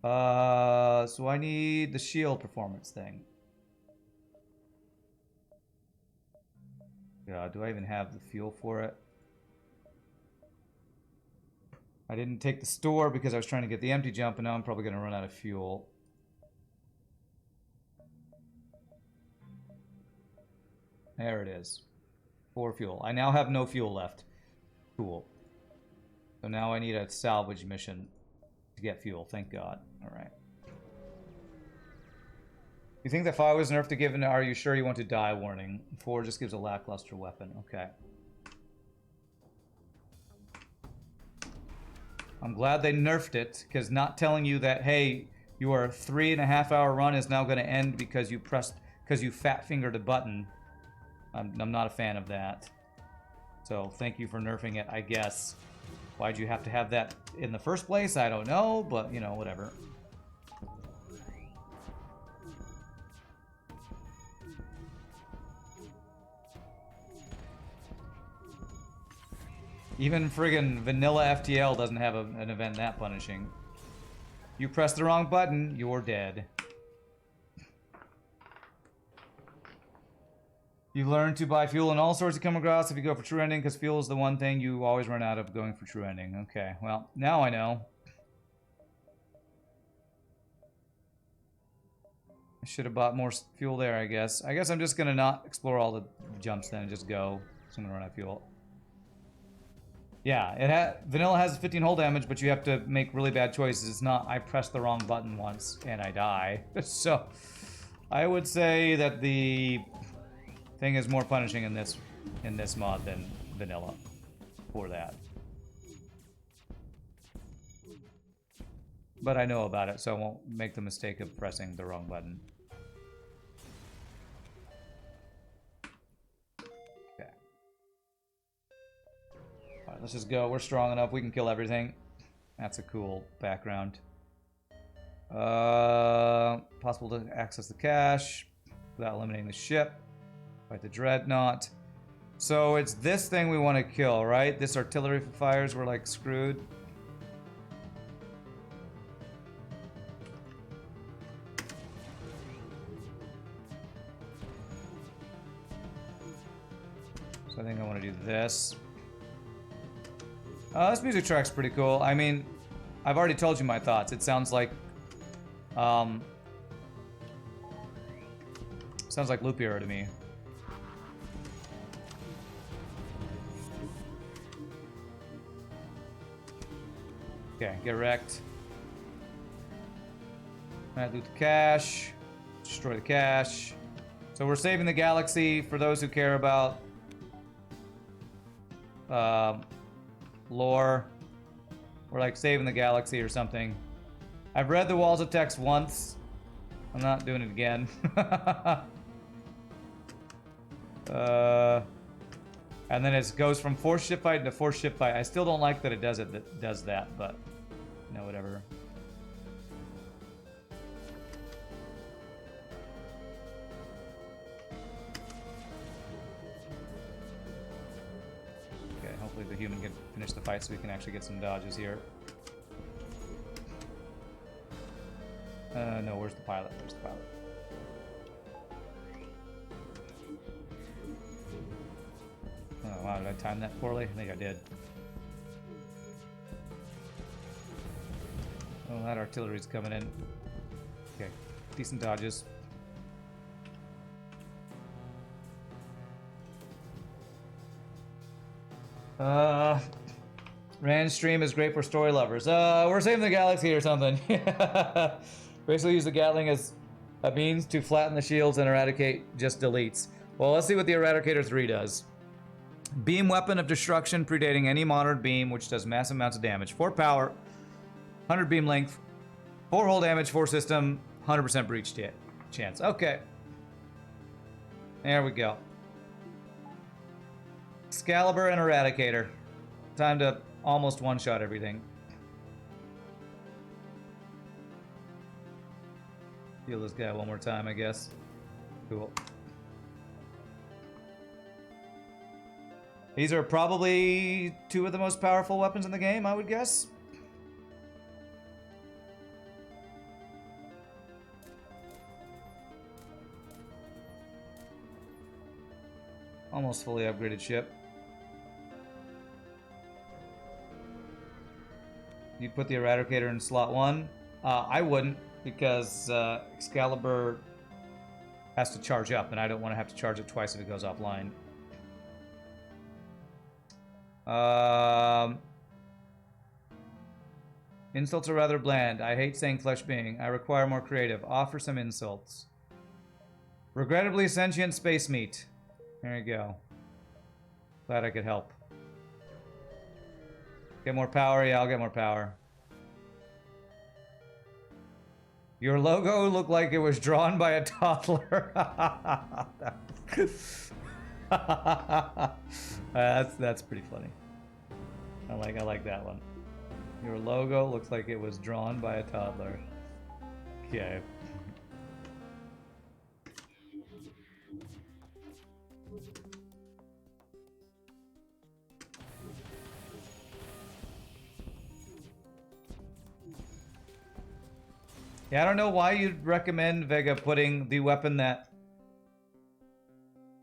So I need the shield performance thing. God, do I even have the fuel for it? I didn't take the store because I was trying to get the empty jump, and now I'm probably going to run out of fuel. There it is. 4 fuel. I now have no fuel left. Cool. So now I need a salvage mission to get fuel. Thank God. Alright. You think that 5 was nerfed to give an "Are you sure you want to die" warning? 4 just gives a lackluster weapon. Okay. I'm glad they nerfed it, because not telling you that, hey, your 3.5-hour run is now going to end because you fat-fingered a button. I'm not a fan of that. So thank you for nerfing it, I guess. Why'd you have to have that in the first place? I don't know, but, you know, whatever. Even friggin' vanilla FTL doesn't have an event that punishing. You press the wrong button, you're dead. You learn to buy fuel in all sorts you come across if you go for true ending, because fuel is the one thing you always run out of going for true ending. Okay, well, now I know. I should have bought more fuel there, I guess. I guess I'm just gonna not explore all the jumps then and just go. So I'm gonna run out of fuel. Yeah, vanilla has 15 hull damage, but you have to make really bad choices. It's not, I pressed the wrong button once and I die. So, I would say that the thing is more punishing in this mod than vanilla for that. But I know about it, so I won't make the mistake of pressing the wrong button. Let's just go. We're strong enough. We can kill everything. That's a cool background. Possible to access the cache without eliminating the ship. Fight the dreadnought. So it's this thing we want to kill, right? This artillery fires, we're like screwed. So I think I want to do this. This music track's pretty cool. I mean, I've already told you my thoughts. It sounds like Loop Hero to me. Okay, get wrecked. Alright, loot the cache. Destroy the cache. So we're saving the galaxy for those who care about lore. We're like saving the galaxy or something. I've read the walls of text once. I'm not doing it again. And then it goes from forced ship fight to forced ship fight. I still don't like that it does that, but you know, whatever. Okay, hopefully the human can finish the fight so we can actually get some dodges here. No, where's the pilot? Where's the pilot? Oh, wow, did I time that poorly? I think I did. Oh, that artillery's coming in. Okay, decent dodges. Rand stream is great for story lovers. We're saving the galaxy or something. Basically use the Gatling as a means to flatten the shields and eradicate just deletes. Well, let's see what the Eradicator 3 does. Beam weapon of destruction predating any modern beam, which does massive amounts of damage. 4 power, 100 beam length, 4 hull damage, 4 system, 100% breach chance. Okay. There we go. Excalibur and Eradicator. Time to almost one-shot everything. Heal this guy one more time, I guess. Cool. These are probably 2 of the most powerful weapons in the game, I would guess. Almost fully upgraded ship. You'd put the Eradicator in slot 1? I wouldn't, because Excalibur has to charge up, and I don't want to have to charge it twice if it goes offline. Insults are rather bland. I hate saying flesh being. I require more creative. Offer some insults. Regrettably sentient space meat. There you go. Glad I could help. Get more power? Yeah, I'll get more power. Your logo looked like it was drawn by a toddler. That's pretty funny. I like that one. Your logo looks like it was drawn by a toddler. Okay. Yeah, I don't know why you'd recommend Vega putting the weapon that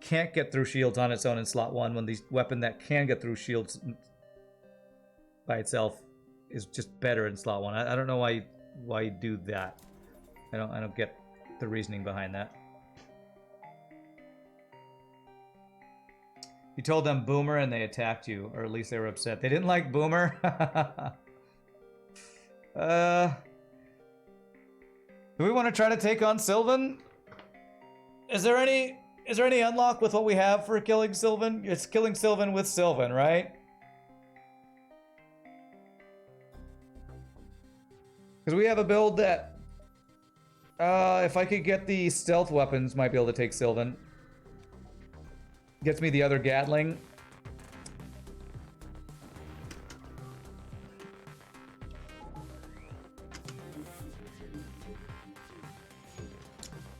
can't get through shields on its own in slot 1 when the weapon that can get through shields by itself is just better in slot 1. I don't know why you do that. I don't get the reasoning behind that. You told them Boomer and they attacked you, or at least they were upset. They didn't like Boomer. Do we want to try to take on Sylvan? Is there any unlock with what we have for killing Sylvan? It's killing Sylvan with Sylvan, right? Because we have a build that, if I could get the stealth weapons, might be able to take Sylvan. Gets me the other Gatling.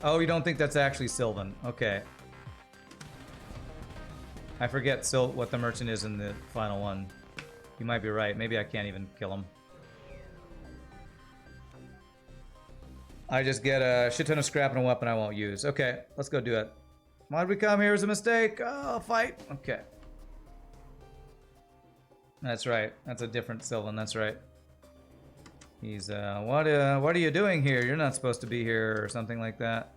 Oh, you don't think that's actually Sylvan? Okay. I forget what the merchant is in the final one. You might be right. Maybe I can't even kill him. I just get a shit ton of scrap and a weapon I won't use. Okay, let's go do it. Why'd we come here as a mistake? Oh, fight. Okay. That's right. That's a different Sylvan. That's right. He's, what are you doing here? You're not supposed to be here, or something like that.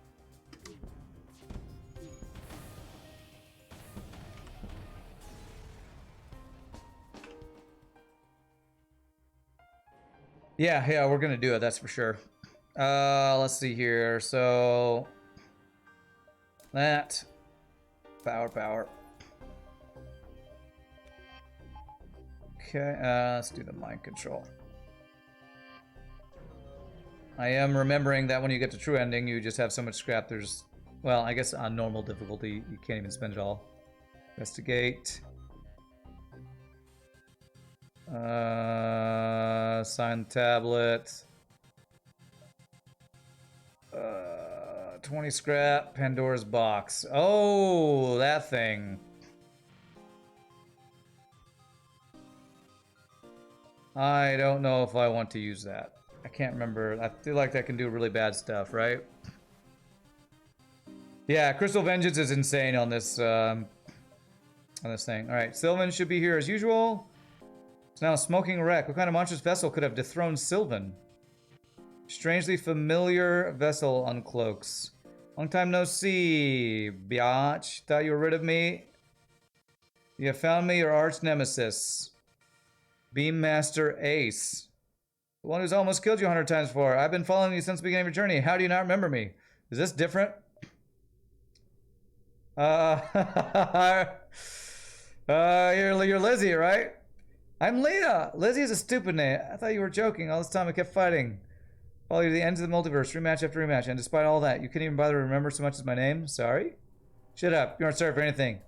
Yeah, we're gonna do it, that's for sure. Let's see here. So that power. Okay, let's do the mind control. I am remembering that when you get to true ending, you just have so much scrap. There's, well, I guess on normal difficulty, you can't even spend it all. Investigate. Sign tablet. 20 scrap. Pandora's box. Oh, that thing. I don't know if I want to use that. I can't remember. I feel like that can do really bad stuff, right? Yeah, Crystal Vengeance is insane on this thing. All right, Sylvan should be here as usual. It's now a smoking wreck. What kind of monstrous vessel could have dethroned Sylvan? Strangely familiar vessel uncloaks. Long time no see, biatch. Thought you were rid of me? You have found me, your arch nemesis. Beammaster Ace. The one who's almost killed you 100 times before. I've been following you since the beginning of your journey. How do you not remember me? Is this different? You're Lizzie, right? I'm Lena. Lizzie is a stupid name. I thought you were joking. All this time I kept fighting. Follow you to the ends of the multiverse, rematch after rematch, and despite all that, you couldn't even bother to remember so much as my name? Sorry? Shut up. You aren't sorry for anything.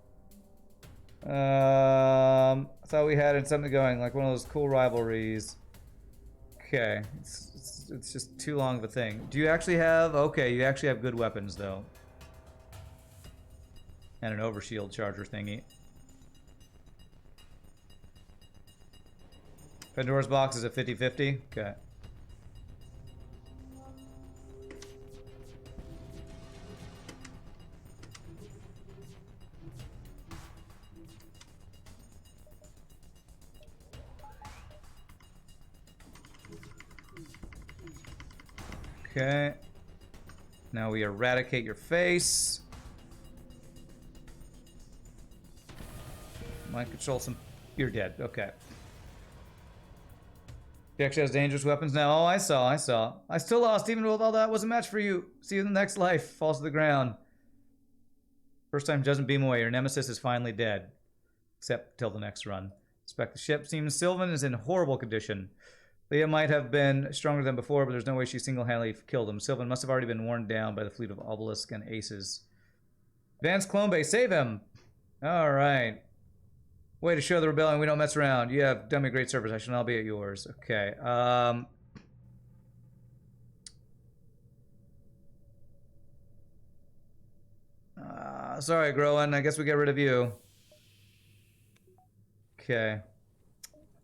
I thought we had something going, like one of those cool rivalries. Okay. It's just too long of a thing. Do you actually have... Okay, you actually have good weapons, though. And an overshield charger thingy. Pandora's box is a 50-50? Okay. Okay. Now we eradicate your face. Might control some... You're dead. Okay. He actually has dangerous weapons now. Oh, I saw. I still lost, even with all that. Was a match for you. See you in the next life. Falls to the ground. First time doesn't beam away. Your nemesis is finally dead. Except till the next run. Inspect the ship. Seems Sylvan is in horrible condition. Leah might have been stronger than before, but there's no way she single-handedly killed him. Sylvan must have already been worn down by the fleet of obelisks and aces. Advanced clone base. Save him! Alright. Way to show the rebellion we don't mess around. You have done me great service. I shall now be at yours. Okay. Sorry, Groen. I guess we get rid of you. Okay.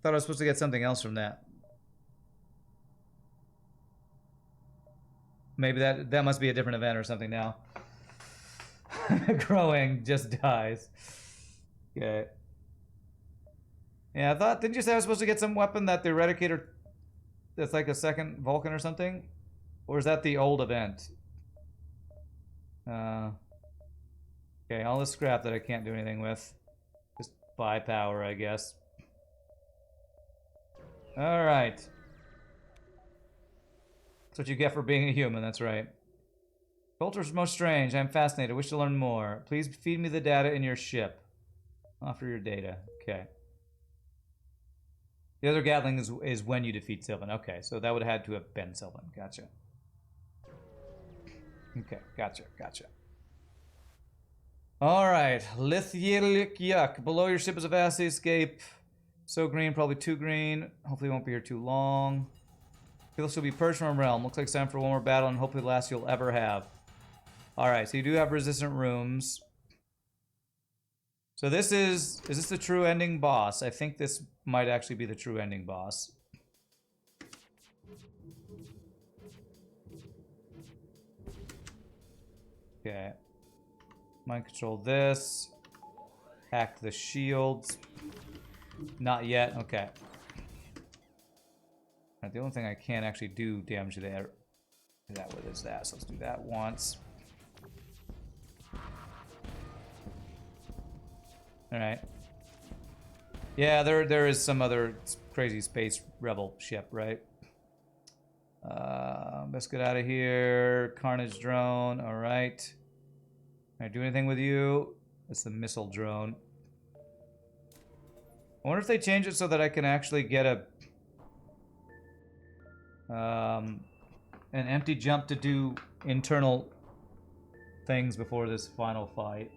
Thought I was supposed to get something else from that. Maybe that must be a different event or something now. Growing just dies. Okay. Yeah, I thought, didn't you say I was supposed to get some weapon that the Eradicator, that's like a second Vulcan or something? Or is that the old event? Okay, all this scrap that I can't do anything with. Just buy power, I guess. Alright. That's what you get for being a human, that's right. Culture's most strange. I'm fascinated. Wish to learn more. Please feed me the data in your ship. Offer your data. Okay. The other Gatling is when you defeat Sylvan. Okay, so that would have had to have been Sylvan. Gotcha. Okay, gotcha. Alright. Lithielic Yuck. Below your ship is a vast escape. So green, probably too green. Hopefully it won't be here too long. This will be purged from a realm. Looks like it's time for one more battle and hopefully the last you'll ever have. Alright, so you do have resistant rooms. So this is this the true ending boss? I think this might actually be the true ending boss. Okay. Mind control this. Hack the shields. Not yet, okay. Right, the only thing I can actually do damage to that with is that. So let's do that once. Alright. Yeah, there is some other crazy space rebel ship, right? Let's get out of here. Carnage drone, alright. Can I do anything with you? It's the missile drone. I wonder if they change it so that I can actually get an empty jump to do internal things before this final fight.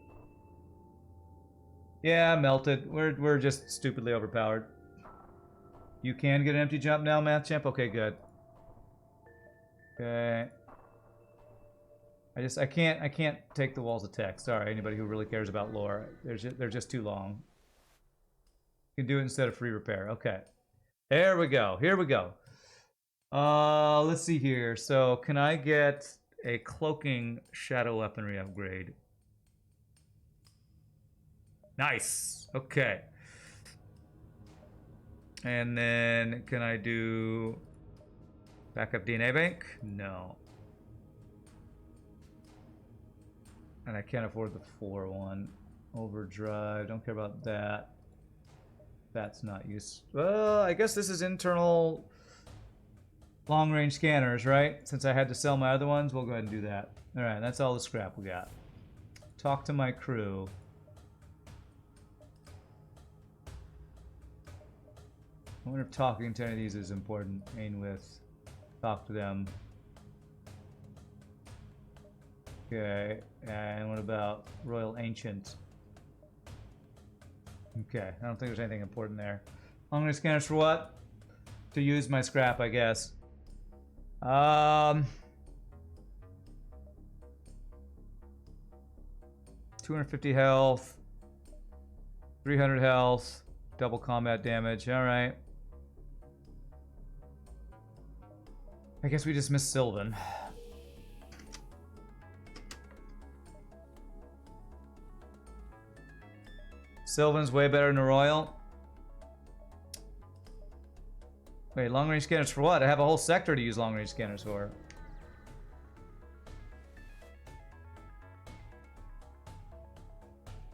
Yeah, melted. We're just stupidly overpowered. You can get an empty jump now, Math Champ? Okay, good. Okay. I can't take the walls of text. Sorry, anybody who really cares about lore. They're just too long. You can do it instead of free repair. Okay. There we go. Here we go. Let's see here. So, can I get a cloaking shadow weaponry upgrade? Nice. Okay. And then, can I do backup DNA bank? No. And I can't afford the 4-1. Overdrive. Don't care about that. That's not used. Well, I guess this is internal long-range scanners, right? Since I had to sell my other ones, we'll go ahead and do that. Alright, that's all the scrap we got. Talk to my crew. I wonder if talking to any of these is important. Aim with. Talk to them. Okay, and what about Royal Ancient? Okay, I don't think there's anything important there. Long-range scanners for what? To use my scrap, I guess. 250 health. 300 health. Double combat damage. Alright. I guess we just missed Sylvan. Sylvan's way better than a Royal. Wait, long-range scanners for what? I have a whole sector to use long-range scanners for.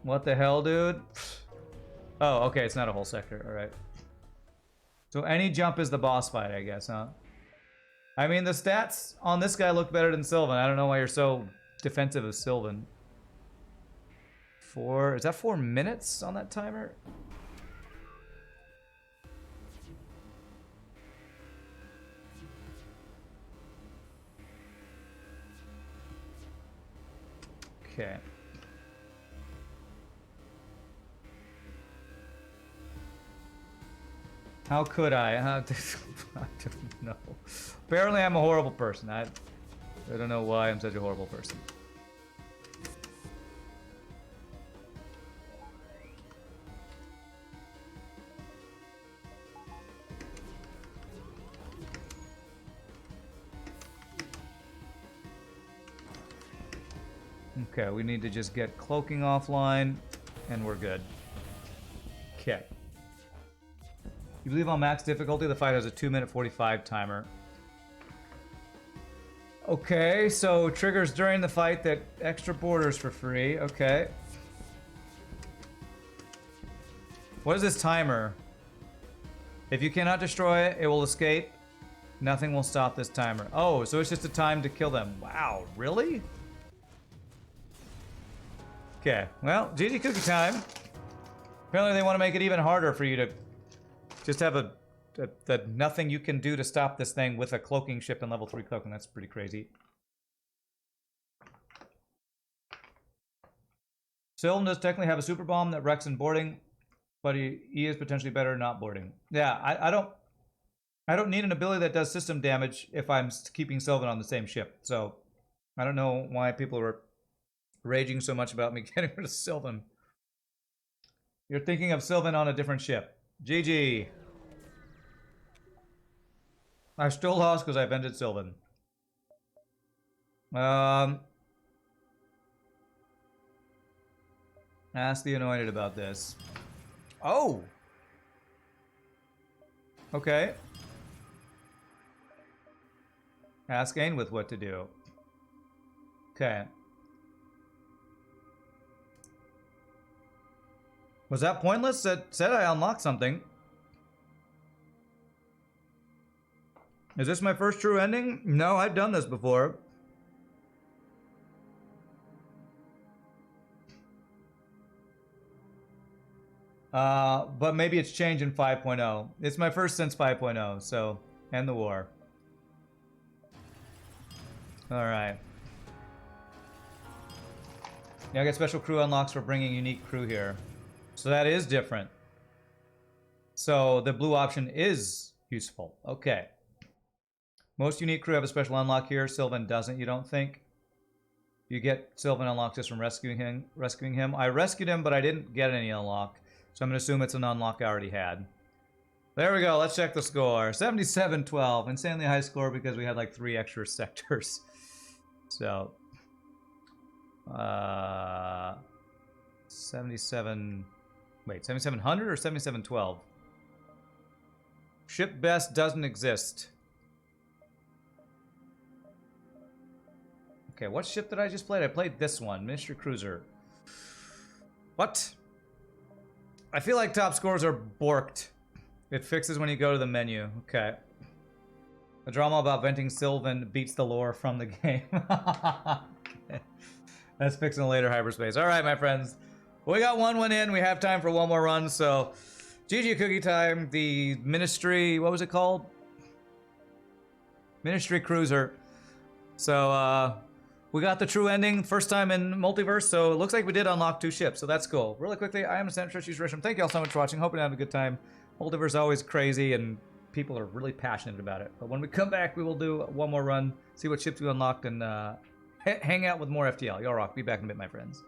What the hell, dude? Oh, okay, it's not a whole sector. Alright. So any jump is the boss fight, I guess, huh? I mean, the stats on this guy look better than Sylvan. I don't know why you're so defensive of Sylvan. Is that 4 minutes on that timer? Okay. How could I? I don't know. Apparently I'm a horrible person. I don't know why I'm such a horrible person. Okay, we need to just get cloaking offline, and we're good. Okay. You believe on max difficulty, the fight has a 2-minute 45 timer. Okay, so triggers during the fight that extra borders for free. Okay. What is this timer? If you cannot destroy it, it will escape. Nothing will stop this timer. Oh, so it's just a time to kill them. Wow, really? Okay, well, GG cookie time. Apparently they want to make it even harder for you to just have that nothing you can do to stop this thing with a cloaking ship in level 3 cloaking. That's pretty crazy. Sylvan does technically have a super bomb that wrecks in boarding, but he is potentially better not boarding. Yeah, I don't need an ability that does system damage if I'm keeping Sylvan on the same ship. So I don't know why people are raging so much about me getting rid of Sylvan. You're thinking of Sylvan on a different ship. GG. I still lost because I vented Sylvan. Ask the Anointed about this. Oh! Okay. Ask Ainwith what to do. Okay. Was that pointless? It said I unlocked something. Is this my first true ending? No, I've done this before. But maybe it's changed in 5.0. It's my first since 5.0, so end the war. Alright. Yeah, I get special crew unlocks for bringing unique crew here. So that is different. So the blue option is useful. Okay. Most unique crew have a special unlock here. Sylvan doesn't, you don't think? You get Sylvan unlock just from rescuing him. I rescued him, but I didn't get any unlock. So I'm going to assume it's an unlock I already had. There we go. Let's check the score. 77-12. Insanely high score because we had like 3 extra sectors. So... 77... Wait, 7700 or 7712? Ship best doesn't exist. Okay, what ship did I just play? I played this one, Ministry Cruiser. What? I feel like top scores are borked. It fixes when you go to the menu. Okay. The drama about venting Sylvan beats the lore from the game. Okay. That's fixing later hyperspace. All right, my friends. We got one win in. We have time for one more run, so... GG Cookie Time. The Ministry... What was it called? Ministry Cruiser. So, we got the true ending. First time in Multiverse, so it looks like we did unlock 2 ships, so that's cool. Really quickly, I am Senator She's Risham. Thank you all so much for watching. Hope you have a good time. Multiverse is always crazy, and people are really passionate about it. But when we come back, we will do one more run, see what ships we unlocked, and hang out with more FTL. Y'all rock. Be back in a bit, my friends.